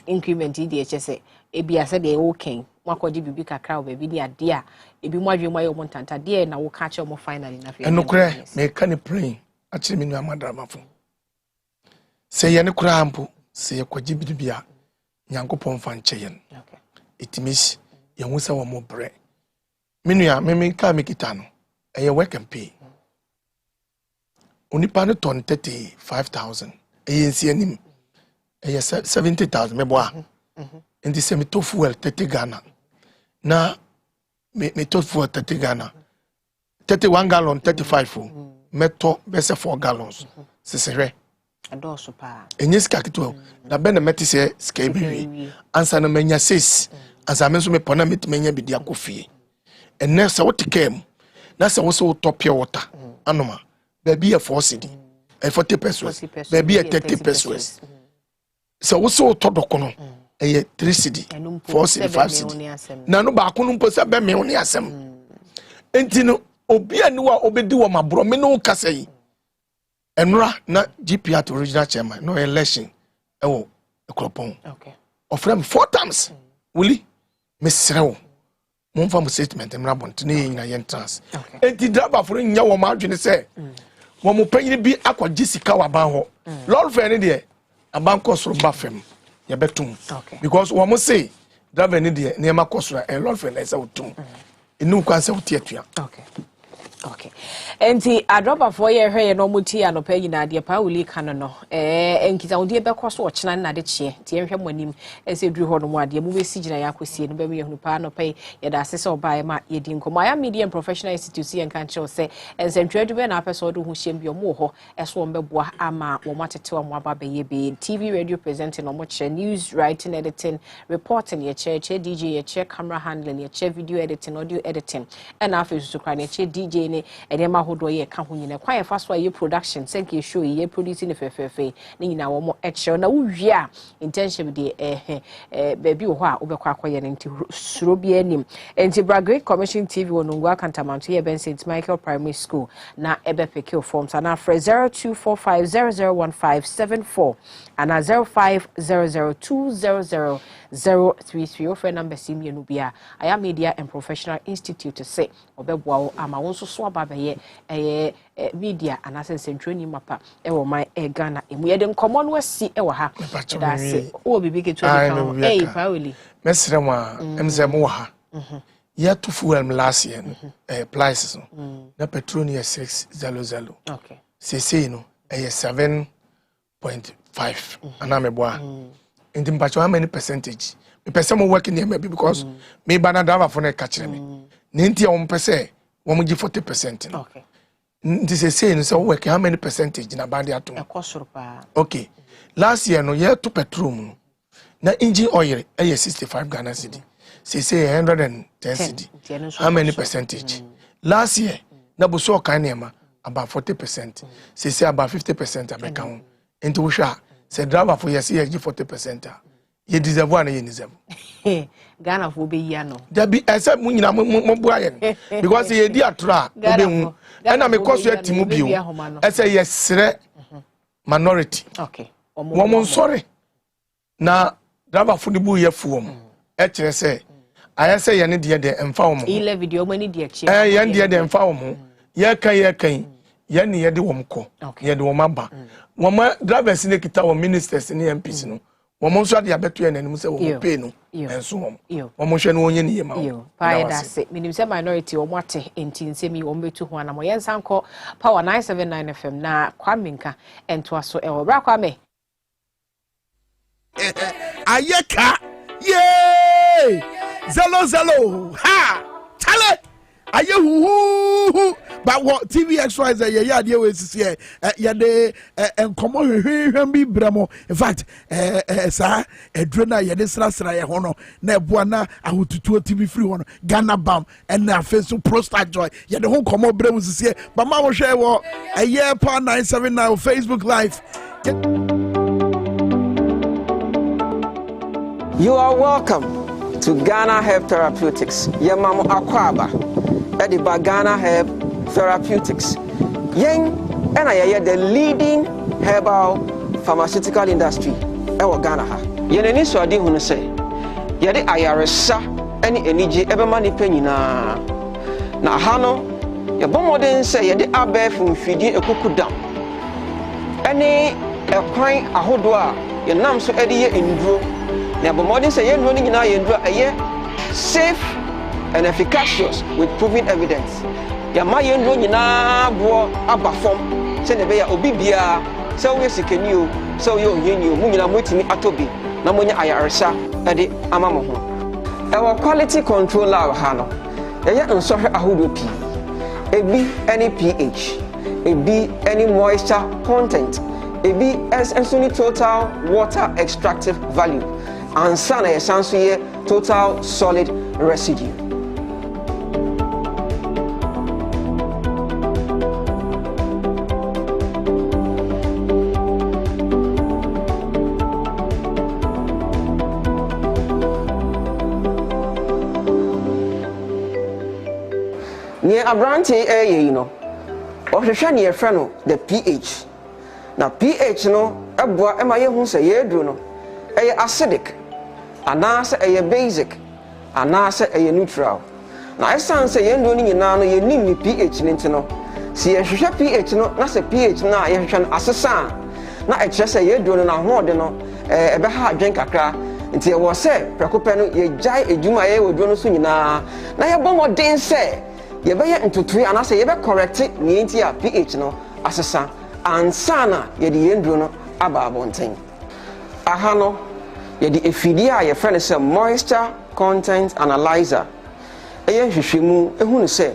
increment yi de che se ebi ase de wo ken makoji bibi kakra obabi ni ade a ebi mo adwe mo ayo mo ntanta de na wo ka che mo finally na fe enokre me ka ne praying achiri minu amadramafo se ye ne kura ampo se ye kwaji bibi a nyankopon fa nche yen okay itimis ye hu se wo mo bre minu ya me ka me kita no eye work and pay onipa no ton 35000 eye nsi anim eye 70000 mebo a ndi se me to fuel 30 Ghana na me to fuel 30 Ghana 31 gallon 35 meto bese 4 gallons sesere adoso pa enye ska kitwa na be na meti se ska bibi ansa na manya 6 ansa me so me pona meti manya bidi akofie enne se wotikem na se wo so topia water anoma baby a 4 cedi 40 pesos baby a 30 pesos so wo so to dokono 3 cedi 4 cedi 5 cedi na no ba ko no mpo se be me oni asem enti no obi ani wa obedi wo mabro me no kasa yi enra na GPRT original chairman no election ewo ekropon okay ofrem 4 times wuli mesrewo mo fa mo statement emra bont na yin na yen trans enti driver for nya wo ma adwene se wo mo panyin bi akwaji sika wa ban ho lol fe ne de aban kosoro ba fem ye betum because wo mo say driver ne de ne ma kosoro lol fe na se wotum enu kwan se wotiatua okay enti adroba for ye hwe no muti anopa nyina de pa wuli kan no enkita wodi be koso ochina na de chie tie hwe monim ese duru ho no mu ade mu be sigina ya kwasie no be me hunu pa anopa ye da asese obae ma ye di nkomo ya media and professional institute ye kan che se ensentwe be na apeso do hu hyem bi omo ho eso ombe boa ama wo matete wo aba be ye be TV radio presenting no mo che news writing editing reporting ye che DJ ye che camera handling ye che video editing audio editing and afi so kwa ne che DJ ne edema hodo ye ka ho nyina kwa ye fa so ye production senke show ye producing fefefe ne nyina wo mo eche na wo wi a intention de baby wo ho a obekwa akoye ne nti suro bi anim enti Great Commission TV wonungwa kantamanto ye Ben St Michael Primary School na ebe peke forms na fra 0245001574 and 0500200033 offer number sim no bia aya Media and Professional Institute say obeboa ama wonso so aba be ye media anase sentroni mapa e wo man Ghana emu ye de nkomo no asi e wo ha da se o bibi ke to de Pauli mesre ma emze mo ha ya to fuel last year prices na petrol is 600 okay say no 7.5 anameboa ndi mpacho how many percentage me person mo work near me because me bana driver for na catch me nti ya wo mpese wo mo gi 40% okay This is saying so work how many percentage na bandi atom? Okay. Last year no year to petrol na engine oil 65 Ghana cedi. Say 110 cedi. How many percentage? Last year na buso kanema about 40%. Say about 50% abeka. Into usha say driver for yes 40%. You deserve one you deserve. Ghana for be yano. There be except when you because ye di atra obe and I cause you timubio. I say yes minority. Okay. Woman sorry. Na driver for the bu ye fuom. Eche say I say ye need de emfa wo. Ile video mani de eche. Ye need de emfa wo. Ye kan ye ne ye de wo mko. Ye de wo maba. Woma drivers ne kita wo ministers ne MPs no. Woman so dia beto en anim se wo pay no enso wom woman hwe no wonye ne yema wo pa da se minim se minority wo mate entinsemi wo metu ho anamo yen sanko power 979 FM na kwaminka ento aso e wo bra kwame ayeka ye zelo ha chale aye hu but what TV extras ye ya de we sisi ye de enkomo hwehwehwem bi bramo in fact sa edro na ye de sra ye ho no na eboa na ahotutu TV free ho no Ghana bam and na face prostate joy ye de ho komo bramo sisi ba ma wo hwe wo aye pa 979 Facebook live. You are welcome to Ghana Herb Therapeutics. Yemamo Akwaba. Ediba Ghana Herb Therapeutics. Yen and I the leading herbal pharmaceutical industry ewa Ghana ha. Yen ni so adi hunu se. Yede ayaresa any eniji ebe mani penyina. Na hano ye bomoden se yede abe fumfidi ekukudam. Any ekwan ahodo a ye nam so edi ye enduro. Na bomoden se ye nduro ni nyina ye nduro eye safe and efficacious with proven evidence. Yama yendo nyina bo abafom se ne be ya obi bia se wo yesikani o se wo yeni o mu nyina motimi atobi na monya ayaresa ade ama mo ho. Ewa quality control lab ha no. Ye nsohwe ahodo pi. Ebi any pH, ebi any moisture content, ebi any total water extractive value, and sana ye sanso ye total solid residue. Near Abrante you know, or the shiny friend the pH. Now pH no, a boy am I who say ye do no, a acidic, and answer a basic, and answer a neutral. Now I sound say you're doing it now, you need me pH into no. See a pH no, that's a pH now, you can assassin. Now I just say you're doing a more than a better drink a crack. Until I was said, Precopeno, you jai a juma will do soon now. Now you're one more day say. You better into 3 and I say you better correct it, your pH no, assassin, and sana, ye the endro about one thing. Ahano, ye the effidia, your friend is a moisture content analyzer. A ye shimu, a who say,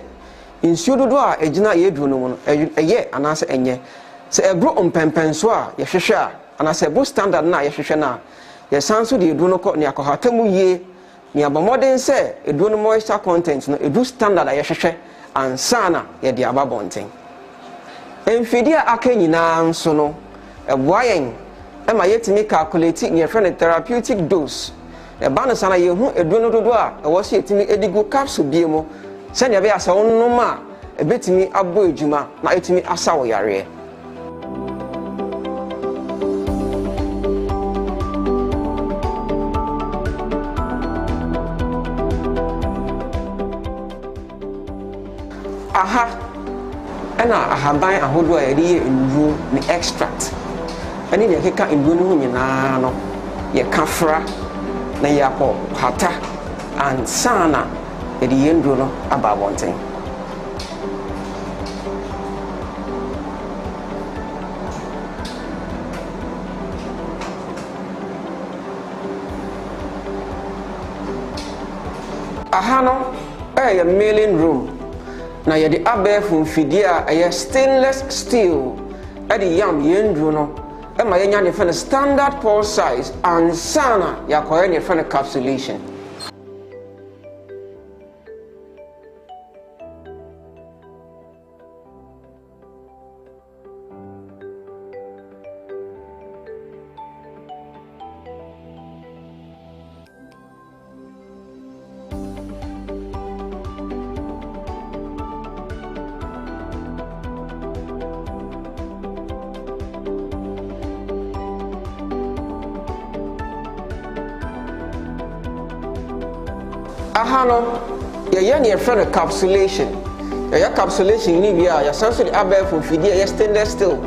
in Sudoa, a jina ye druno, a ye, and answer and ye. Say a bro on pempenswa, ye shisha, and I say, both standard na ye shishana. Ye sansu the druno cot near Kohatemu ye. Ni abamodern say e do no moisture content no e do standard a yehwehwe ansana ye de ababonten emfidia aka nyina nso no e boayen e ma yetimi calculate ni friend therapeutic dose e ba no sana ye hu e do no dodo a e wo se yetimi edigo capsule biemo se ne be asa wonnom a e betimi abo ejuma na yetimi asa wo yare. Aha, and ahaban ahodo a yɛde nduro ne extract ɛne ne yɛkeka nduro no ho nyinaa no yɛkafra na yɛakɔ hata ansa na yɛde yɛ nduro no aba abɔnten. Aha no ɛyɛ mailing room na yɛde abɛɛfo mfidie a ɛyɛ stainless steel ɛde yam yɛnduro no ɛma yɛnya ne fɛ no standard pulse size ansa na yɛakɔyɛ ne fɛ no capsulation. Ahano, yɛyɛ ne yɛfrɛ no capsulation. Yɛyɛ capsulation ni bi a yɛsan so de abɛɛfo mfidie yɛ stainless steel.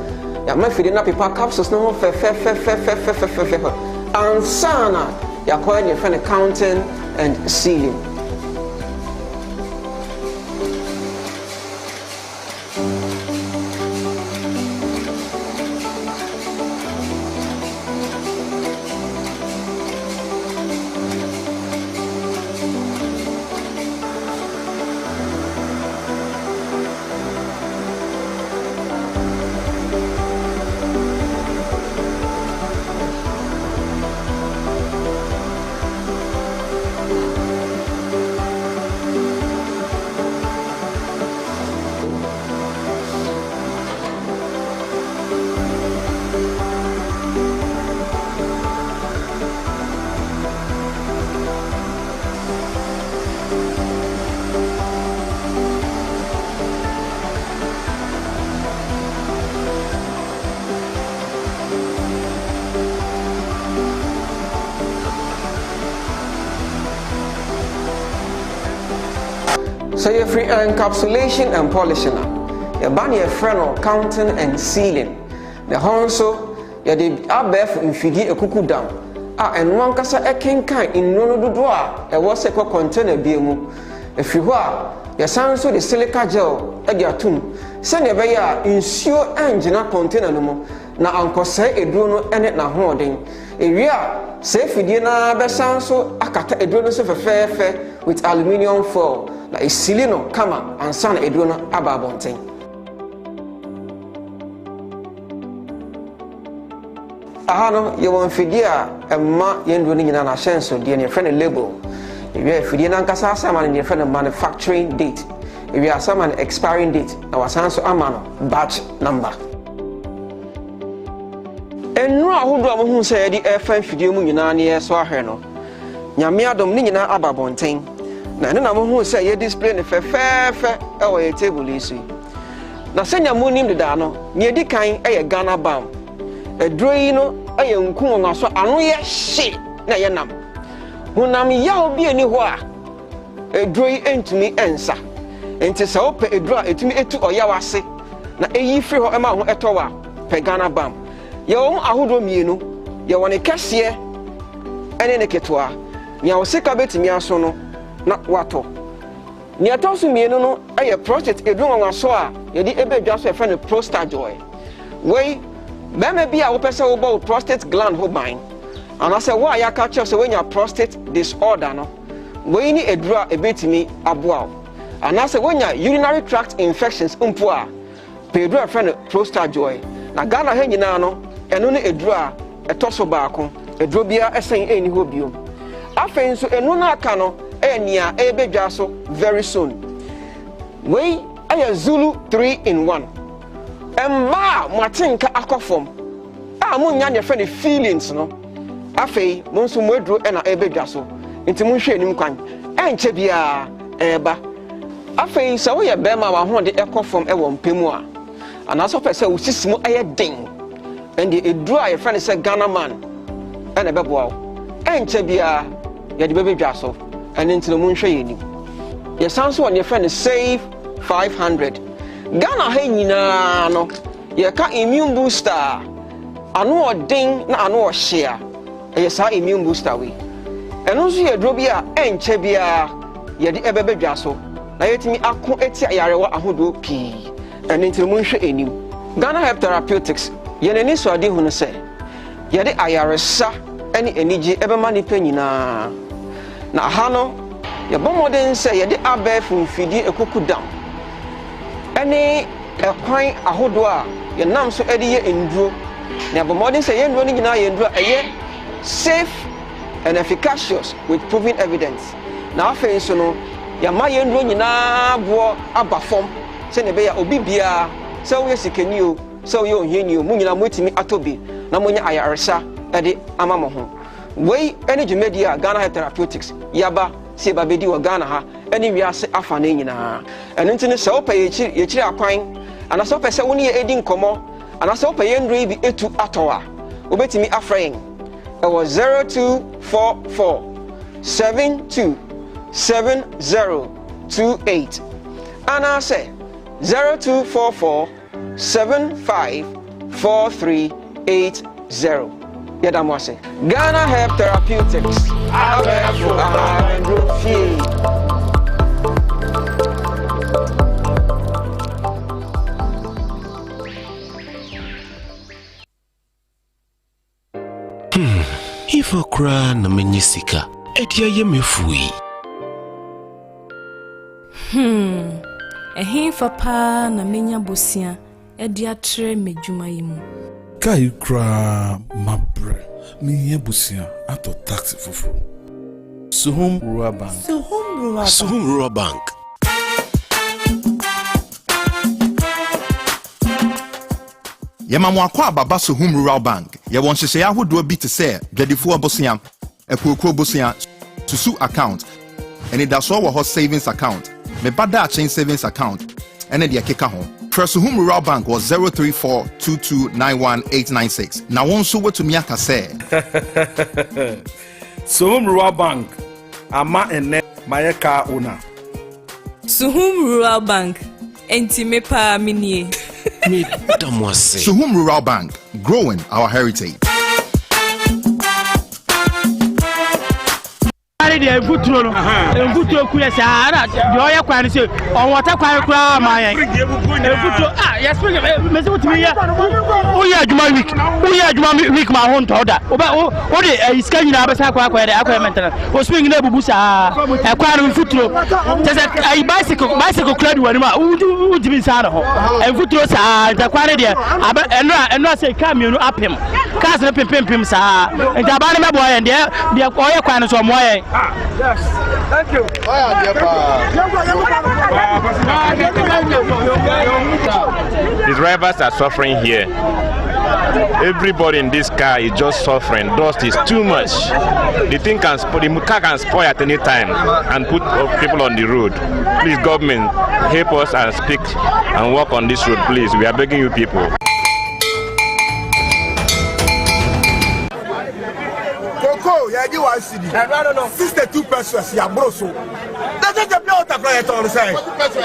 Yɛama mfidie na pepa capsules no ho fɛfɛfɛfɛfɛfɛfɛ. Ansa na yɛakɔyɛ ne yɛfrɛ no counting and sealing. So you're free encapsulation and polishing. Your ban your friend counting and sealing. The honso you're the abef in fidi a cuckoo down. And one cassa a king kind in no do doa, a was a container biemu. If you are your son so the silica gel at your tomb. Send your bear insure engine container no more. Now uncle say a drone and it na hoarding. A real safe with dinner besan so a cat a drone of a fair with aluminium foil. Na isilino kama ansana edrono aba bonten. Ahano ye won fidie a emma yendro ni nyina na hyenso de ne friend label. Ewe fidie na nkasa asama ne friend manufacturing date. Ewe asama ne expiring date na wasanso ama no batch number. Enru ahodo a mo hu se ye di efan fidie mu nyina ne yeso ahwe no. Nyame adom ni nyina aba bonten. Na na mo hu say ye display ne fefefe e wo ye table isu na senya mo nim de da no ne edi kan e ye Ghana bam edro yi no e ye nku won aso anu ye hye na ye nam hunam ya obi ani ho a edro yi entumi ensa enti se ope edro a etumi etu oya wase na eyi firi ho e ma ho etowa pe Ghana bam ye won ahodo mienu ye won kese ene ne ketwa nya wo sika betimi aso no na wato ni atosu mienu no aye prostate edun wanso a yedi ebedwa so efe no prostate joy we meme bia wo pese wo bo prostate gland ho ban ana se wo aya ka che so wenya prostate disorder no we ni edura ebetimi aboa ana se wenya urinary tract infections umpo a pedro efe no prostate joy na Ghana ha nyina no eno ne edura etoso baako eduro bia esen eni ho biom afen so enu na aka no enia ebedwa so very soon. We aya Zulu 3-in-1. Emma matinka akofom. Mo nya ne fe ne feelings no. Afei mo nso mo aduro na ebedwa so. Nti mo hwe enim kwan. Enche bia eba. Afei se wo ye bema wa ho de ekofom e wo mpemu a. Anaso pese wo sisimo aye den. Ende eduro aye fe ne se Ghana man. Na beboa. Enche bia ye de bebedwa so. And into the moon shady. Your sounds on your friend is Save 500. Ghana Henina no, your car immune booster. I know a ding, na I know a share. Yes, our immune booster we. And also your drobia and chebia, ye the ebebe jasso. Now yet me aku etia yarewa ahudo p. And into the moon shady. Ghana Help Therapeutics, yeneni so adi hunu se. Ye the ayaresa, any energy ebe mani penina. Na hano ya bomodin say ye de abef mfidi ekuku dam Any ɛkwan ahodo a yɛnam so ɛde yɛ nduro na abɔmɔden sɛ yɛ nduro no nyinaa yɛ nduro ɛyɛ safe and efficacious with proven evidence na afei nso no yɛma yɛ nduro nyinaa boɔ aba fam sɛ ne bɛyɛ obi biara sɛ woyɛ sikani o sɛ woyɛ ohiani o mu nyinaa motumi atɔ bi na monyɛ ayaresa ɛde ama mo ho wei ɛne dwumadi a Ghana Health Therapeutics yaba si eba bedi wɔ Ghana ha ɛne wiase afa ne nyinaa ɛno nti ne sɛ wopɛ yɛkyiri akwan anasɛ wopɛ sɛ wo ne yɛ ɛdi nkɔmmɔ anasɛ wopɛ yɛ nduro yi bi ɛtu atɔ a wobɛtumi afrɛ yɛn ɛwɔ 0244 727028 anaasɛ 0244 754380 Yadamwase. Ghana Health Therapeutics. If I cry na menyisika, edia ye mefui. Ehin fa na menya bosia, edia tre medwuma yimu. Kai kra mabre mi yebusia ato taxi fufu Suhum Rural Bank. Suhum Rural Bank. Yemamwa kwa baba Suhum Rural Bank. Ye wonhyehyɛ ahodoɔ bi te sɛ dwadifoɔ bosia, ekuokuro bosia, susu account, ɛne daso wɔ hɔ savings account, me bada chain savings account, ɛne deɛ keka ho. Suhum Rural Bank was 03422919896. Na won so wetumi aka sɛ Suhum Rural Bank ama ene mayeka owner. Suhum Rural Bank enti me pa minie. Suhum Rural Bank, growing our heritage. The Futuro, Futo Kuyasara, the Oya Kwan, or what a quiet crowd, my yes, we are Juma week, my own order. What is Scanning Abasaka, where the Aquaman was swinging a busa, a quantum Futuro. There's a bicycle club, who would be Sano, and Futuros are the quality, and not say, come, you up him, cast up him, and the Banana boy, and the Oya Kwan from Moy. Yes, thank you. The drivers are suffering here. Everybody in this car is just suffering. Dust is too much. The car can spoil at any time and put people on the road. Please, government, help us and speak and work on this road, please. We are begging you people. No, 62 pesos, ya broso. That's just a blow to play it on the side. But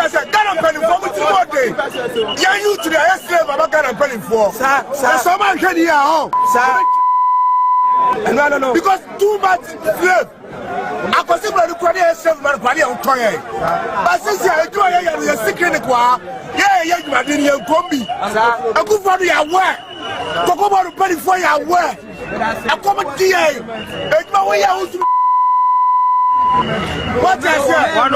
I said, Ghana penny for which more day. Yeah, you to the slave about Ghana penny for. Sir, someone can hear home. Sir. No. Because too much slave. I consider the quality slave man quality on toy. But since I do a secret, yeah, you are in your combi. I go for the aware. Talk about the penny for your aware. I come at DA. It's my way out. What I said? One.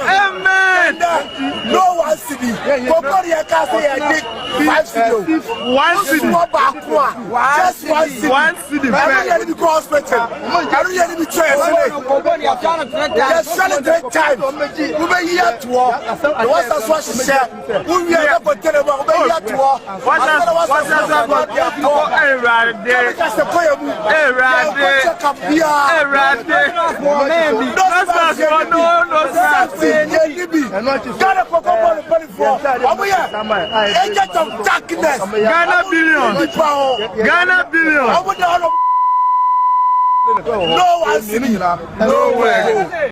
Amen. No one city. Kokoria can say I did 5 city. 1 city. Just 1 city. 1 city. I don't let me go hospital. I don't let me try. Just trying to take time. We may hear to walk. What's that what she said? We are not going to tell about we hear to walk. What's that about their talk? Just a prayer. Check up here. No. Ghana for agent of darkness. Ghana billion. No one city. Nowhere.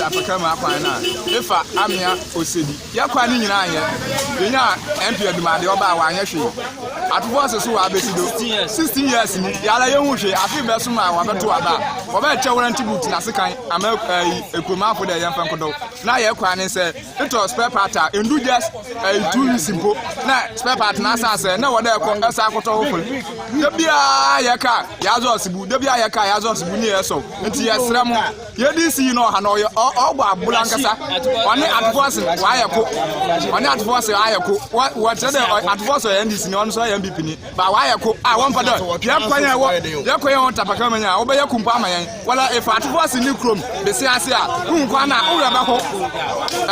tapakama akwana efa amia osedi yakwa ni nyina anye yenya MP adumade oba wa anye hwe atufo so wa besido 16 years ni yala yehu hwe afi be so ma wa beto aba oba che warranty boot na sekan ama ekoma afo de yemfa nkodo na yakwa ni se ito spare part endu just 2 weeks impo na spare part na asase na wode ko esa akoto ho fun de bia yaka yazo sibu de bia yaka yazo sibu ni yeso nti yesrem yedisi no ha no ogba abula nkasa one atforce wa ayeko one atforce ayeko what say atforce ndc ni one so mbp ni ba wa ayeko a won fada yakwanya wo yakwanya won tapaka manya obeye kumpa amayan wala if atforce ni krom be se ase a nkwa na owura ba ho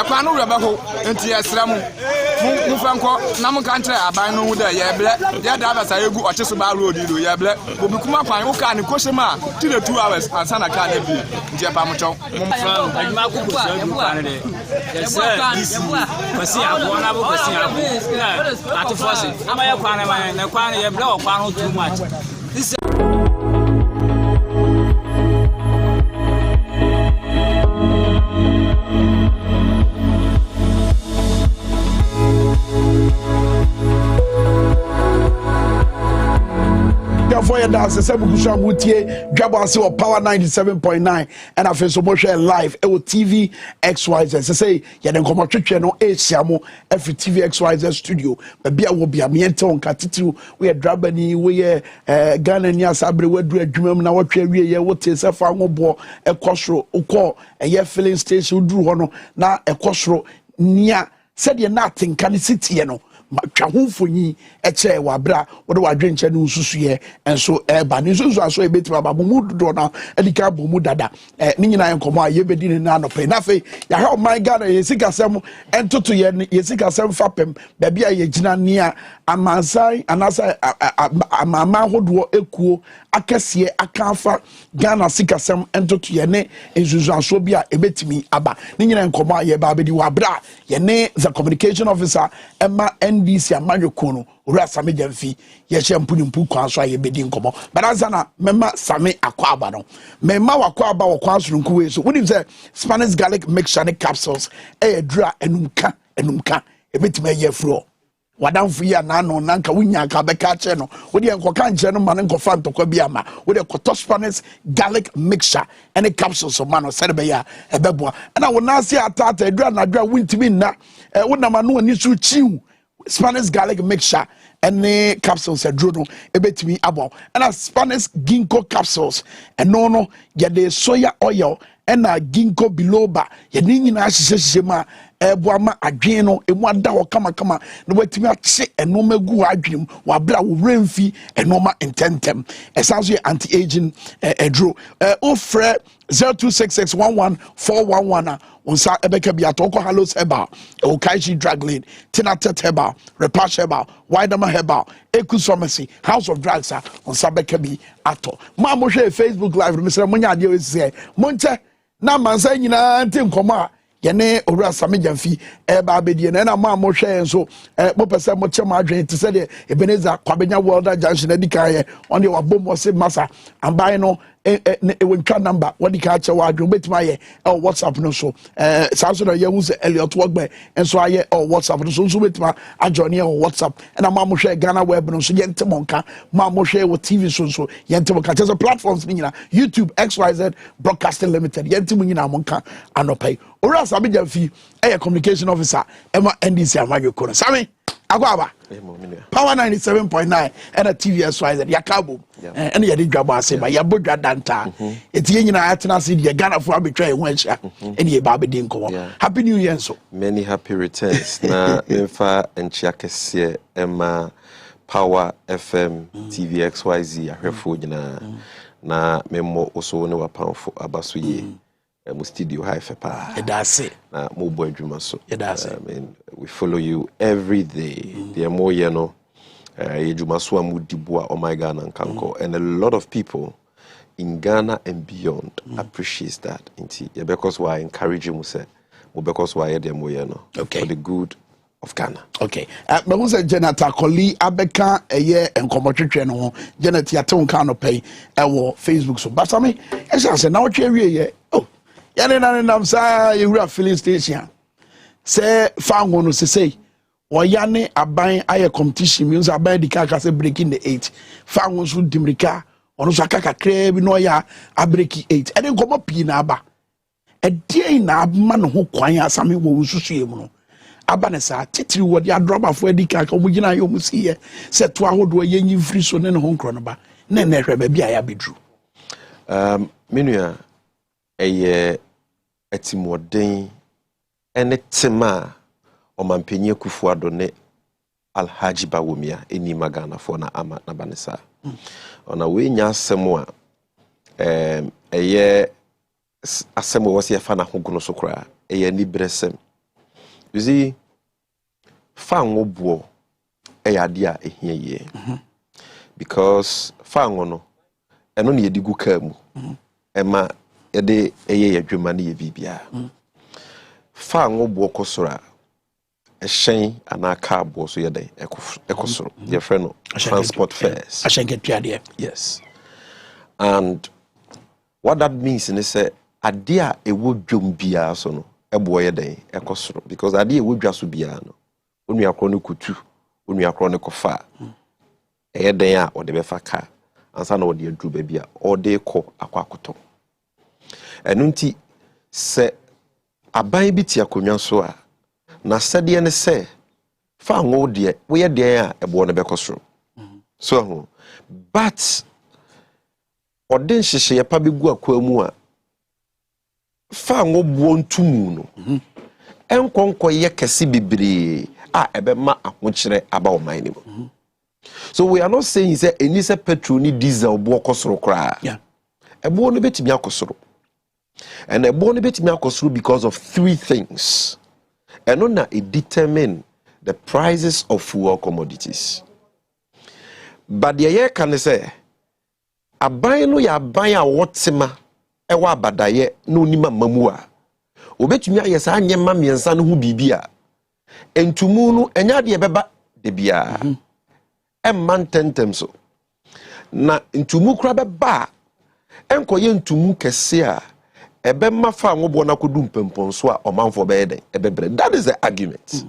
ekwa na owura ba ho nti yesrem mu fanko na mu kan tire aban no hu de ye ble ya da ba sa egu ochiso ba road do ye ble obi kuma kwan wo ka ni koshema ti the 2 hours ansana ka na bi nti e ba mu chon from aduma ko ko se du kan de yes sir kwasi abo na bo kwasi abo ati force ama ye kwan na kwan ye ble o kwan ho too much this for your dance, Dwabo Ase or Power 97.9, and I feel so much live. TV XYZ. Say, yeah, then come out no Asiamo every TV XYZ studio. Maybe I will be a miento on Katitu. We are Drabani, we are Ghana, Sabre, we do a dream now. What is a farm bo a costro, uko, a year filling station, drew honor, now a costro near. Said you're nothing, can it sit here? No. Twahunfonyi eche wabra wode wadwenche no susu ye enso eba ni susu aso ebetima ba mu do na edika bomu dada ni nyina enkomo a yebedi ni na no pe na fe ya ha my god yesikasem entoto ye yesikasem fapem ba bia ye gina nia amansai anasa amama hodo ekuo akese akanfa Ghana sikasem entoto ye ne ensusu aso bia ebetimi aba ni nyina enkomo a ye ba bedi wabra ye ne the communication officer Emma NDC amanyo kono ura same jamfi ye shampuni mpu kwa so aye bedi nkomo barazana mema same akwaba no mema wakwaba wakwa so nkuwe so woni say Spanish garlic mixture capsules dra enumka ebetima ye fro wadamfu ya nano nanka wunya ka beka che no wodi enkoka nche no mane nkofa ntokwa bi ama wodi koto Spanish garlic mixture any capsules so mano serebe ya ebeboa na wonase atata edra na dra wuntimi na wonama no ni su chiu Spanish garlic mixture any capsules no ebetimi abo and Spanish ginkgo capsules no ya de soya oil and ginkgo biloba ya ni nyina hyehyehye ma eboama adwen no emu ada ho kama na watimi ache enoma gu adwen wa bra wo remfi enoma intentem esanso anti aging edro ofre 0266114111 onsa ebeka bia toko halos eba okaiji drug lane tinatet heba repash heba widama heba ekus pharmacy house of drugs onsa beka bi ato ma mo hwe Facebook live mesere monya ade we se monche na mansa nyina nti nkoma yene owura same jamfi eba abedie na ma mo hwe enso mo pese mo che ma adwen te se de Ebeneza Kwabenya World Junction edikan ye on the wabom se masa ambai no wentwa number wadi ka che wa adwen betima ye WhatsApp no so sanso na ye hu se Elliot Wogbe enso aye WhatsApp no so betima adjoni ye WhatsApp na ma mo hwe Ghana web no so ye ntemonka ma mo hwe wo TV so ye ntemonka che platforms ni nyina YouTube XYZ Broadcasting Limited ye ntemu nyina monka anopai owura same jamfi communication officer Emma NDC amanyo kono same agwaba Power 97.9 and a TV XYZ yakabo and ye Dwabo Ase ba ya bodwa danta etie nyina atena se de Ghana fo abetwa e ho ahia and ye ba bedi nko happy new year so many happy returns na emfa enchia kese Emma Power FM TV XYZ ahwefo nyina na memo oso ne wapamfo abaso ye mu studio high fepa that's it na mo boy dwuma so that's it I mean we follow you every day the more you know dwuma so amudibo oh my God and kanko and a lot of people in Ghana and beyond appreciates that because why encourage you say because why the more you know for the good of Ghana. Okay. But who said Janet Akoli Abeka a year and commentary no Janet Yaton Kano pay our Facebook so but I mean as I said now cherry oh Yane na nam sa yewura filling station. Say fan no say oyane aban aye competition means aban di kaka say breaking the 8. Fan won so dimrika ono so akaka kra bi no ya a breaking 8. E den komo pi na aba. E dey na ma no ho kwan asame wo susu emu no. Aba ne sa titiri wo dia drop for di kaka omo gina yo mu siye se to ahodo ye nyi free so ne ho nkro no ba. Na na hwe ba bia ya bedru. Menua eye etimoden ene tema omampenye Kufuado ne Alhaji Bawumia eni magana fo na ama na banesa ona we nya asemo a eye asemo wo se fa na hogono so kra eye ni bresem you see fa ngobo ade a ehia ye because fa ngono eno ne yedigu ka mu ema ede eye yadwuma ne ye bibia fa ngobo kosora ehyen anaka abo so ye den ekosoro your friend no transport fares yes and what that means is say ade a ewo dwom bia so no ebo ye den ekosoro because ade ewo dwa so bia no onu akro ne kutu onu akro ne kofa eye den a ode be fa ka ansa na ode adru ba bia ode ko akwakoto enunti se aban bi ti akonwa so a na sade ne se fa ngo de we ye de a ebo ne be kosoro so but ode nhihye ye pa begu akwa mu a fa ngo bo ntumu no enkonko ye kese bibre a ebe ma ahokyere aba o man ni mo so we are not saying say any say petrol ni diesel bo kosoro kra ebo no betimi akosoro and ebo no betimi akosoro because of three things. And on it determine the prices of fuel commodities. But the year can say aban no ya aban a wotsema ewa abadaye no nima mamua obetumi ayesa anyema miensa no hu bibia entumu no enya de beba de bia emman tentem so na ntumu kura beba enkoye ntumu kese a ebe mafa ngobo na kodu mpemponso a omanfo be den ebebre. That is the argument.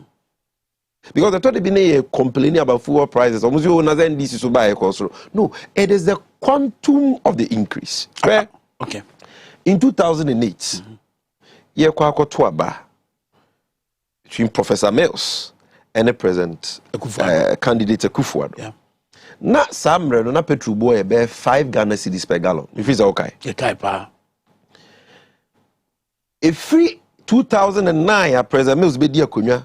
Because the thought be na complaining about fuel prices almost you na then this is so buy control. No, it is the quantum of the increase. Okay. In 2008 ye kwa akoto aba between Professor Mills and the present candidate Kufuado. Yeah. Na samre no na petrol boy be 5 Ghana cedis per gallon. If it's okay. Yeah, type a free 2009 a President Mills be dia konwa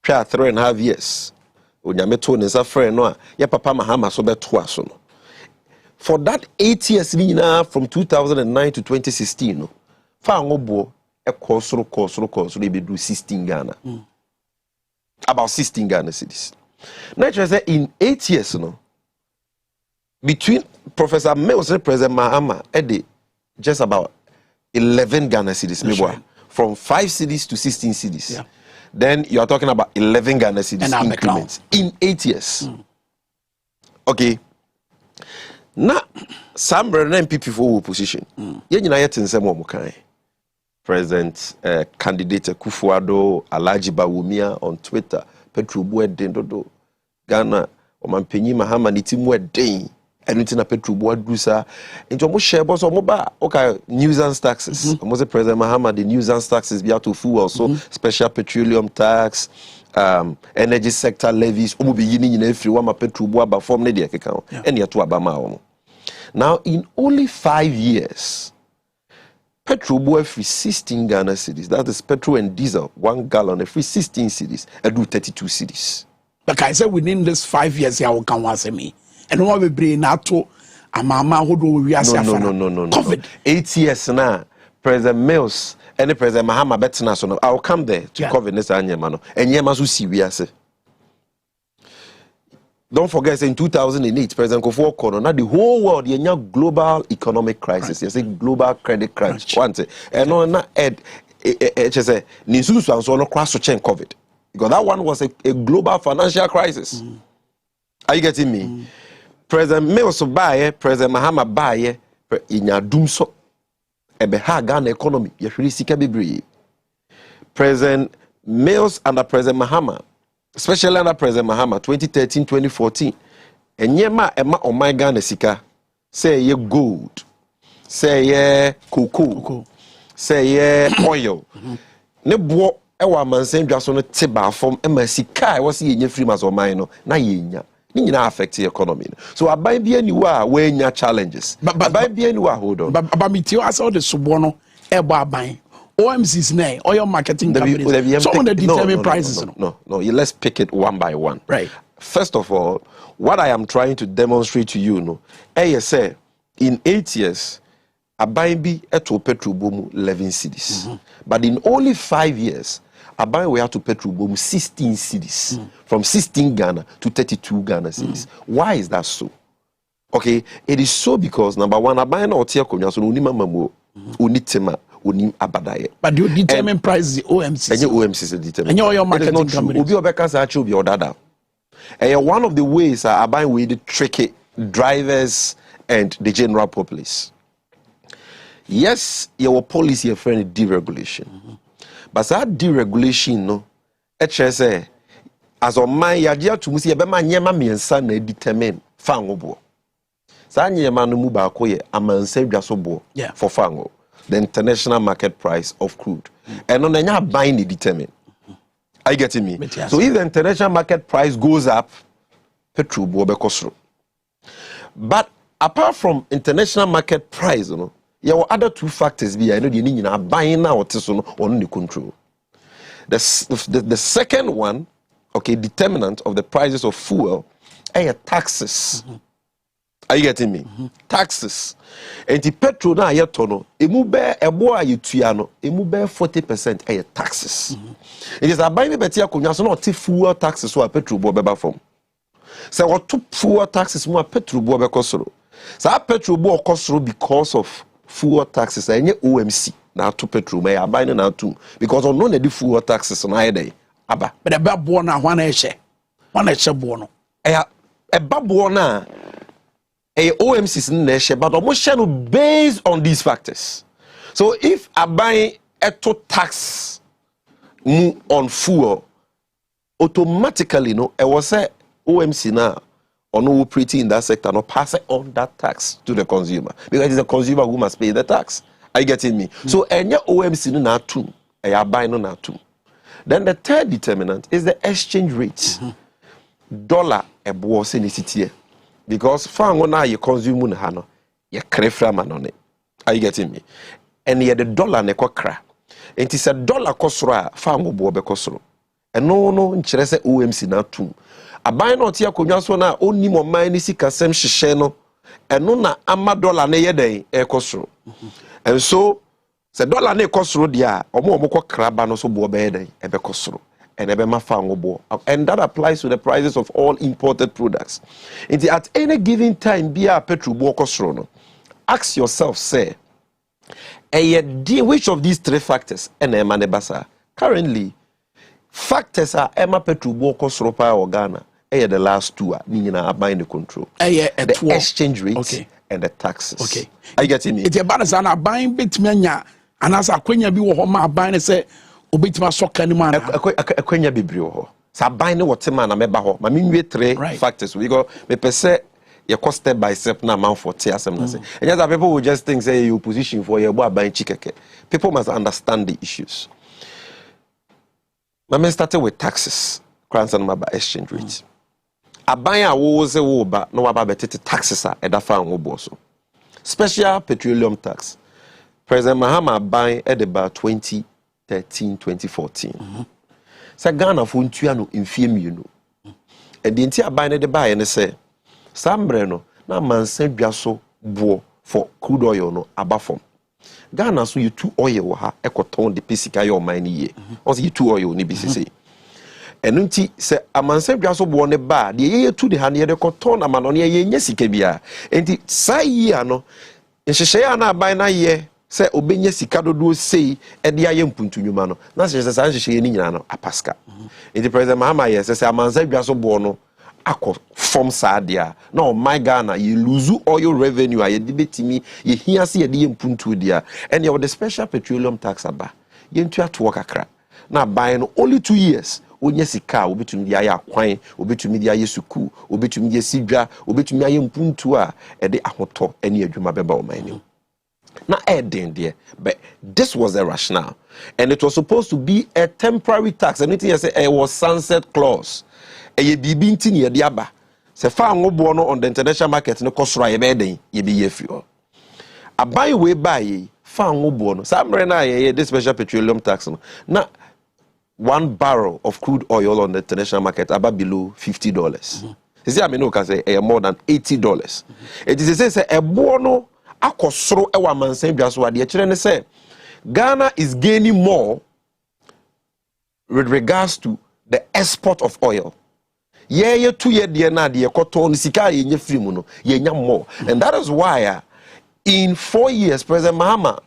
twa 3.5 years onyame to ne sa friend no a ye papa Mahama so beto aso no for that 8 years ni na from 2009 to 2016 no fa ngobo e kosoro e be do 16 Ghana about 16 Ghana cedis. Naturally say in 8 years no between Professor Mills and President Mahama just about 11 Ghana cedis, right. From 5 cedis to 16 cedis. Yeah. Then you are talking about 11 Ghana cedis increments in 8 years. Okay. Now, some brand MPP for opposition. President candidate Kufuado, Alhaji Bawumia on Twitter, Petro Buedendodo, Ghana, Omampenyi Mahama Nitimu Edin. Anything na petrol board dusa into almost share boss omoba okay nuisance taxes almost President Mahama the nuisance taxes be out to fuel also special petroleum tax energy sector levies omo be yini nyina free wa ma petrol board ba form ne de keka and ya to abama omo. Now in only 5 years petrol board free 16 Ghana cedis, that is petrol and diesel 1 gallon free 16 cedis and do 32 cedis. Like I said, within this 5 years ya will come once me. And what we bring NATO, Amama, who do we are no. COVID 8 years now. President Mills and President Mahama Betina. So I'll come there to cover this anyamano. And Yamasu see we are say. Don't forget, in 2008, President Kufuor Corona, the whole world, you know, global economic crisis. You say global credit crunch. One say, and no, just say, Nisusu and so on cross to change COVID because that one was a global financial crisis. Are you getting me? President Mills buy, President Mahama buy, in your doom so ebe ha Ghana economy yehwere sika bebree. President Mills under President Mahama, especially under President Mahama 2013-2014, enyema ema omai Ghana sika say ye gold, say ye cocoa, say ye oil. Ne bo ewa mansen dwaso no teba form ema sika e wose ye nya free mas omai no na ye nya. Ni nyina affect the economy. So aban bia ni wa we nya challenges. Aban bia ni wa hold on. But me as all the subono ebo aban. OMC's name, oil marketing companies. Some of the determine prices. No. Let's pick it one by one. Right. First of all, what I am trying to demonstrate to you, say in 8 years, aban bi eto petrol boom 11 cedis. But in only 5 years, aban we have to petrol boom 16 cedis. From 16 Ghana to 32 Ghana cedis. Why is that so? Okay, it is so because number one, aban na otia konya so unima mamu, unitema. But you determine prices the OMC. And your OMC determine. And your marketing company. One of the ways are buying with the tricky drivers and the general populace. Yes, your policy a friend deregulation. But that deregulation no, say as on my idea to musi ebema nyema miensa na determine fango. Sa nyema no mu ba ko ye amanse dwaso bo for fango. The international market price of crude. And on the buying the determine. Are you getting me? So if the international market price goes up, petrol will be cost. But apart from international market price, there are other two factors. I know you need buying now on the control. The second one, okay, determinant of the prices of fuel, are taxes. Are you getting me? Taxes. And the petrol na yetono, emu be ebo ayetuano, emu be 40% aye taxes. It is abai me betia konya so na oti fuel taxes so a petrol bo beba from. So what to fuel taxes mo a petrol bo be kosoro. So a petrol bo kosoro because of fuel taxes. Enye OMC na to petrol me abai na to because on no na di fuel taxes na aye aba. But eba bo na hwana ehye. Hwana ehye bo no. Eba bo na OMC's nation, but almost based on these factors. So if I buy a tax on fuel, automatically, I was say OMC now or no operating in that sector, no pass on that tax to the consumer because it's the consumer who must pay the tax. Are you getting me? So any OMC no too, I buy no too. Then the third determinant is the exchange rate. Dollar a boss in the city. Because fango na you consume na hano, you crefra manone. Are you getting me? And yet the dollar ne kwa kra. And it's a dollar kosra fango bobe kosro. And no nchirese OMC na tu. Abai no tia konya so na oni mo man ni sika sem hihye no. Eno na ama dollar ne yeden e kosro. And so se dollar ne kosro dia, omo kwa kra ba no so bobe yeden e be kosro. And that applies to the prices of all imported products. At any given time, be a petrol no. Ask yourself, say, which of these three factors? Currently, factors are Emma petrol or Ghana. The last two are buying the control. The exchange rates and the taxes. Okay. Are you getting me? It's a balance and buying bit mania, and as a queen be what buying say. Obitima soka ni mana akwenya bebre ho sa ban ne wote man na meba ho ma menwe three factors we go me pese ye cost step by step na man for tia asem na say and just people will just think say you position for your ban chikeke. People must understand the issues. My men started with taxes grants and maba exchange rate aban a wo se wo ba no wa ba betete taxes a eda fa wo bo so special petroleum tax President Mahama ban at about 2013-2014. Sa Ghana fo ntua no mfie mienu. E de nti aban ne de bae ne se sambre no na mansa dwa so bo for crude oil no abafom. Ghana so yetu oil ha ekoton de pesika yo man ni ye. O se yetu oil ni bisese. Enu nti se amansa dwa so bo ne ba de ye yetu de ha ne de koton amano ne ye nya sika bia. Enti sa yi ano nhyehyɛ ya na aban na ye se obenya sika dodo sei e de aye mpuntunwuma no na se sa nhyehyɛ ni nyina no apaska. Enti President Mahama ye se amansa dwa so bo no akọ from Sadia. No, my Ghana, you lose oil revenue. I debate me. You hear see a puntu dia, and you have the special petroleum tax aba. You into to work akra. Now buying only 2 years. Onye sika obetumi dia ya kwan obetumi dia yesuku obetumi dia sidwa obetumi aye mpuntu a ede ahoto ene adwuma beba o man ni na eden there. But this was the rationale, and it was supposed to be a temporary tax. And it was sunset clause. A bibi nti ne de aba se fa ngobo no on the international market no kosoro ye be den ye be ye free aban we buy fa ngobo no samre na ye this special petroleum tax no na 1 barrel of crude oil on the international market about below $50. You see, I mean, can say more than $80. It is say a bono akosoro ewa mansen biaso ade kire say Ghana is gaining more with regards to the export of oil. Ye 2 year de na de koton sika ye nya free mu no ye nya more, and that is why in 4 years President Mahama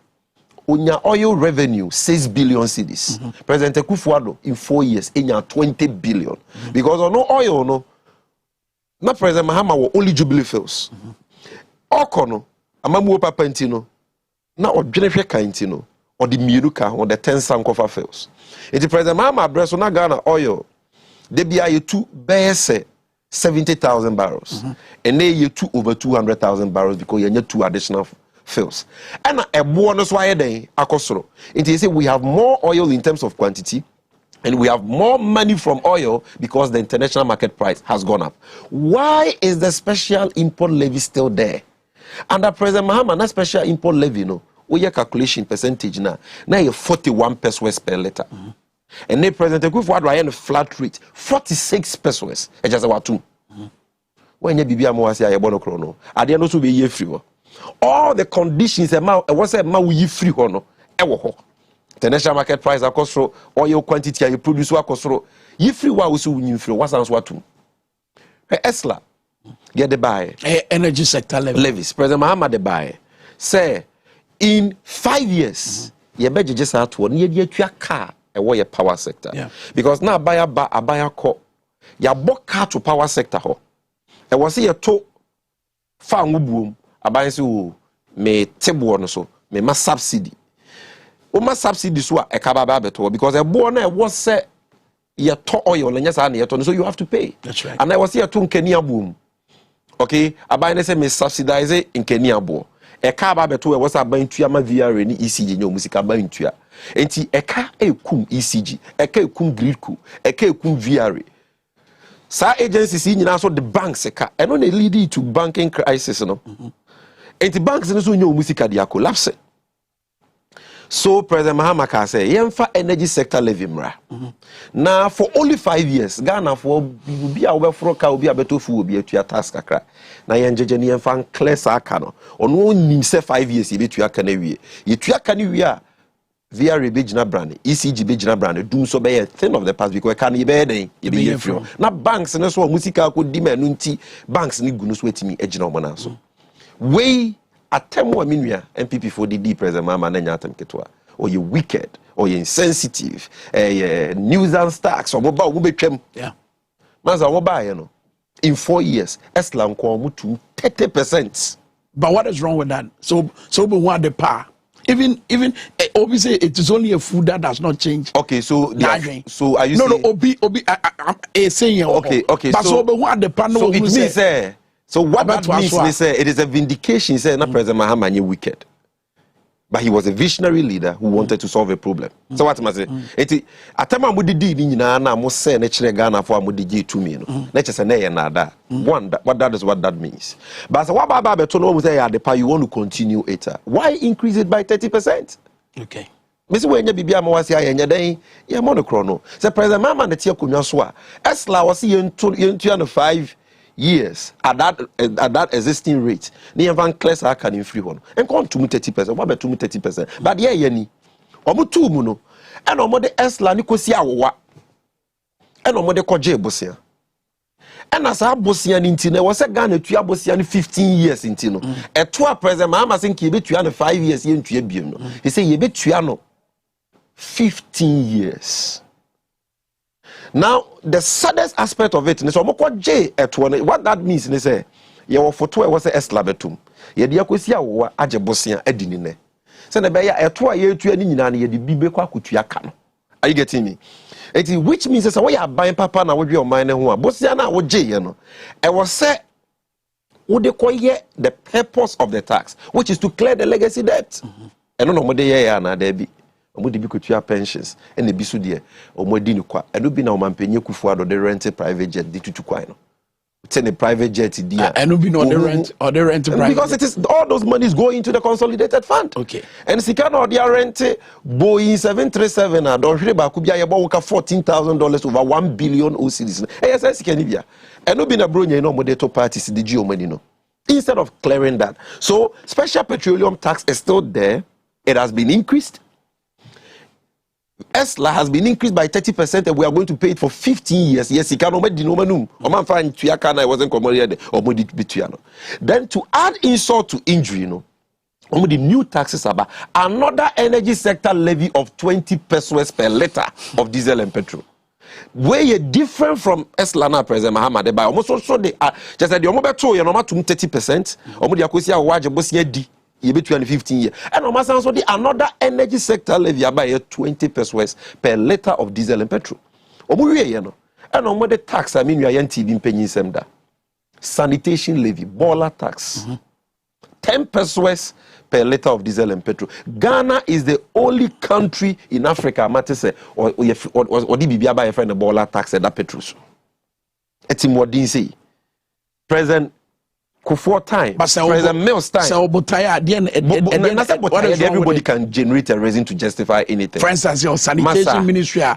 unya oil revenue 6 billion cedis. President Akufo-Addo in 4 years enya 20 billion. Because on no oil no, not President Mahama were only Jubilee Fields. Okono, amamu papa ntino, na odwenehwe kan ntino, or the miruka or the 10 sankofa Fields. It is President Mahama address na Ghana oil. They be a 2 BS 70,000 barrels. And they you 2 over 200,000 barrels because you need 2 additional fields. And a bonus why they akosoro. It is we have more oil in terms of quantity, and we have more money from oil because the international market price has gone up. Why is the special import levy still there? Under President Mahama, that special import levy, no, we your calculation percentage now you 41 pesos per liter. And then President Akufo-Addo a flat rate 46 pesos. E just about 2. When you be amo ase ayebono krono, ade no so be ye free. All the conditions was a we free hono ewo. The national market price akosro, oil quantity you produce akosro. Ye free wa we so win free was answer to. Esla get the buy energy sector levies. President Mahama the buy. Say in 5 years ye beje just at one ye tua car a power sector. Because now buyer call ya book car to power sector ho. E was here to fa ngubuom aban se o me tebo no so me ma subsidy o ma subsidy so e ka baba beto because e bo na e was say ye to oil na nyasa na ye to so you have to pay. That's right. And I was here to nkani abom. Okay, aban say me subsidize nkani abo e ka baba beto e was aban tua ma VR ni ECG nyo musika aban tua enti e ka ekum ECG e ka ekum gridco e ka ekum VR. Sa agencies nyina so the banks eka eno na lead to banking crisis no. And the banks no so nyo musika dia collapse. So President Mahama ka say yemfa energy sector levy mra. Now for only 5 years Ghana for bi a obefro ka obi abetofu obi atua tax kakra. Na yenjeje ne yemfa clear sa aka no. Ono nim say 5 years ye betua ka na wie. Ye tua ka na wie a via rebejina brand, ECG bejina brand, doom so be a thing of the past because can you be den, you be free. Now banks no so musika ko di me nunti banks ni gunu so etimi ejina omo na so. We atemu aminua MPP for the President Mahama na nya atem ketwa. Or you wicked, or you insensitive, nuisance tax or mobile wo betwam. Yeah. Maza wo ba ye no. In 4 years, Eslam ko mu to 30%. But what is wrong with that? So we want the power. Even obviously it is only a food that does not change. Okay, so so are you saying obi saying okay. But so what the panel so it means so what that means it is a vindication say na President Mahama nye wicked. But he was a visionary leader who wanted to solve a problem. So what am I saying? Eti atama mudidi ni nyina na mo say na kire Ghana for mudidi to me no. Na chese na ye na da. One what that means. But so what baba beto no say ya the pa you want to continue it. Why increase it by 30%? Okay. Mesi we nya bibia ma wase ayenya dan ye mo no krono. Say President Mahama na tie konwa so a Esla wase yentu no 5 years at that existing rate. Ni even class I can in free one. And come to 30%. What about 30%? But yeah, yani. Omo tu mu no. And omo de Esla ni kosi awowa. And omo de koje bosia. And as a bosia ni ntino was a Ghana tuya bosia ni 15 years ntino. E to a President Mahama say ki be tuya no 5 years ye ntuya biem no. He say ye be tuya no 15 years. Now, the saddest aspect of it is what that means is say your photo was a eslabetum. Ye dia kwesi awo age bosia adini ne. Se na be ya eto a ye tu ani nyina na ye de bibe kwa kutua ka no. Are you getting me? Which means say we are buying papa na wodwe o man ne ho a bosia na wo je ye no. E was say wo de koye the purpose of the tax, which is to clear the legacy debt. And no mo de ye ya na da bi. Omo de bi kutua pensions and the bisu de omo di ni kwa. Eno bi na o mampenye kufu ado de rent private jet di tutu kwa no. Ten a private jet deal. And be no the rent or the rent because it is all those monies go into the consolidated fund. Okay. And Sikana or their rent Boeing 737 and don't remember could be about $14,000 over $1 billion OCDs. Yes, Canibia. And no be na bronya no modeto parties the geo money no. Instead of clearing that. So special petroleum tax is still there. It has been increased. ESLA has been increased by 30% and we are going to pay it for 15 years. Yes, he can then to add insult to injury, you know, the new taxes about another energy sector levy of 20 pesos per liter of diesel and petrol. Where you different from ESLA now, President Mahama, by almost also they are just like the Omobeto, you know, 30%, between 15 years. And also the another energy sector levy by 20 pesos per liter of diesel and petrol. And the tax, I mean, you are TV paying semda. Sanitation levy, baller tax. 10 pesos per liter of diesel and petrol. Ghana is the only country in Africa, matter say, or the BBI by a friend of baller tax and that petrol. It's more say. Present for time, President Mills time. So, everybody can generate a reason to justify anything. For instance, your sanitation ministry, in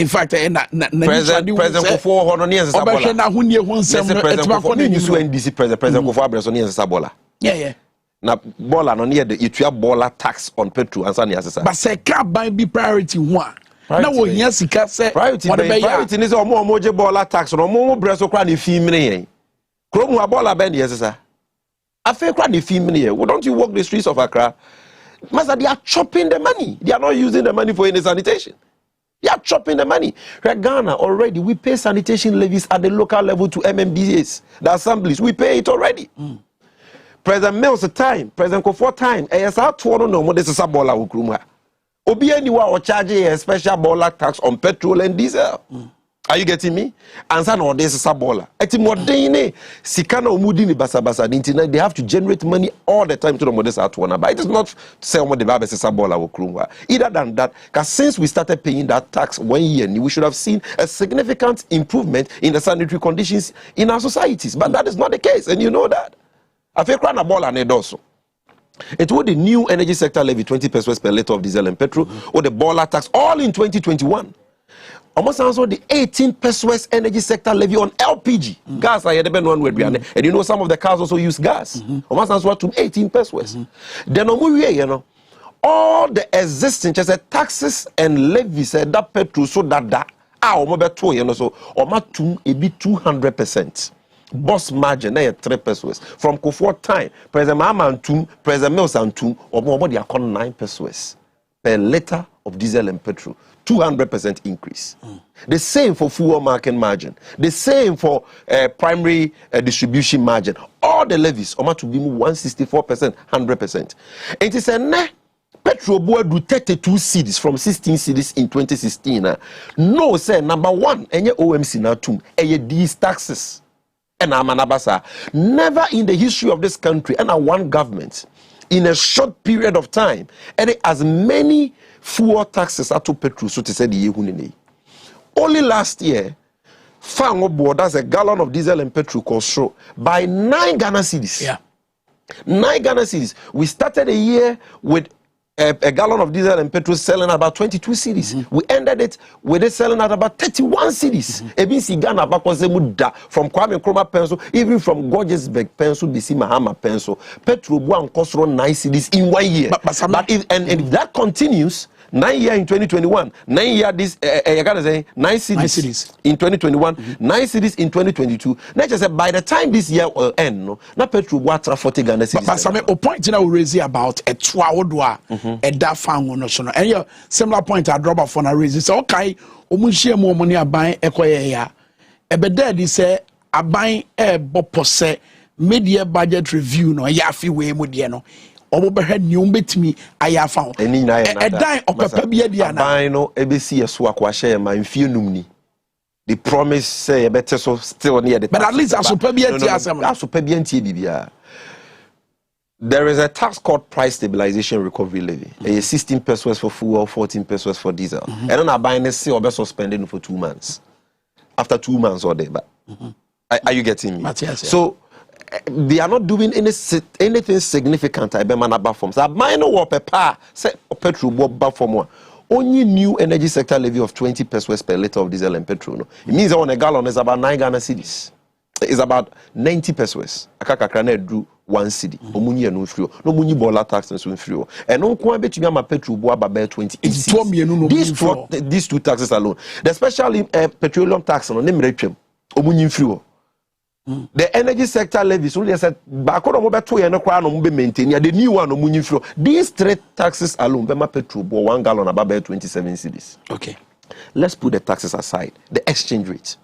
fact, President Kufo Hononians President Kufo Abresonians Sabola. Yeah. Now, Bola no near the Itua Bola tax on petrol and Sani Assasa. But say, can't buy be priority one. Now we hear sika say priority is omo moje bola tax no mo breso kwa ni fi mine krom wa bola ben yes sir afa kwa ni fi mine why don't you walk the streets of Accra? Master, they are chopping the money. They are not using the money for any sanitation. They are chopping the money. Ghana already we pay sanitation levies at the local level to MMDAs, the assemblies. We pay it already. President Mills time, President Kofo time, ASR 2 no mo this is a bola ukruma. Obi anyone or charging a special baller tax on petrol and diesel. Are you getting me? And so no, this is a baller. Eti modene sikana omudini basa basa internet. They have to generate money all the time to the modest at one. But it is not say what the Bible says a baller will krumwa. Either than that, because since we started paying that tax 1 year, we should have seen a significant improvement in the sanitary conditions in our societies. But that is not the case, and you know that. I feel crying a baller and also. It would the new energy sector levy 20 pesos per liter of diesel and petrol, or the baller tax, all in 2021. Almost also the 18 pesos energy sector levy on LPG. Gas, I had one word, and you know some of the cars also use gas. Almost also to 18 pesos. Then, you know, all the existing taxes and levies that petrol so that you know, so almost to be 200%. Boss margin, 3 pesos. From Kufo time, President Mahama and President Mills and or more they are 9 pesos per liter of diesel and petrol. 200% increase. The same for fuel market margin. The same for primary distribution margin. All the levies are to be 164%, 100%. It is a petrol board do 32 cedis from 16 cedis in 2016. No, say number one, any OMC now too, these taxes. And Amanabasa, never in the history of this country, and one government, in a short period of time, and as many fuel taxes to petrol, so to say the Yehunini. Only last year, Fango board, that's a gallon of diesel and petrol cost by 9 Ghana cedis. Yeah. 9 Ghana cedis. We started a year with a gallon of diesel and petrol selling at about 22 cedis. We ended it with it selling at about 31 cedis. Even Ghana from Kwame Nkrumah pencil, even from Gorgesburg pencil, BC Mahama pencil, petrol one cost around 9 cedis in 1 year. But if that continues, 9 year in 2021, 9 year this you gotta say 9 cities in 2021, 9 cities in 2022. Now just say by the time this year will end, no, na petrol water 40 Ghana cities. But some point now we raise about a 2 a da fan no so no. And your similar point I drop off on a raise. So okay, omunhie mo money aban ekoye ya. Ebe there say aban bopose media budget review no ya fi we mu de no. Obobehead new betimi ayafa edan opepa bia dia na ban no ebesi eso akwahye ma mfie numni the promise say better so still near the but at least asopa bia ti asem asopa bia ntie bibia. There is a tax called price stabilization recovery levy. 16 pesos for fuel, 14 pesos for diesel. And then I buy and say or be suspended for 2 months. After 2 months or day, but are you getting me? So they are not doing anything significant. I be man above from. So I know what paper say petrol above from one. Only new energy sector levy of 20 pesos per liter of diesel and petrol. No? It means that 1 gallon is about 9 Ghana cedis. It's about 90 pesos. Akakakra do 1 cedi. Omunye no free. No munyi bola tax and so free. And on kwa betumi ama petrol bo aba 20. These two taxes alone. The special petroleum tax no name retwem. Omunyi free. The energy sector levy, so they said, Bakono Mobeto and no crown on be maintained. The new one on Munifro. These 3 taxes alone, Bema petrol, 1 gallon about 27 cedis. Okay. Let's put the taxes aside. The exchange rate.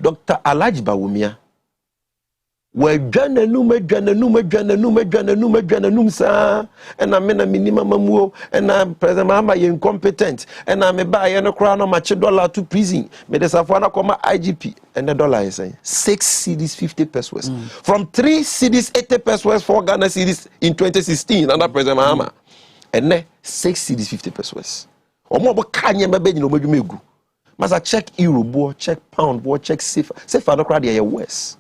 Dr. Alhaji Bawumia. We're gonna sa, and I'm in a minimum, and I'm President Mama incompetent, and I'm a buy and a crown on my $2 to prison. Made a Safana comma IGP, and the dollar is saying 6 cedis 50 pesos. From 3 cedis 80 pesos 4 Ghana cedis in 2016 under President Mama, and then 6 cedis 50 pesos. Or more Kanye Mabedi no Megu. Must check euro, check pound, check safer no crowd here West.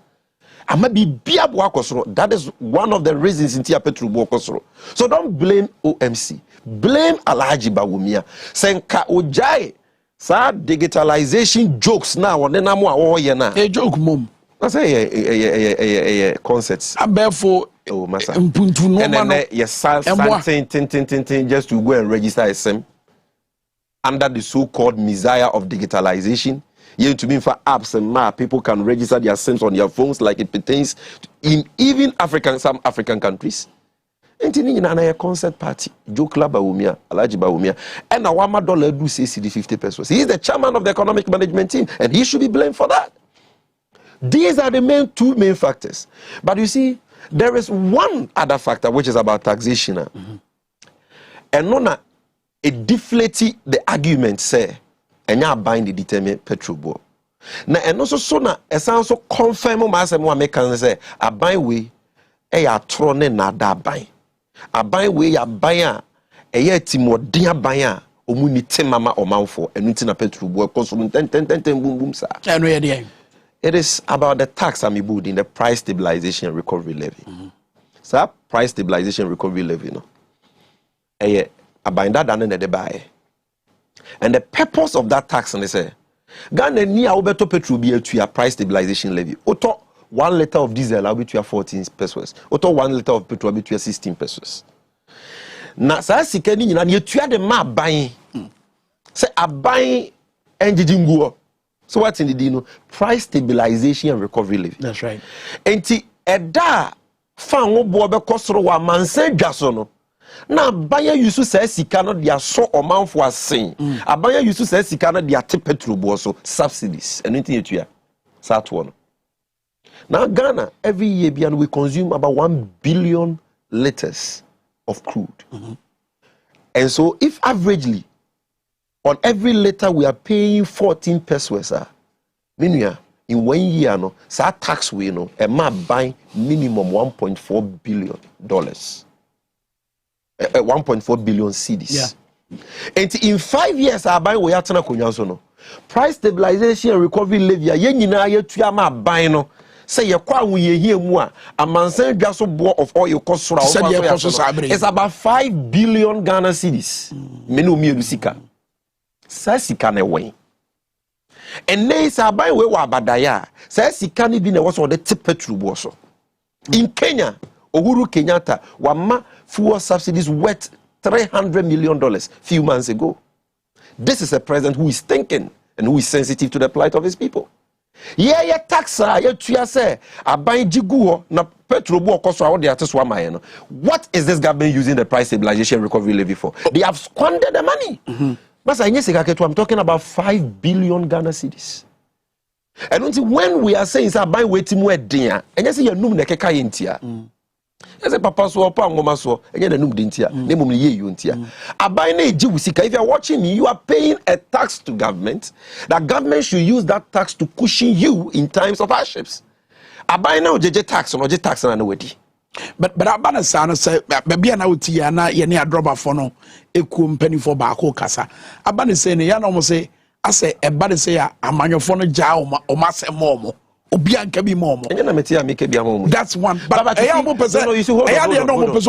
That is one of the reasons in Tia Petru Bokosro. So don't blame OMC. Blame Alhaji Bawumia. Senka Ojai. Sa digitalization jokes now. A joke, mom. I say a concerts. I bear for massa. And then yes, something just to go and register a SIM under the so-called messiah of digitalization. You to mean for apps and map, people can register their SIMs on their phones like it pertains to in even some African countries. And in a concert party, Joe Club Bawumia, Alhaji Bawumia, and our $1 do say CD 50 pesos. He is the chairman of the economic management team, and he should be blamed for that. These are the two main factors. But you see, there is one other factor which is about taxation. And none it deflated the argument say. And you buying the determined petrol board. Now, and also so now, it sounds so confirm my make say a buy way a trone na da buy. A buy way a buyer a yet more dear buyer or munity mama or mouthful and within a petrol board consuming 10 boom boom sir. It is about the tax I'm building the price stabilization and recovery levy. So price stabilization recovery levy no. A bind that done in the buy. And the purpose of that tax, and they say, Ghana ni aubeto petrol be to a price stabilization levy. Oto 1 liter of diesel will be to 14 pesos. Oto 1 liter of petrol will be to 16 pesos. Na sa sikeni nyina ye tua de ma ban. Say a buying engine go. So what's in the dino? Price stabilization and recovery levy. That's right. Enti eda fan wo bo be kosoro wa manse dwaso no. Na baya yusu say sika no dia so omanfo asen. Abaya yusu say sika no dia te petrol bo so subsidies. Anything etua. Sat one. Now Ghana every year we consume about 1 billion liters of crude. And so if averagely on every liter we are paying 14 pesos, meaning in 1 year no, sa tax we no, a man buy minimum $1.4 billion. 1.4 billion cedis. Yeah. And in 5 years, I buy we atana kunyanso no. Price stabilization and recovery levy ye nyina ye tua ma buy no. Say ye kwa wu ye hie mu a amansan dwaso bo of oil cost so it's about 5 billion Ghana cedis. Me no me sika. Sa sika na wen. And nay sa buy we wa abadaya. Sa sika ni bi na wo so the tip petrol bo so. In Kenya, Uhuru Kenyatta wama fuel subsidies worth $300 million few months ago. This is a president who is thinking and who is sensitive to the plight of his people. Yeah, taxa, yeah, say, I buy jiguo na petrol what is this government using the price stabilization recovery levy for? They have squandered the money. But I'm talking about 5 billion Ghana cedis. And when we are saying I buy waiting more dinner, and you say you num nekeka yentia. As a papa so opa ngoma so, and you num dintia, name ye yuntia. I buy na jiwusika. If you are watching me, you are paying a tax to government. That government should use that tax to cushion you in times of hardships. I buy now JJ tax or JJ tax and wedi. But abana sana say maybe na uti ya na ye ne adroba for no eku mpani for baako kasa. Abana say ne ya na mo say ase ebade say ya amanyofo no ja o ma se momo. Obi anka bi momo. Enye na meti amike bi amomo. That's one. But eya mo pese. Eya de no mo pese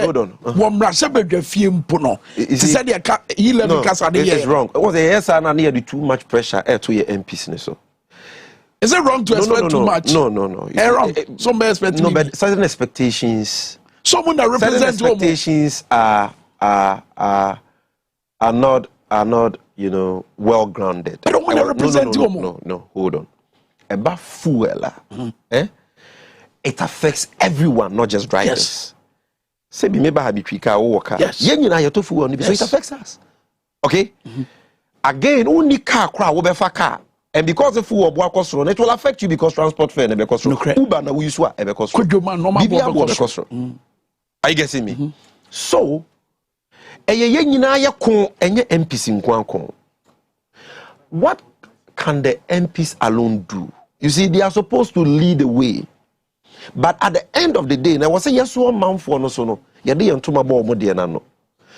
hold on. Wo mra se bedwa fie mpo no. Ti say de ka yi level kasa de ye. It is wrong. It was a yes and na too much pressure to your MPs ne so. Is it wrong to expect too much? No. Wrong. Some expect no, but certain expectations. Someone that represents certain expectations are not well grounded. I don't want to represent you. No, hold on. About fuel, it affects everyone, not just drivers. Yes. Say be maybe have car or worker. Yes. So it affects us. Okay. Again, only car car. And because the fuel cost run, it will affect you because transport fare never cost run. Uber na we use what ever cost run. Are you getting me? So, what can the MPs alone do? You see, they are supposed to lead the way. But at the end of the day, I was saying yes, one man for no so no. You didn't to my no.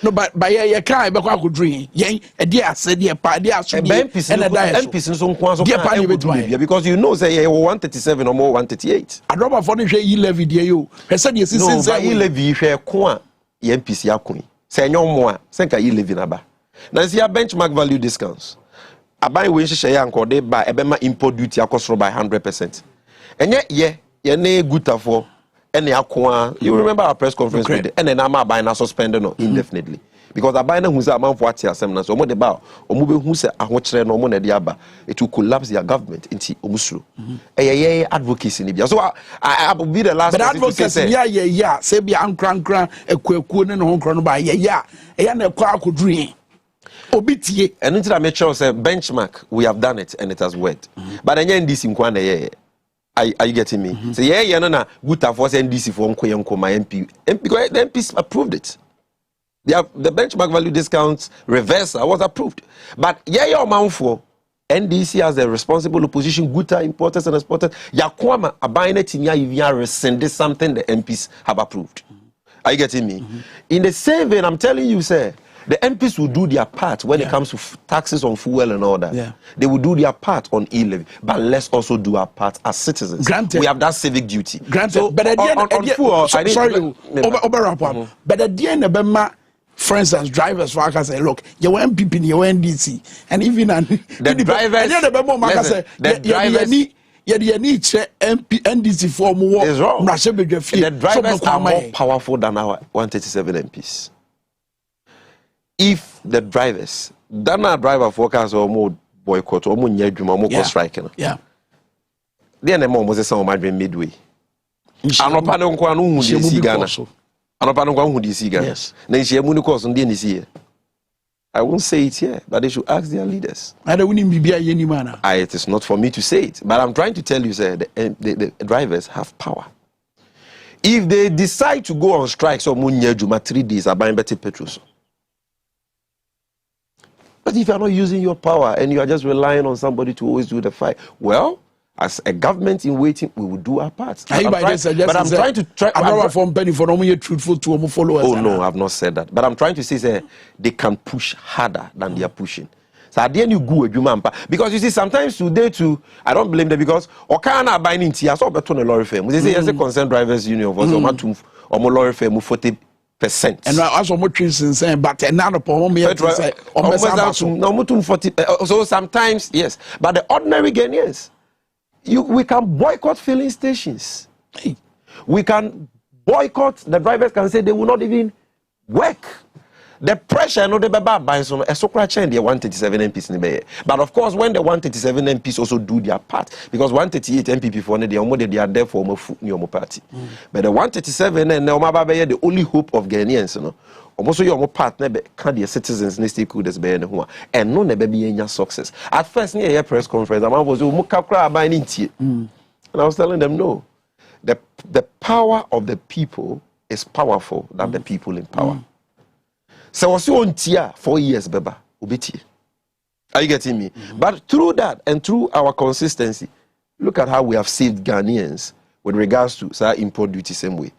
No, but you can't be quite good dream. Yeah, a dear said, dear pa, dear, and MPs because you know, say, 137 or more 138. I drop a funny share levy, dear you. I said, yes, no, but levy share coin, MPs yakuni. Say no more, think I live in Aba. Now, see a benchmark value discounts. I buy when share and they buy a bema import duty cost by 100%. And yet, ne good for. You remember our press conference with and then I'm buying suspended indefinitely because I buy who's a man for what so more about who's a it will collapse their government into Omusro. Advocacy in Libya. So I will be the last. But advocacy, yeah. Say be cran a quick and home crown by a quack could dream. Obiti and until I make sure say benchmark we have done it and it has worked. But then this in Kwane. Are you getting me? So no good for NDC for my MP. Because the MPs approved it. The benchmark value discounts reversal was approved. But your amount for NDC as a responsible opposition, good importers and exporters, Yakwama abine even rescinded something the MPs have approved. Are you getting me? In the same vein, I'm telling you, sir, the MPs will do their part when it comes to taxes on fuel and all that. Yeah. They will do their part on e-levy. But let's also do our part as citizens. Granted. We have that civic duty. Granted. So, but at the end, but at the end, for instance, drivers for I say, look, you want MPP, you want NDC, and even the drivers. NDC for more is wrong. The drivers are more powerful than our 137 MPs. If the drivers, Dana driver focus or more boycott or more more striking. Yeah. Then the mom was a son of my dream midway. Anopanon Kwanu DC Ghana. Anopanon Kwanu DC Ghana. Yes. Then she municos on DNC. I won't say it here, but they should ask their leaders. I don't want be any manner. It is not for me to say it, but I'm trying to tell you, sir, the drivers have power. If they decide to go on strike, so Munya Juma 3 days, are buying better petrol. But if you're not using your power and you are just relying on somebody to always do the fight, well, as a government in waiting, we will do our part. But I'm trying to try. Truthful to followers. Oh no, I've not said that. But I'm trying to say they can push harder than they are pushing. So at the end you go a jumampa because you see sometimes today too. I don't blame them because Okana buying tea. I saw better on a lorry firm. They say yes, a concerned drivers union was or more lorry firm 40%. And I also more trees saying, but another poem here to say, no, 40. So sometimes yes, but the ordinary Ghanaians, we can boycott filling stations. We can boycott. The drivers can say they will not even work. The pressure no the baba buy so so cra change the 137 MPs ni be. But of course when the 137 MPs also do their part because 138 MPP for they are there for my party. But the 137 and now the only hope of Ghanaians no. Almost your partner can the citizens and stakeholders be any and no never be any success. At first near a press conference I was and I was telling them no. The power of the people is powerful than the people in power. So was on tia 4 years, beba, ubiti. Are you getting me? But through that and through our consistency, look at how we have saved Ghanaians with regards to import duty same way.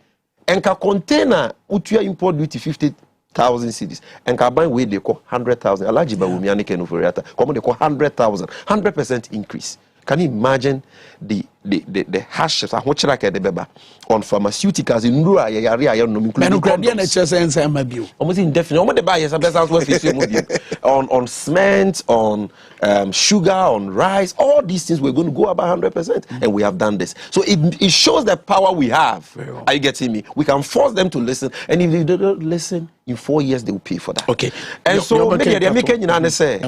And ka container utia import duty 50,000 cedis and ka buy way they call 100,000. Alajiba umiani kenu furiata. Come they call 100,000. 100% increase. Can you imagine the hashes on pharmaceuticals in rural area almost indefinite on cement, on sugar, on rice, all these things we're going to go about 100%, and we have done this. So it shows the power we have. Are you getting me? We can force them to listen, and if they don't listen, in 4 years they will pay for that. Okay. And so they're making say.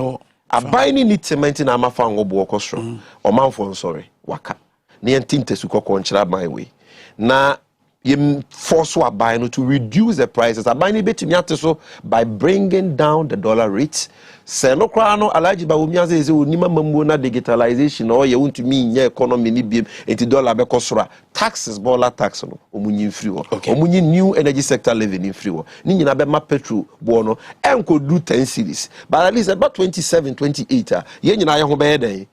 Abiding need cement in Amafang Obuokostro, or Manfon, sorry, Waka. Near Tinte Suko Conchra my way. Now, you force Abino to reduce the prices. Abini bit so by bringing down the dollar rates. Senokrano, Alaji Baumias is Unima Mamuna digitalization, or you want to mean your economy, Nibium, and dollar Becosra. Taxes, Bola tax, Omunin free, Omunin new energy sector living in free. Nina Bema Petru, Bono, and could do 10 cities. But at least about 27, 28, Yen I am obeying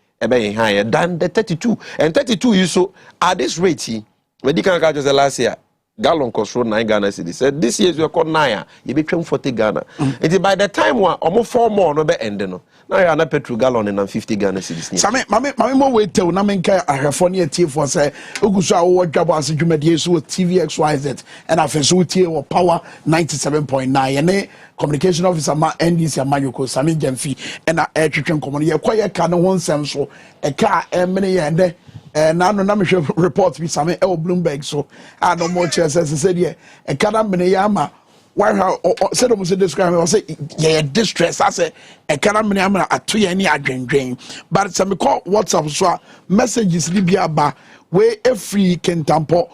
higher than the 32. And 32 you so at this rate, medical charges last year. Gallon cost 9 Ghana cedis. Said this year you call 9, you become 40 Ghana. And by the time one almost 4 more no be end no. Now you are not petrol gallon and 50 Ghana cedis. Mame mo wait till na menka ahwefo tie for say oguso awo Dwabo Ase dwumadie so TV XYZ and afenso tie wo power 97.9 and communication officer ma NDC Amayoko Sami Jamfi and twetwen komo ye kwaye ka no ho nsem so e ka emene ye ende na no na me report bi same e Bloomberg so no more chances said here e kada mene yama why how said almost describe me say yeah distress I say e kada mene yama ato ye ni adwendwen but some call WhatsApp so messages li bia ba we free Kentampo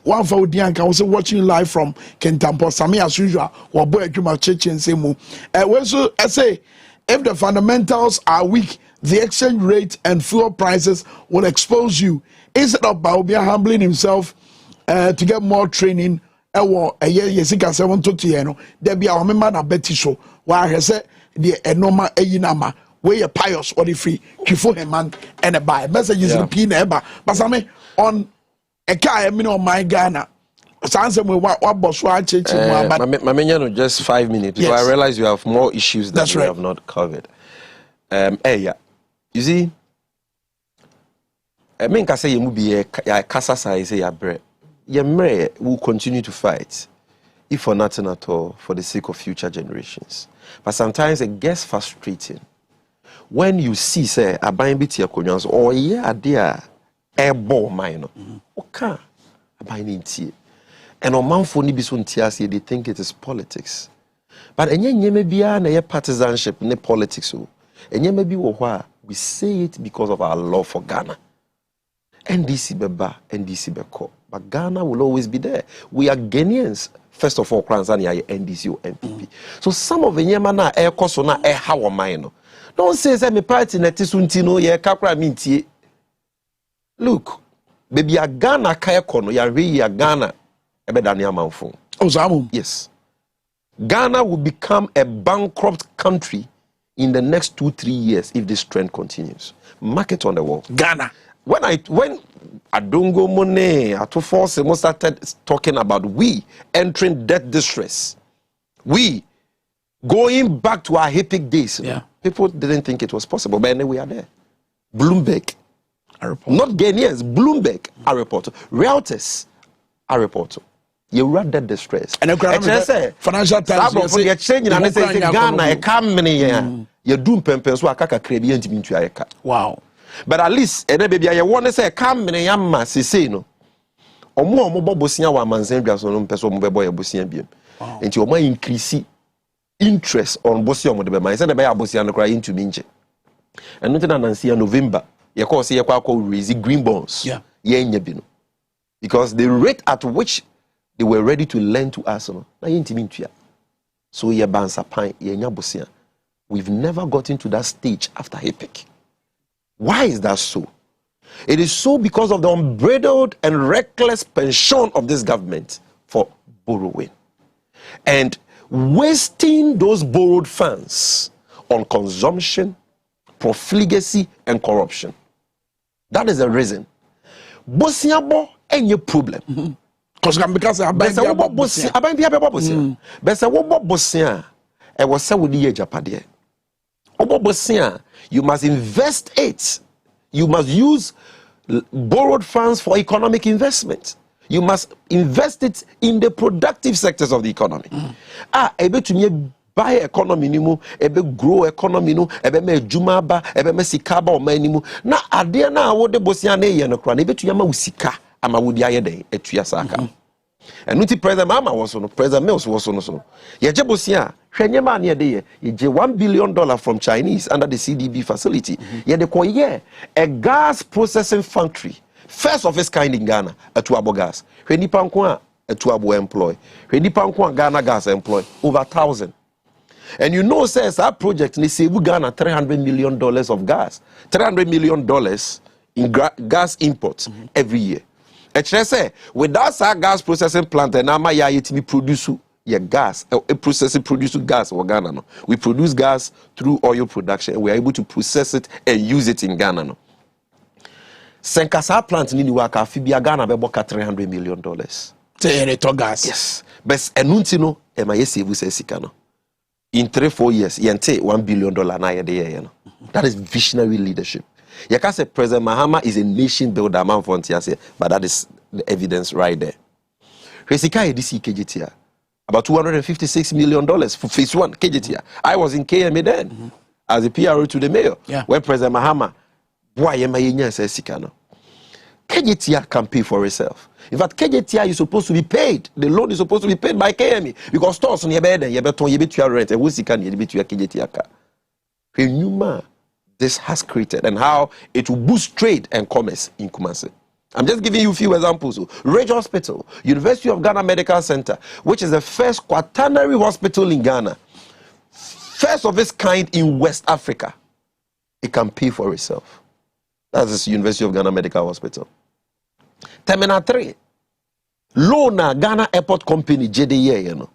one for Dianka was watching live from Kentampo Sami as usual or boy adwuma chechen semu we so I say if the fundamentals are weak, the exchange rate and fuel prices will expose you. Instead of Baobia humbling himself to get more training, there be our member na Betty show. While he said the enoma eyinama where you pious or the free before a man and a buy messages in Pina but some on a car on my Ghana. Just 5 minutes because I realize you have more issues that we have not covered. You see, I mean, I say you be a casa size, a bread. Your will continue to fight, if for nothing at all, for the sake of future generations. But sometimes it gets frustrating when you see, say, a buying bit your conyons or dear airball minor. Okay, a buying tea. And on man for Nibison Tiasi, they think it is politics. But any maybe a partisanship, ne politics. And maybe we say it because of our love for Ghana. NDC Beba, NDC Beko. But Ghana will always be there. We are Ghanaians, first of all, Kranzania, NDC or MPP. So some of the Yemana air Kosona air how mine. Don't say I'm a party netisuntino, ye capra minty. Look, baby, a Ghana kayakono, ya re ya Ghana. Yes. Ghana will become a bankrupt country in the next 2-3 years if this trend continues. Market on the wall. Ghana. When Adongo Monet Atufo started talking about we entering debt distress, we going back to our epic days, people didn't think it was possible, but anyway, we are there. Bloomberg, not Ghanaians, Bloomberg, a reporter. Reuters, a reporter. You run that distress. And financial times you're changing and say Ghana a company you do pempens so akaka crebi ntimi ntua yeka. Wow. But at least and baby I want to say company yamma say no. Omo bobosia wa manzendua so no mpeso mo bebo ya bosia biem. Enti omo increase interest on bosia mo de be man say the be abosia no kra into minje eno te na nansi November ye call say ye kwa raise green bonds ye nya bi no because the rate at which they were ready to lend to us no na ye ntimi ntua so ye bansa pan ye nya bosia. We've never gotten to that stage after HIPIC. Why is that so? It is so because of the unbridled and reckless penchant of this government for borrowing and wasting those borrowed funds on consumption, profligacy, and corruption. That is the reason. Bosiabo any problem. Because Bosia I was say with the Japade. You must invest it. You must use borrowed funds for economic investment. You must invest it in the productive sectors of the economy. Ebe to me buy economy ni mu, ebe grow economy no, ebe me juma ba, ebe me sika ba o man ni mu. Na ade na wo de bosia na ye no kra, ebe to yama usika ama wo di ayede etua saka. And nuti President Mama was on, President Mills was on. Yajebosia, Shenyama near the $1 billion from Chinese under the CDB facility. Yede a gas processing factory, first of its kind in Ghana, a Dwabo Gas. Renipankwa, a Dwabo employ. Renipankwa Ghana Gas employ over 1,000. And you know, says our project needs to Ghana $300 million of gas, $300 million in gas imports every year. Without our gas processing plant, and Nama ya yetimi produce your gas, processing produce gas in Ghana. No. We produce gas through oil production, and we are able to process it and use it in Ghana. No. Senkasa plant ni waka fibia Ghana be boka $300 million. Gas. Yes. But enuntino e ma yesi ebu sika no. In 3-4 years, yente $1 billion na yede no. That is visionary leadership. You can say President Mahama is a nation builder, man for but that is the evidence right there. Resika EDC KGTR, about $256 million for phase 1 KGTR. I was in KMA then as a PRO to the mayor. When President Mahama, KGTR can pay for itself. In fact, KGTR is supposed to be paid. The loan is supposed to be paid by KMA because stores on your bed, you better your rent, and who's can you be to your KGTR? This has created and how it will boost trade and commerce in Kumasi. I'm just giving you a few examples. Ridge Hospital, University of Ghana Medical Center, which is the first quaternary hospital in Ghana, first of its kind in West Africa. It can pay for itself. That's the University of Ghana Medical Hospital. Terminal 3, Lona Ghana Airport Company, JDA, you know.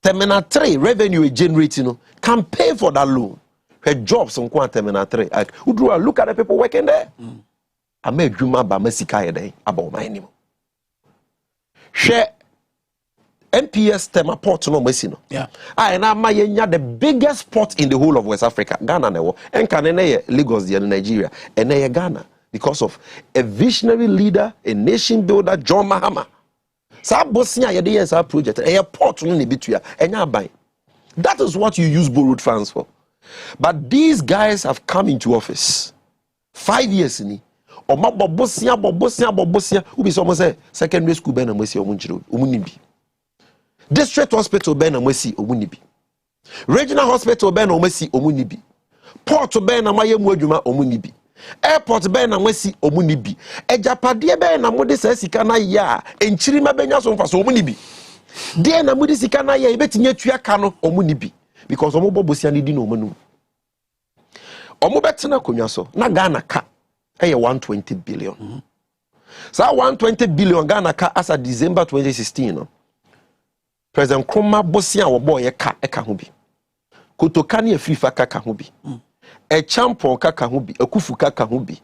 Terminal 3, revenue generating, can pay for that loan. Her jobs on Terminal 3. Look at the people working there. I made Juma Bamasika day about my name. Share MPS Tema Port no Messino. And I'm the biggest port in the whole of West Africa. Ghana never. And Kanene Lagos, Nigeria. And Ghana. Because of a visionary leader, a nation builder, John Mahama. Sa Bosnia Yadias our project. A port no Nibitua. And buy. That is what you use borrowed funds for. But these guys have come into office 5 years in Bobosia, who be someone say secondary school ben and omunibi. District hospital ben and omunibi. Regional hospital ben and omunibi. Port ben and mayemwajuma omunibi. Airport ben and omunibi. Ejapadie ben and modest sikana ya and chirima benyason for omunibi. Dear Namudisikana ya betinye tuakano omunibi. Because omo bosia ni di no manu. Omo betena konyaso na Ghana ka eye 120 billion. So 120 billion Ghana ka as of December 2016 no. President Nkrumah bosia wo boy ka eka ho bi. Kotoka ne afrifa ka ho bi. E champion ka ho bi, akufu ka ho bi.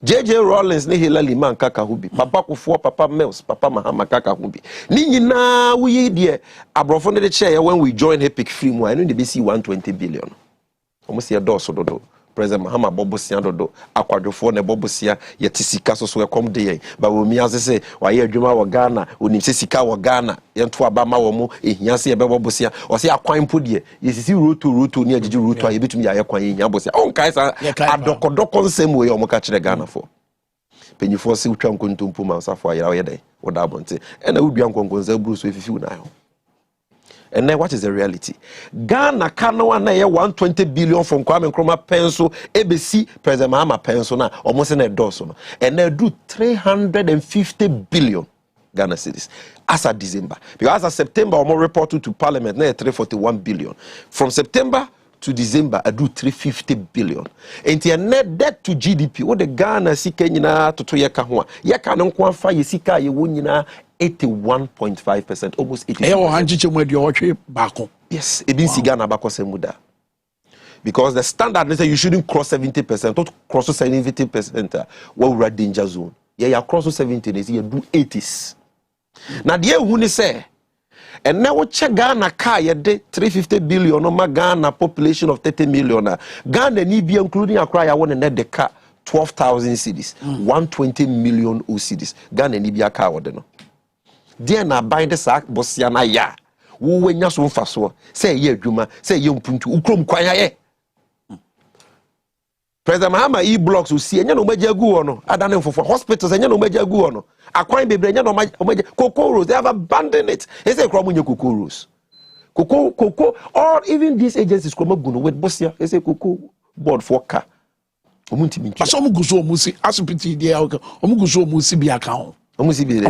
JJ Rollins ne Hillary Man kaka hubi. Papa Kufuor, Papa Mills, Papa Mahama kaka hubi. Ni nyina we de abrofo ne de chair when we join HIPIC free mo. I know they be see 120 billion. Almost a doso dodo. President Mahama bobosia dodo. Akwadwofo ne bobosia yeti sika so so come dey. Ba wo mi ase say wa ye adwuma wo Ghana, onim se sika wo Ghana. Yento aba ma wo mo ehia se ye be bobosia. O se akwan po de. Yesisi roto ne agigi roto a ye betumi ya kwan ehia bobosia. On kai sa adokodoko nsem we o mo ka kire Ghana for. Penyifo se utwa nkontompo ma safo ayira ye dey. Wo da bonte. E na udua nkonkonza buru so efifi na ho. And then what is the reality? Ghana Kano na ye 120 billion from Kwame Nkrumah pencil, ABC President Mahama pencil na almost in a dozen. And they do 350 billion Ghana cedis as of December. Because as of September, I'm reported to Parliament na 341 billion. From September to December, I do 350 billion. And the net debt to GDP, what the Ghana sika nyina to yeka ho. Yeka no kwa fa yesika ye wo nyina 81.5%, almost 80%. Yes, it means Ghana back semuda. Because the standard say you shouldn't cross 70%, not cross 70%. Well, we're danger zone. Yeah, you cross 70%, you do 80s. Now, the who say, and now what check Ghana car you de 350 billion, no Ghana population of 30 million. Ghana need be including a cry I want to net the car 12,000 cities, 120 million cities. Ghana need be a car or no. Dear na bind the sack, Bosiana ya. Who when you so fast say ye Juma, say young puntu, ukrum kwaya ye. President Mahama blocks will see any no major go on. I don't know for hospitals and no major go on. A crime baby, no major cocoa they have abandoned it. They say Cromunyo cocoa cocoa, or even these agencies come up with Bosia, they say cocoa board for car. But some go so musi, asupiti dia, omuguso musi bi account. Agenda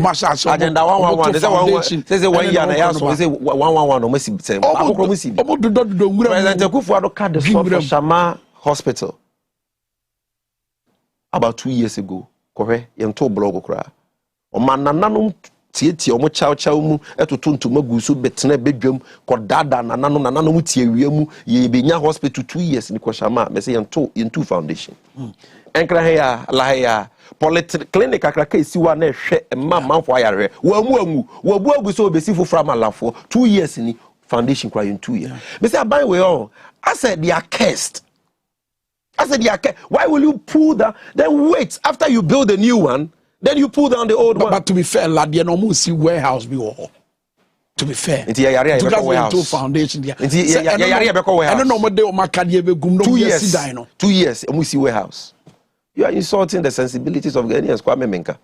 111. They say 1 year and a half. They say 111. President Akufo-Addo cut the slot for Shama Hospital about 2 years ago. Correct? Yento blog okra. Omanananum tietie omo chow mu etotonto magusu betena bedwam kodada nananum tie wiemu ye benya hospital 2 years ni ko Shama. Me say yento foundation. Enkra heya la heya clinic akraka esiwa na hwe mama fo ayare wamu wabu so obesi fo from alafo 2 years ni foundation kwa in 2 years. Me say buy we all. I said they are cursed. Why will you pull that? Then wait after you build a new one, then you pull down the old one. But to be fair, lad, you no see warehouse be all. To be fair, into warehouse foundation. I don't know what they be 2 years. 2 years, and we see warehouse. You are insulting the sensibilities of Ghanaians, Kwame Menka.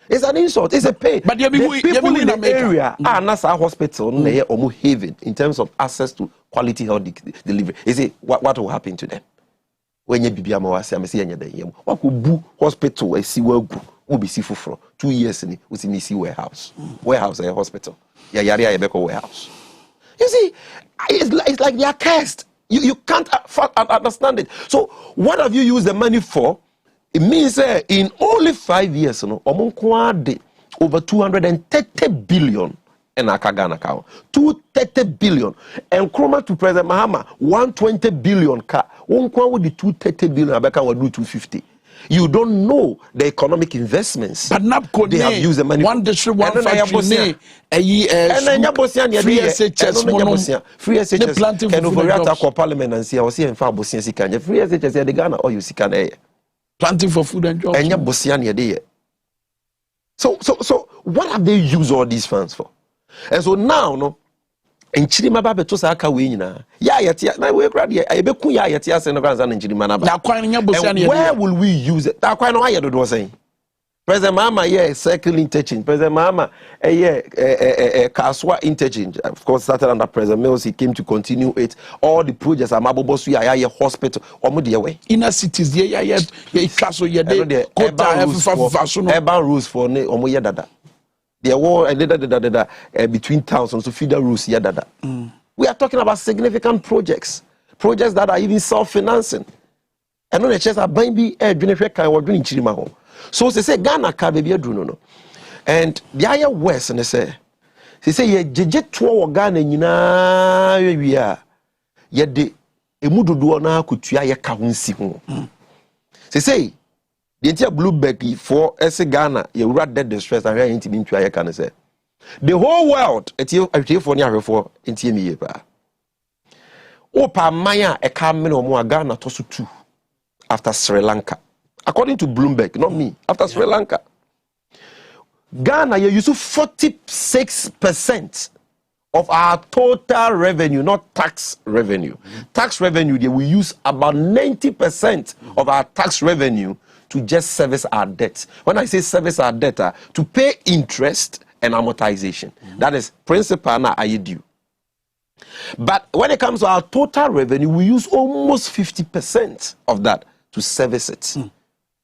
It's an insult. It's a pain. But the people in the area are not our hospital, or haven in terms of access to quality health delivery. Is it what will happen to them? When you be amawasi, I'm saying that what could bu hospital a see will be see for 2 years in we see warehouse a hospital. Yeah, warehouse. You see, it's like they are cursed. You can't understand it. So what have you used the money for? It means in only 5 years, over 230 billion in Ghana account. 230 billion. And Nkrumah to President Mahama, 120 billion. With the 230 billion, Abeka will do 250. You don't know the economic investments. But NAPCO, they have used the money. One district, one factory, free SHS, free SHS. Can overreact Parliament and see how see and far Bosian Sikanya. Free SHS, the Ghana or you Sikana. Planting for food and jobs. And your Bosian there. So what have they used all these funds for? And so now, no, and Chirima Babe to Saka Wina. Yatia, now we're ready. I be Kuya Yatia and Chirima. Where will we use it? That's quite no higher than saying. President Mama, circle interchange. President Mama, Kaswa interchange. Of course, started under President Mills. He came to continue it. All the projects are Mabobosu, hospital, or Mudia. Inner cities, castle, urban rules for Omoya Dada. There were between towns to feed the rules. We are talking about significant projects that are even self-financing. And on the chest are buying or doing Chirimaho. So they say Ghana can be a no. And the higher west, and they say ye jeje to Ghana nyina we are ye de emudu do na kutua ye ka hunsi ho. Say the entire Blueberg for Ghana ye write dead distress and here intimi ntua ye can say the whole world etie for near for intimi ye pa. Opa maya e ka me no mo Ghana to so 2 after Sri Lanka. According to Bloomberg, not me, after Sri Lanka. Ghana, you use 46% of our total revenue, not tax revenue. Tax revenue, they will use about 90% of our tax revenue to just service our debt. When I say service our debt, to pay interest and amortization. That is principal na aye due. But when it comes to our total revenue, we use almost 50% of that to service it.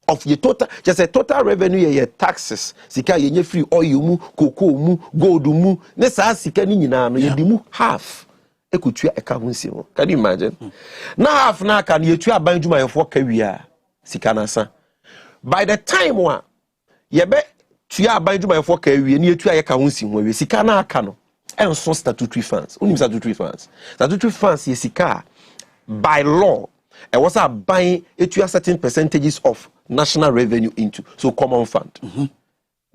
Of your total, just a total revenue, your taxes, sika yenye free oil mu, cocoa mu, gold mu, nesa sika ni nyina no yedimu half. Ekutua ekahunsi mo. Can you imagine? Now half na kan yetua abanjuma yefo kawia sika nasa. By the time one yebe tua abanjuma yefo kawia ni yetua yekahunsi ho we sika na aka no. And so statutory funds. Unim statutory funds. Statutory funds yesika by law. And what's a buying certain percentages of national revenue into so common fund.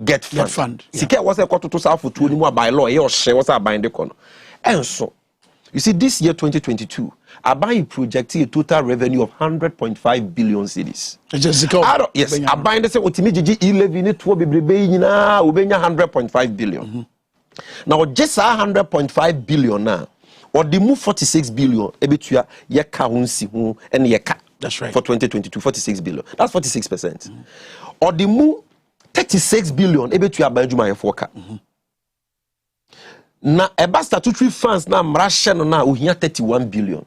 Get fund. Sika what's a quarter to south for 2 more by law. Your share what's a buying the corner. And so you see this year 2022, a buying projecting a total revenue of 100.5 billion cedis. Yes, a buying the same ultimately 11 to be 100.5 billion. Now just 100.5 billion now, or the move 46 billion, ebetua ye kahunsi hu and ye ka. That's right. For 2022, 46 billion. That's 46%. Or the move 36 billion, ebetua banjuma ye foka. Na eba statutory funds na mrasha no na uhia 31 billion.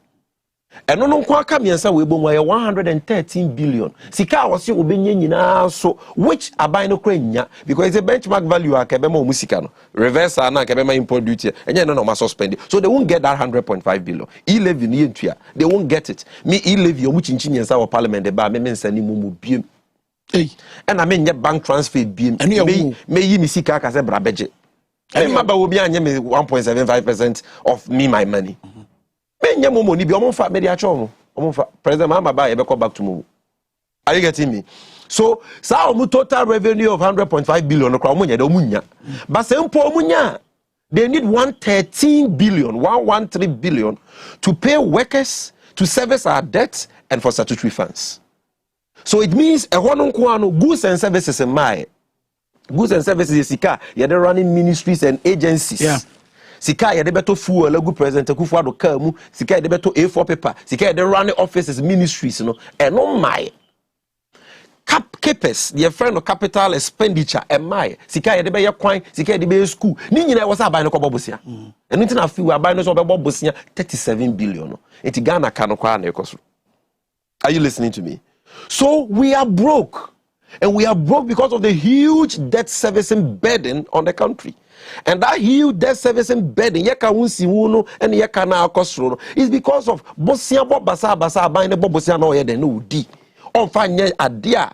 Eno no kwa ka miensa we bo 113 billion. Sika wose obenye nyina so which aban no kwanya because it's a benchmark value akebe ma omusika no. Reverse na akebe ma import duty. Enye no ma suspend. So they won't get that 100.5 billion. E-levy ni entua. They won't get it. Me e-levy omu chinchin miensa wa parliament de ba me mensa ni mumu biem. And I mean bank transfer biem. Me yi mi sika ka se brabeje. Me ma ba obi anye me 1.75% of me my money. Menye mo money bi omo fa me dia cho omo fa president Mahama ba ye be come back to mo. Are you getting me? So sa omo total revenue of 100.5 billion no kwa omo nya de omo nya. But se mpo omo nya they need 113 billion to pay workers, to service our debts and for statutory funds. So it means a one no goods and services in my goods and services sika ye de running ministries and agencies. Yeah. Sika ya debeto fuel egu president kufu ado ka mu sika ya debeto A4 paper sika ya de run offices ministries no eno my capes the friend of capital expenditure my sika ya debe ye kwan sika ya debe school ni nyina wo sa aban no kobobosia eno ntina fi aban no so bebobosia 37 billion no enti Ghana ka no kwa na ekoso. Are you listening to me? So we are broke, and we are broke because of the huge debt servicing burden on the country. And that huge debt servicing burden, yeka unsi uno and yeka na akosro, is because of bosia bo basa buying the bosia no yede no di. On fanye adia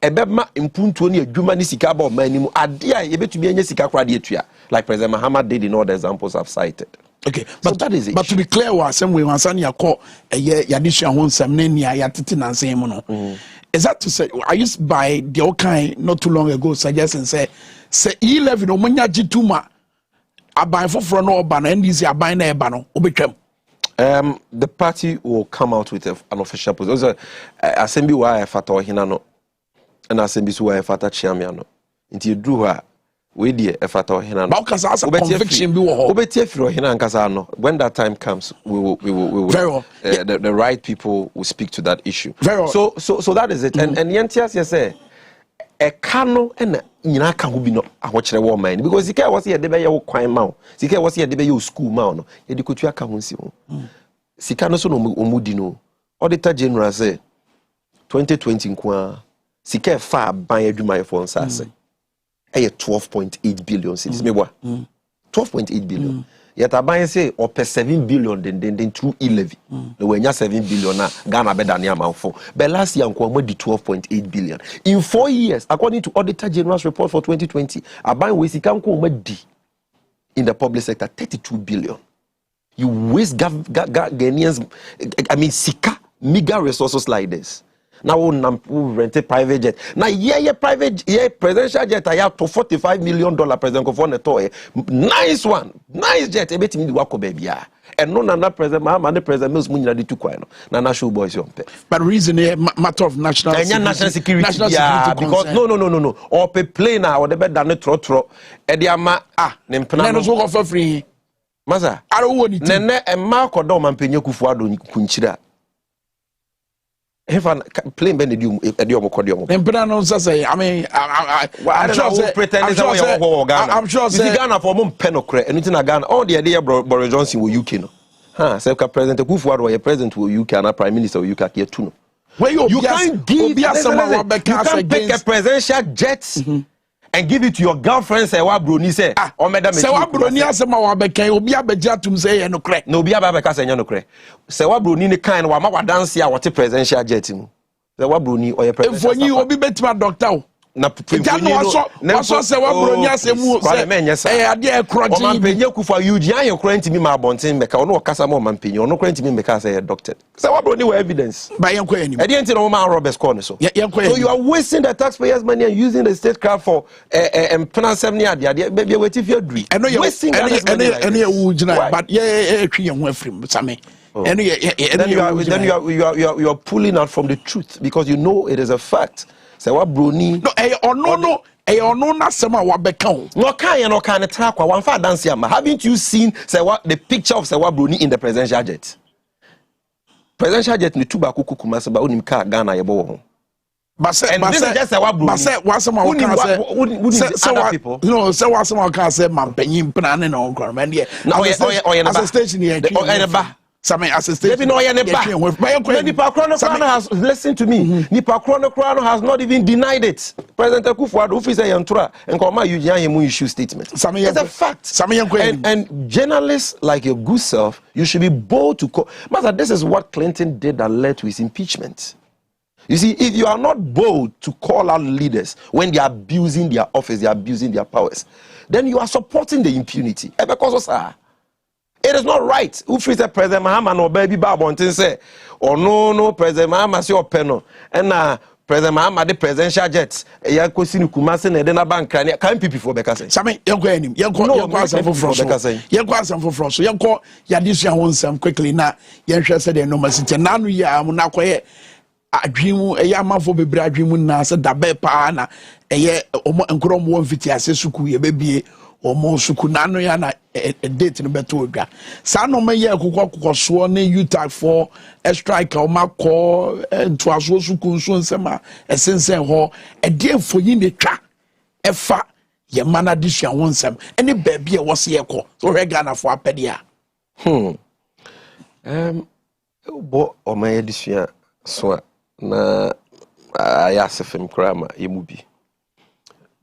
ebema impuntu ni adwuma ni sika ba manimu adia yebetumi anya sika kwa de atua like President Mahama did in all the examples I've cited. Okay, but so that is it. But to be clear, what some way once ya call yadisha hon samne ni yatiti na nsem no. Is that to say I used by the okay not too long ago suggesting say E11 no manya jituma aban foforo no oba na NDC aban na eba no obetwam. The party will come out with an official position. Assembly wa fata ohina no and assembly so wa fata chiamia no. Nti do ha we dey fata ohina no. Ba okasa as a conviction bi wo ho. Obetie firo ohina nkasa no. When that time comes we will very well. The right people will speak to that issue. Very well. So that is it. And yentias you say e kano and nyina ka ho bi no ahokyere wo man because sika was here de be ye wo kwan ma o sika was here de be ye school ma o no ye de kotua ka ho nsi ho sika no so no omudi no auditor general say 2020 nkoa sika fa ban adwuma ye for nsase e 12.8 billion cedis me boa 12.8 billion yet aban say or per 7 billion then through e-levy no we nya 7 billion na Ghana be dane amanfo but last year nko mo di 12.8 billion in 4 years according to auditor general's report for 2020 aban we sika nko mo di in the public sector 32 billion. You waste Ghanaians, I mean sika meager resources like this. Now we rent a private jet. Now private presidential jet I have to $45 million president go for the toy. Nice one. Nice jet. Ebeti mi wako baby. And no na president Mahama the president Mills munyina di tukwa no. Na national boys yompe. But reason matter of national security. National security. National security because no. Or pe plane or the bed than tro. E dia ma ne mpena. No so go for free. Maza. I don't want it. Nene e ma ko do mampenye Kufuado kunchira. Plain ben edium kodium. No say I mean I'm sure say I'm sure say Ghana for mum penokre anything na Ghana all the idea Boris Johnson will UK no. Say President Kufuor or President UK and Prime Minister UK here too. You can't give you can't pick a presidential jet and give it to your girlfriend. Say what Bruni say? Or madam say what Bruni asema wa beka obi abeja tum say no kre. No obi abeka say no kre. Say what Bruni ne kind wa ma wa dance ya what presidential jet mu. Say what Bruni or your presidential. If you obi betima doctor na waso se wa Bruni asemu say ade e kroje o mampenye kufa yuji an your current me ma bonten meka ono okasa ma mampenye ono current me meka say doctor. Say what Bruni we evidence. Ba yen kwa anim. E dey no man Roberts corner so. So you are wasting the taxpayers money and using the state card for penance ni ade be wait if you agree. Wasting any wu gina but twi yen ho afrim same. Then you are pulling out from the truth because you know it is a fact. Say what Bruni no na sema wa beka o. No kan tra kwa wan fa dance am. Haven't you seen say what the picture of say what Bruni in the presidential jet? Presidential jet ni tuba kukuma se ba onim ka Ghana ye bo ho. But say what some of other people. No, say what some of say mampanyin plan no nkor man there. As a station here. Some assistant. Nipa Krono has listened to me. Nipa Krono has not even denied it. President Kufuor officer yantura and koma you issue statement. It's a fact. And journalists like your good self, you should be bold to call. Master, this is what Clinton did that led to his impeachment. You see, if you are not bold to call out leaders when they are abusing their office, they are abusing their powers, then you are supporting the impunity. It is not right. Who frees the President Mahama no baby babontin say, or no, President Mahama say openo. And President Mahama the presidential jets. Ya kosinu kumase na dena bank kan pipi for beka say. Same yenko enim. Yenko asem for froso. Yenko asem for froso. Yenko ya disua ho nsam quickly na yenhwe se de no masite nanu ya mu na koye adwimu eya amafo bebre adwimu na se dabe pa na eye omo nkrom wo mfiti ase suku ye bebie omo suku nanu ya na date no beto odwa sa no me ye kokoko so na utah for strike o makọ to aso suku nso nsema esensen ho de foyi ne twa efa ye mana disua ho nsem ene baabi e wose ye kọ so rega na fo apede a bo o ma disua so na ayasefem krama yemubi.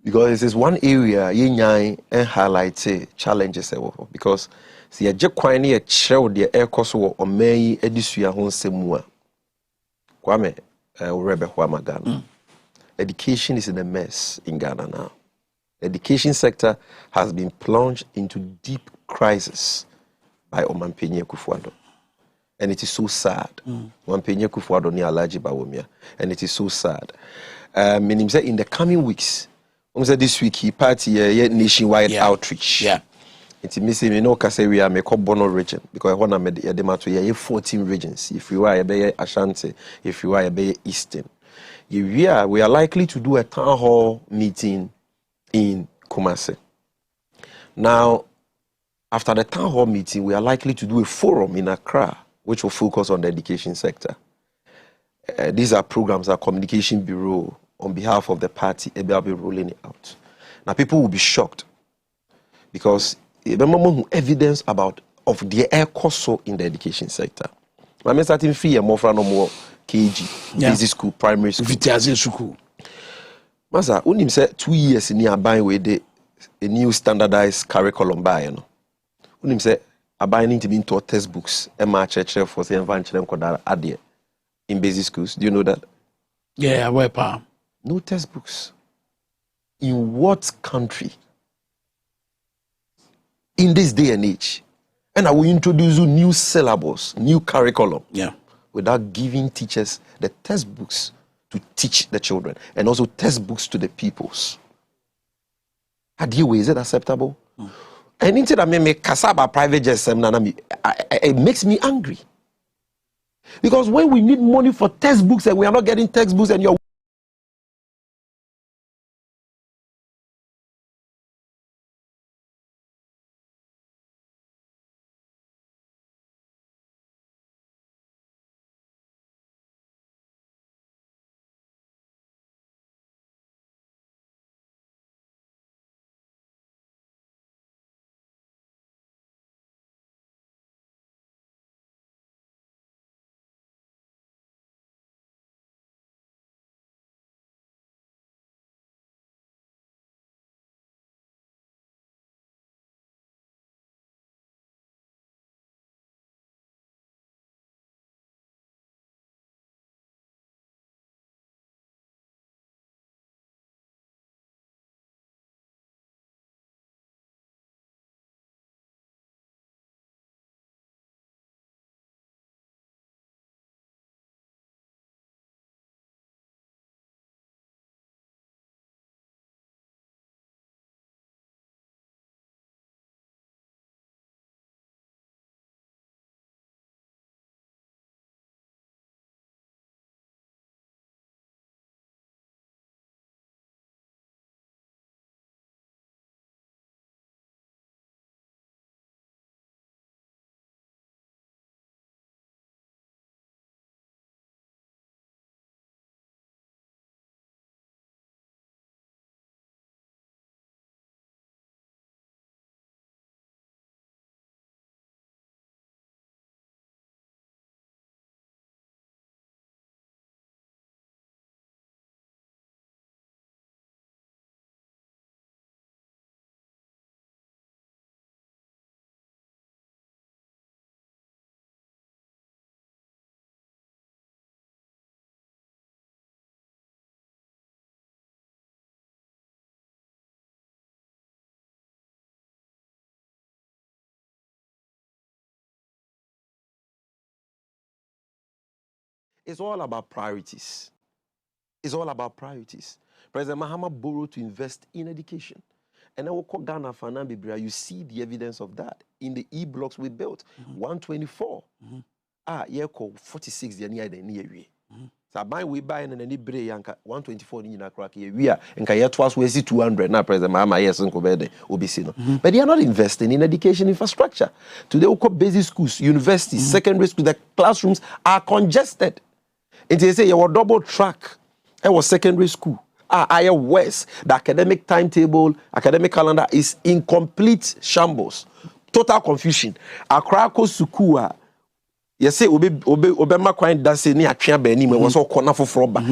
Because this is one area yin and highlight challenges because see a jekwani a child the air course or may edisua hon semua. Kwame Rebe Kwama Ghana. Education is in a mess in Ghana now. Education sector has been plunged into deep crisis by Omampenye Kufuor. And it is so sad. Omampenye Kufuor ni Alhaji Bawumia. And it is so sad. Meaning in the coming weeks, this week he party a nationwide outreach. Yeah. It's missing me no kase we are make Bono region because I want to make the 14 regions. If you are a Ashanti, if you are a Eastern, we are likely to do a town hall meeting in Kumasi. Now, after the town hall meeting, we are likely to do a forum in Accra, which will focus on the education sector. These are programs our communication bureau on behalf of the party, will be rolling it out. Now, people will be shocked because evidence of the air cost in the education sector. I'm starting free more from no more KG, basic school, primary school. Masa, unim say 2 years in here buying with a new standardized curriculum by you know. Unim say buying to be into textbooks, church for say adie in basic schools. Do you know that? Yeah, where pa? No textbooks. In what country? In this day and age. And I will introduce you new syllabus, new curriculum. Yeah. Without giving teachers the textbooks to teach the children. And also textbooks to the peoples. Is it acceptable? And instead of me kasaba private jet it makes me angry. Because when we need money for textbooks and we are not getting textbooks and you're It's all about priorities. It's all about priorities. President Mahama borrowed to invest in education. And then we call Ghana Fanan Bibria. You see the evidence of that in the E-blocks we built. 124. Yeah, call 46 the near the near. So buy we buy and any bray yanka 124 in a crack here. We are and can twice we see 200 now, President Mahama, yes, and Kobede, Obisino. But they are not investing in education infrastructure. Today, we call basic schools, universities, secondary schools, the classrooms are congested. And they say you double track. It was secondary school. Aya West, the academic timetable, academic calendar is in complete shambles. Total confusion. Accra Sukua, you say Obama Quine Dase ni Atria Benin was all corner for fraud. But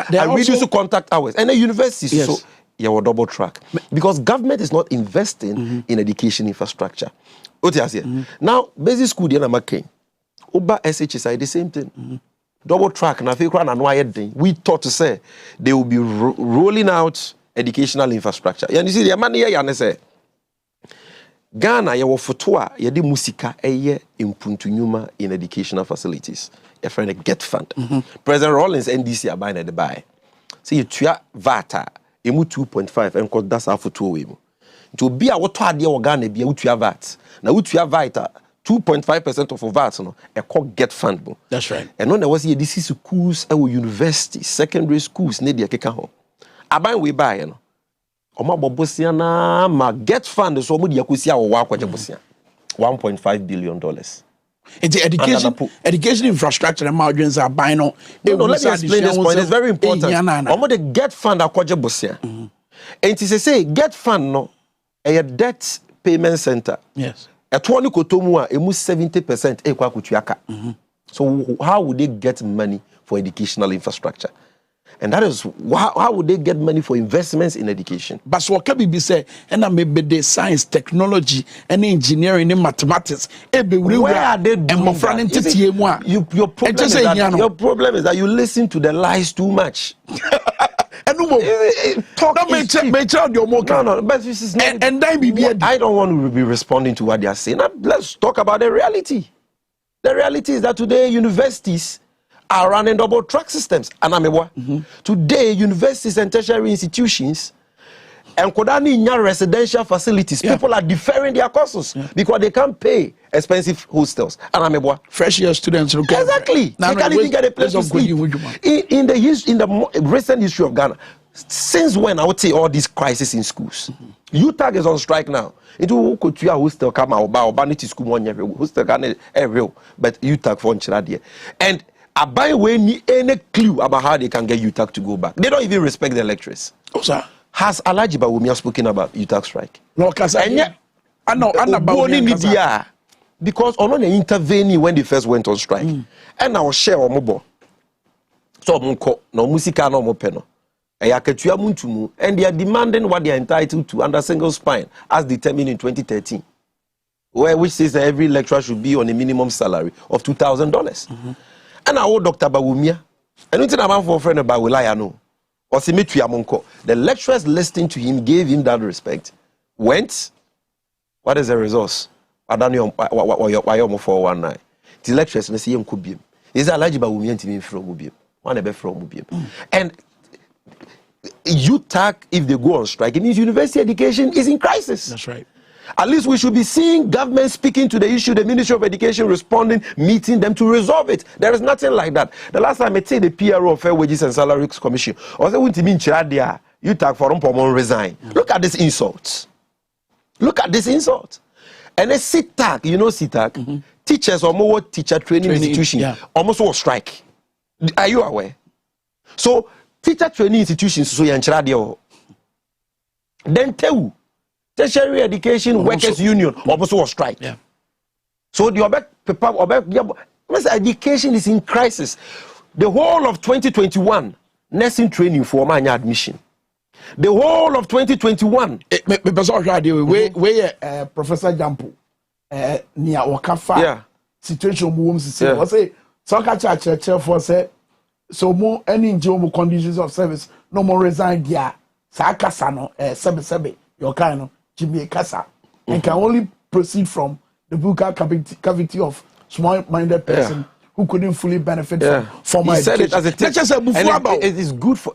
they reduce to contact hours. And the universities, so you will double track. Because government is not investing in education infrastructure. Now, basic school, Oba SHSI, the same thing. Double track na we thought to say they will be rolling out educational infrastructure. You see the money here say Ghana ya wofotoa ya di musika eye impuntunyuma in educational facilities. Your friend get fund. President Rollins NDC are buying the buy. See you tua vata emu 2.5 and cause that's half to we. To be a what ade o Ghana be utua vat. Na utua vata 2.5% of VAT, no, a called get fund. That's right. And when there was here, this is schools, universities, secondary schools, need the keka home. Aban we buy, you know. Oma bobosiana ma get fund so mudi yakusia o wa kwaje bosia. $1.5 billion. It's education infrastructure and margins are buying on. No, let me explain this point. It's very important. Omo the get fund akwaje bosia. And it say get fund no a debt payment center. Yes. At 20 kotomua, emu 70% ekwa kutuaka. So how would they get money for educational infrastructure? And that is how would they get money for investments in education? But so what can be said, and maybe the science, technology, and engineering, and mathematics. Where are they doing that? Your problem is that you listen to the lies too much. No, but this is not. And I don't want to be responding to what they are saying. Now, let's talk about the reality. The reality is that today universities are running double track systems. Today, universities and tertiary institutions and Kodani residential facilities, people are deferring their courses because they can't pay expensive hostels. Fresh year students. Exactly. They can't even get a place to sleep. In the recent history of Ghana, since when I would say all these crises in schools, UTAG is on strike now. It will go to your hostel, come out, banity school one year, hostel can real, but UTAG for Chiradia. And I buy when any clue about how they can get UTAG to go back. They don't even respect the lecturers. Oh, sir. Has Alhaji Bawumia spoken about UTAG strike? No, because I know media because on intervening when they first went on strike. And now share or mobile. So munko no musika no mopeno. And they are demanding what they are entitled to under single spine as determined in 2013. Which says that every lecturer should be on a minimum salary of $2,000. And now Dr. Bawumia, and nothing about for a friend about Wilaya no. The lecturers listening to him gave him that respect. Went. What is the resource? I don't know why you're 419. The lecturers say him could be. Is that large about women to me from Mubium? One ever from Mubium. And UTAG, if they go on strike, it means university education is in crisis. That's right. At least we should be seeing government speaking to the issue, the Ministry of Education responding, meeting them to resolve it. There is nothing like that. The last time I said the PRO of Fair Wages and Salaries Commission, or they wouldn't mean Chiradia, UTAG for Umpomon resign. Look at this insult. Look at this insult. And a CTAG, you know CTAG, teachers or more teacher training institution almost will strike. Are you aware? So teacher training institutions so Chiradia. Then tell tertiary education workers union also was strike. So the education is in crisis. The whole of 2021 nursing training for my admission. The whole of 2021. Where Professor Jampo near Wakafa situation moves say so catch for say so more any conditions of service no more resign there. Sakasano sebe your kind of Jimmy Kasa and can only proceed from the buccal cavity of small-minded person who couldn't fully benefit from he said education. it as a teacher. It is good for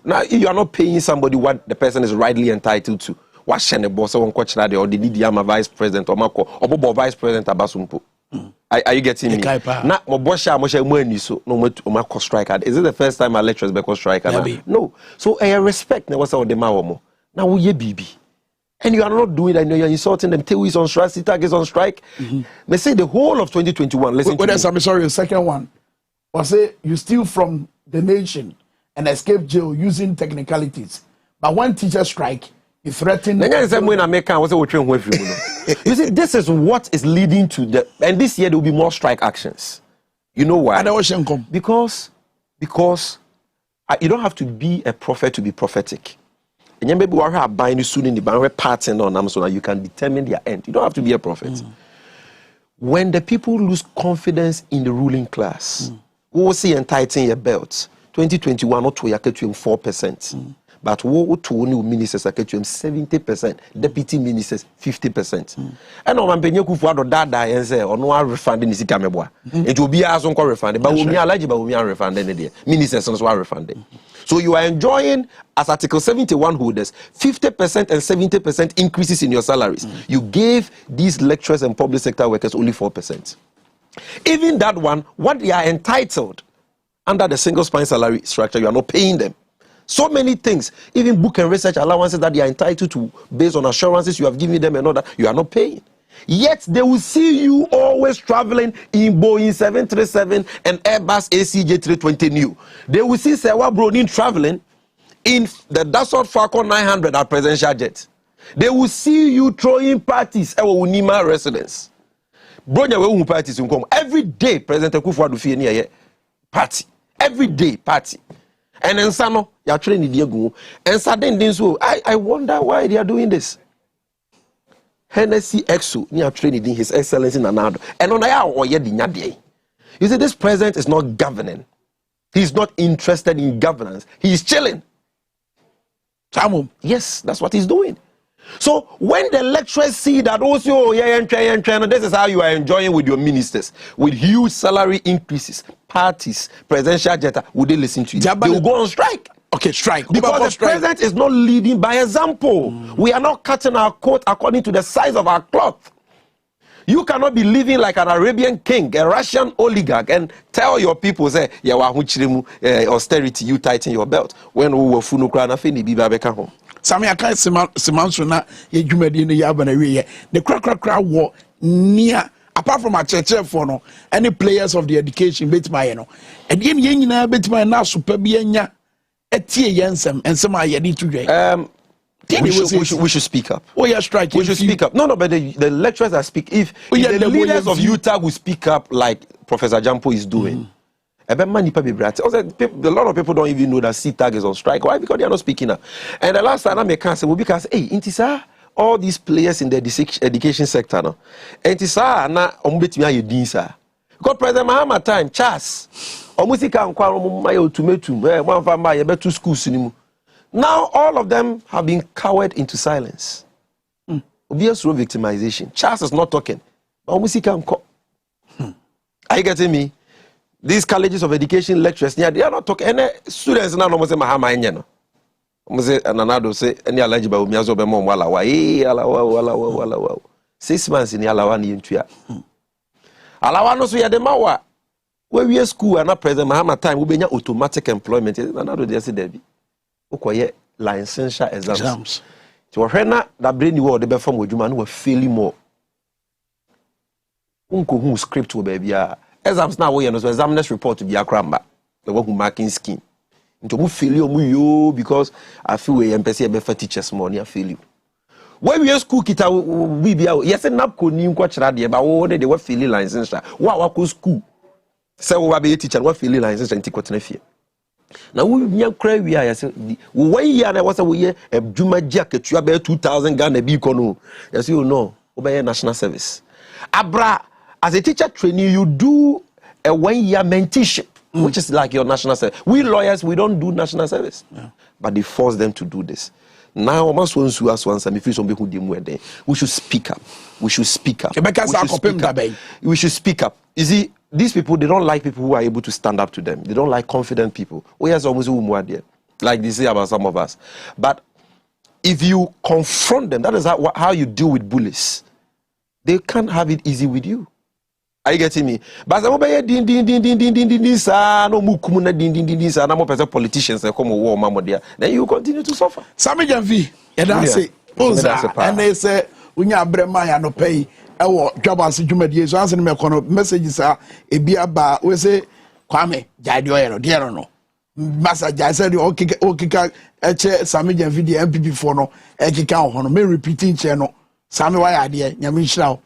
now. If you are not paying somebody what the person is rightly entitled to, what shall boss or coach or the Didiama vice president or Mako or Bobo vice president Abasumpo? Are you getting me? Now, Mobosha Moshe Mweni so no Mako striker. Is it the first time our lecturers become striker? No. So I respect now what's our demawomo. Now we ye BB. And you are not doing that, you're insulting them. Tewi is on strike, Sitag is on strike. They say the whole of 2021. Listen to me. I'm sorry, the second one. I say you steal from the nation and escape jail using technicalities. But when teachers strike, you threaten. You see, this is what is leading to the. And this year there will be more strike actions. You know why? Because you don't have to be a prophet to be prophetic. And maybe we are buying soon in the bank pattern on them so that you can determine their end. You don't have to be a prophet. When the people lose confidence in the ruling class, we will see and tighten your belts. 2021 not to 4%. But we to ministers are 70%, deputy ministers 50%. And on Mampenyo Kufuado dada and say or no refunding is Kameboa. It will be as on refunded, but we are eligible, we are refunded. Ministers are refunded. So you are enjoying, as Article 71 holders, 50% and 70% increases in your salaries. You gave these lecturers and public sector workers only 4%. Even that one, what they are entitled under the single spine salary structure, you are not paying them. So many things, even book and research allowances that they are entitled to based on assurances you have given them and all that, you are not paying. Yet they will see you always traveling in Boeing 737 and Airbus ACJ 320 new. They will see Sewa Bronin traveling in the Dassault Falcon 900 at presidential jet. They will see you throwing parties at Unima residence. Bronya parties every day. President Akufo-Addo near party every day party. And then Sano, you are training Diego. And suddenly, I wonder why they are doing this. Hennessy Exo, you are training His Excellency Nanado. And on the you see, this president is not governing. He's not interested in governance. He's chilling. Yes, that's what he's doing. So when the lecturers see that also, this is how you are enjoying with your ministers, with huge salary increases, parties, presidential jet, would they listen to you? They will go on strike. Okay, strike. Because the president is not leading by example. We are not cutting our coat according to the size of our cloth. You cannot be living like an Arabian king, a Russian oligarch, and tell your people, say, austerity, you tighten your belt. When we were funukra fini biba home. Sami aka Simanso na ye dwumadi no ya bana wie the krakrakra wo near apart from a church for no any players of the education bet my no e de ye nyina bet my na so pa bi anya etie yensem ensem aye di to dwen we should speak up. Oh yeah, strike. We should speak up. No, but the lecturers that speak, if the leaders of Utah will speak up like Professor Jampo is doing. A lot of people don't even know that CTAG is on strike. Why? Because they are not speaking up. And the last time I make answer will because Intisa, all these players in the education sector, no, Intisa na ombetimi aye dinsa. Because President Mahama time, Charles, omusika nkwa omumaye otumetum, one fama ye betu schools nimu. Now all of them have been cowered into silence. Obvious through victimization. Charles is not talking. Omusika nkwa. Are you getting me? These colleges of education lecturers, they are not talking. Any students now no say Mahama enyeno. Say Nanado say any eligible umiazo be mom wala wa. 6 months in alawa ni ntua. Alawa no so ya de mawa. We school and not present Mahama time we benya automatic employment. Nanado dey say there be. Okoye licensure exams. To hwena that brain you dey be form odwuma no we failing more. Unko hu script wo ba bia. Exams now we so examiners report to be akramba the work marking scheme into mu failure mu yo because I feel we empese be for teachers money I feel you when we school kita we be yes napco ni nko kira de ba wo de we failing license wa ko school say we be teacher we failing license nti kwotena fie na we nya kra wi a yes we 1 year na was we adwuma gia ketua be 2000 Ghana bi ko no yes you know we be national service abra. As a teacher trainee, you do a 1-year mentorship, which is like your national service. We lawyers, we don't do national service. Yeah. But they force them to do this. Now, we should speak up. We should speak up. We should speak up. You see, these people, they don't like people who are able to stand up to them. They don't like confident people. Oh, yes, almost like they say about some of us. But if you confront them, that is how you deal with bullies. They can't have it easy with you. Are you getting me? But no politicians come war mama there. Then you continue to suffer. Sami Janvi, and they say unya brema ya no pay. Ewo Dwabo Ase dwumadie so anse me kono messages a ebia ba we say Kwame jade oyero de no message I said okika eche Sami Janvi the MPP for no ekika ho no me repeating che no Sami why ade nyame nhira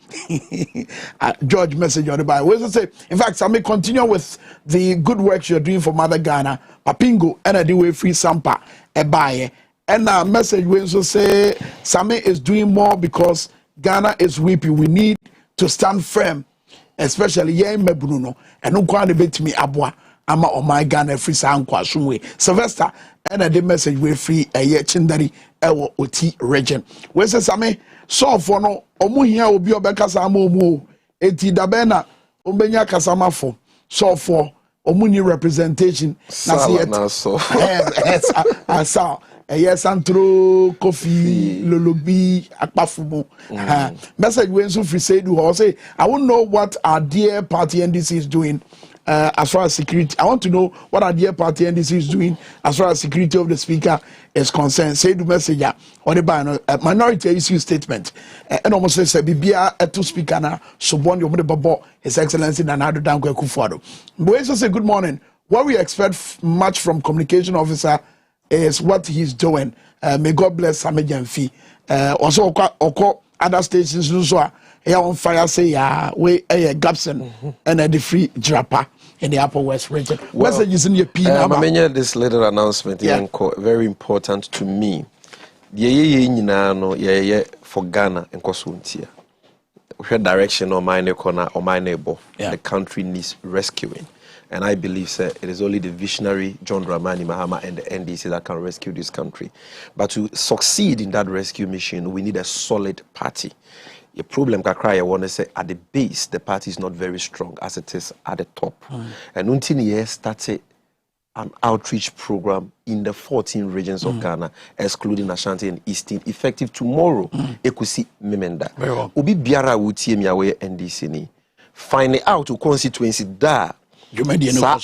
George message on the by we say in fact Sami continue with the good work you're doing for Mother Ghana Papingo and the way free sampa e bae and message we so say Sami is doing more because Ghana is weeping. We need to stand firm, especially here in Mebruno. And no one bet me abwa. Ama o my Ghana free sound kwa shumwe. Sylvester and the message we free a ye chindari ewo oti region. We say same so for no omu here obi obekasa amomu eti dabena ombenya kasama for so for omu ni representation na so asa yes, Antro, Kofi, Lolobi, Akpafumo. Message when so free say do say, I won't know what our dear party NDC is doing as far as security. I want to know what our dear party NDC is doing as far as security of the speaker is concerned. Say the message or the minority issue statement. And almost say Bibia to speaker na so born your babo His Excellency Nana Dankwa Akufo-Addo. But we also say good morning. What we expect much from communication officer is what he's doing. May God bless Sami Janvi. Also, other stations also here on fire say we Gabson and the free Drapa in the Upper West region. Messages in your P. This little announcement is very important to me. For Ghana and Kosuntia. We direction on my corner or my neighbor. The country needs rescuing. And I believe, sir, it is only the visionary John Dramani Mahama and the NDC that can rescue this country. But to succeed in that rescue mission, we need a solid party. The problem, I want to say, at the base, the party is not very strong as it is at the top. And until he started an outreach program in the 14 regions of Ghana, excluding Ashanti and Eastern, effective tomorrow. Ekusi Memenda. Obi biara wutie mi awe NDC ni. Find out to constituency da.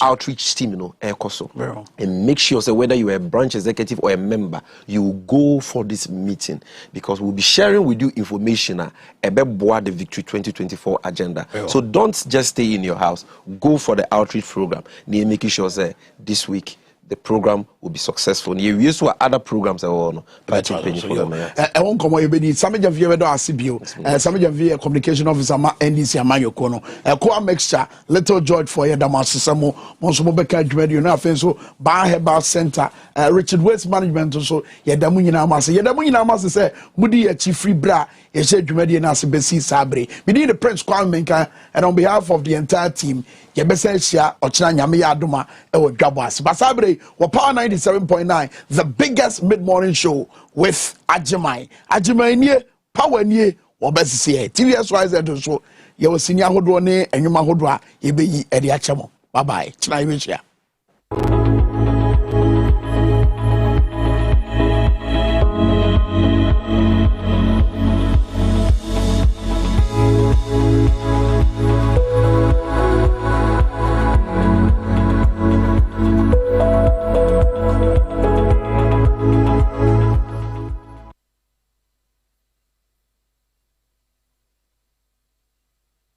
Outreach team, and make sure so whether you are a branch executive or a member, you go for this meeting because we'll be sharing with you information about the Victory 2024 agenda. So don't just stay in your house. Go for the outreach program. Making sure that this week the program will be successful. You use other programs. I won't come away. Sami Janvi do ACBO. Sami Janvi communication officer NDC Amayo Kono. Koa mixture. Little George for your Damasamo. Monsomo Beka Jumedi. Na fenso Bar Herbal Center. Richard Waste Management also. Yedamunina Masa. Yedamunina Masa say Mudi chief free bra. Yeshe Jumedi na Sibesi Sabre. We need the Prince Kwame Menka, and on behalf of the entire team, Yebese Shia Ochina Nyame Aduma Ewo Dwabo Ase. Basabre wa Power 97.9, the biggest mid-morning show with Ajimai. Ajimai nie power nie wobesisi TVSYZ so ye wo senior hodo ne enwuma hodo a ye beyi edi achemo. Bye bye. China yeshia.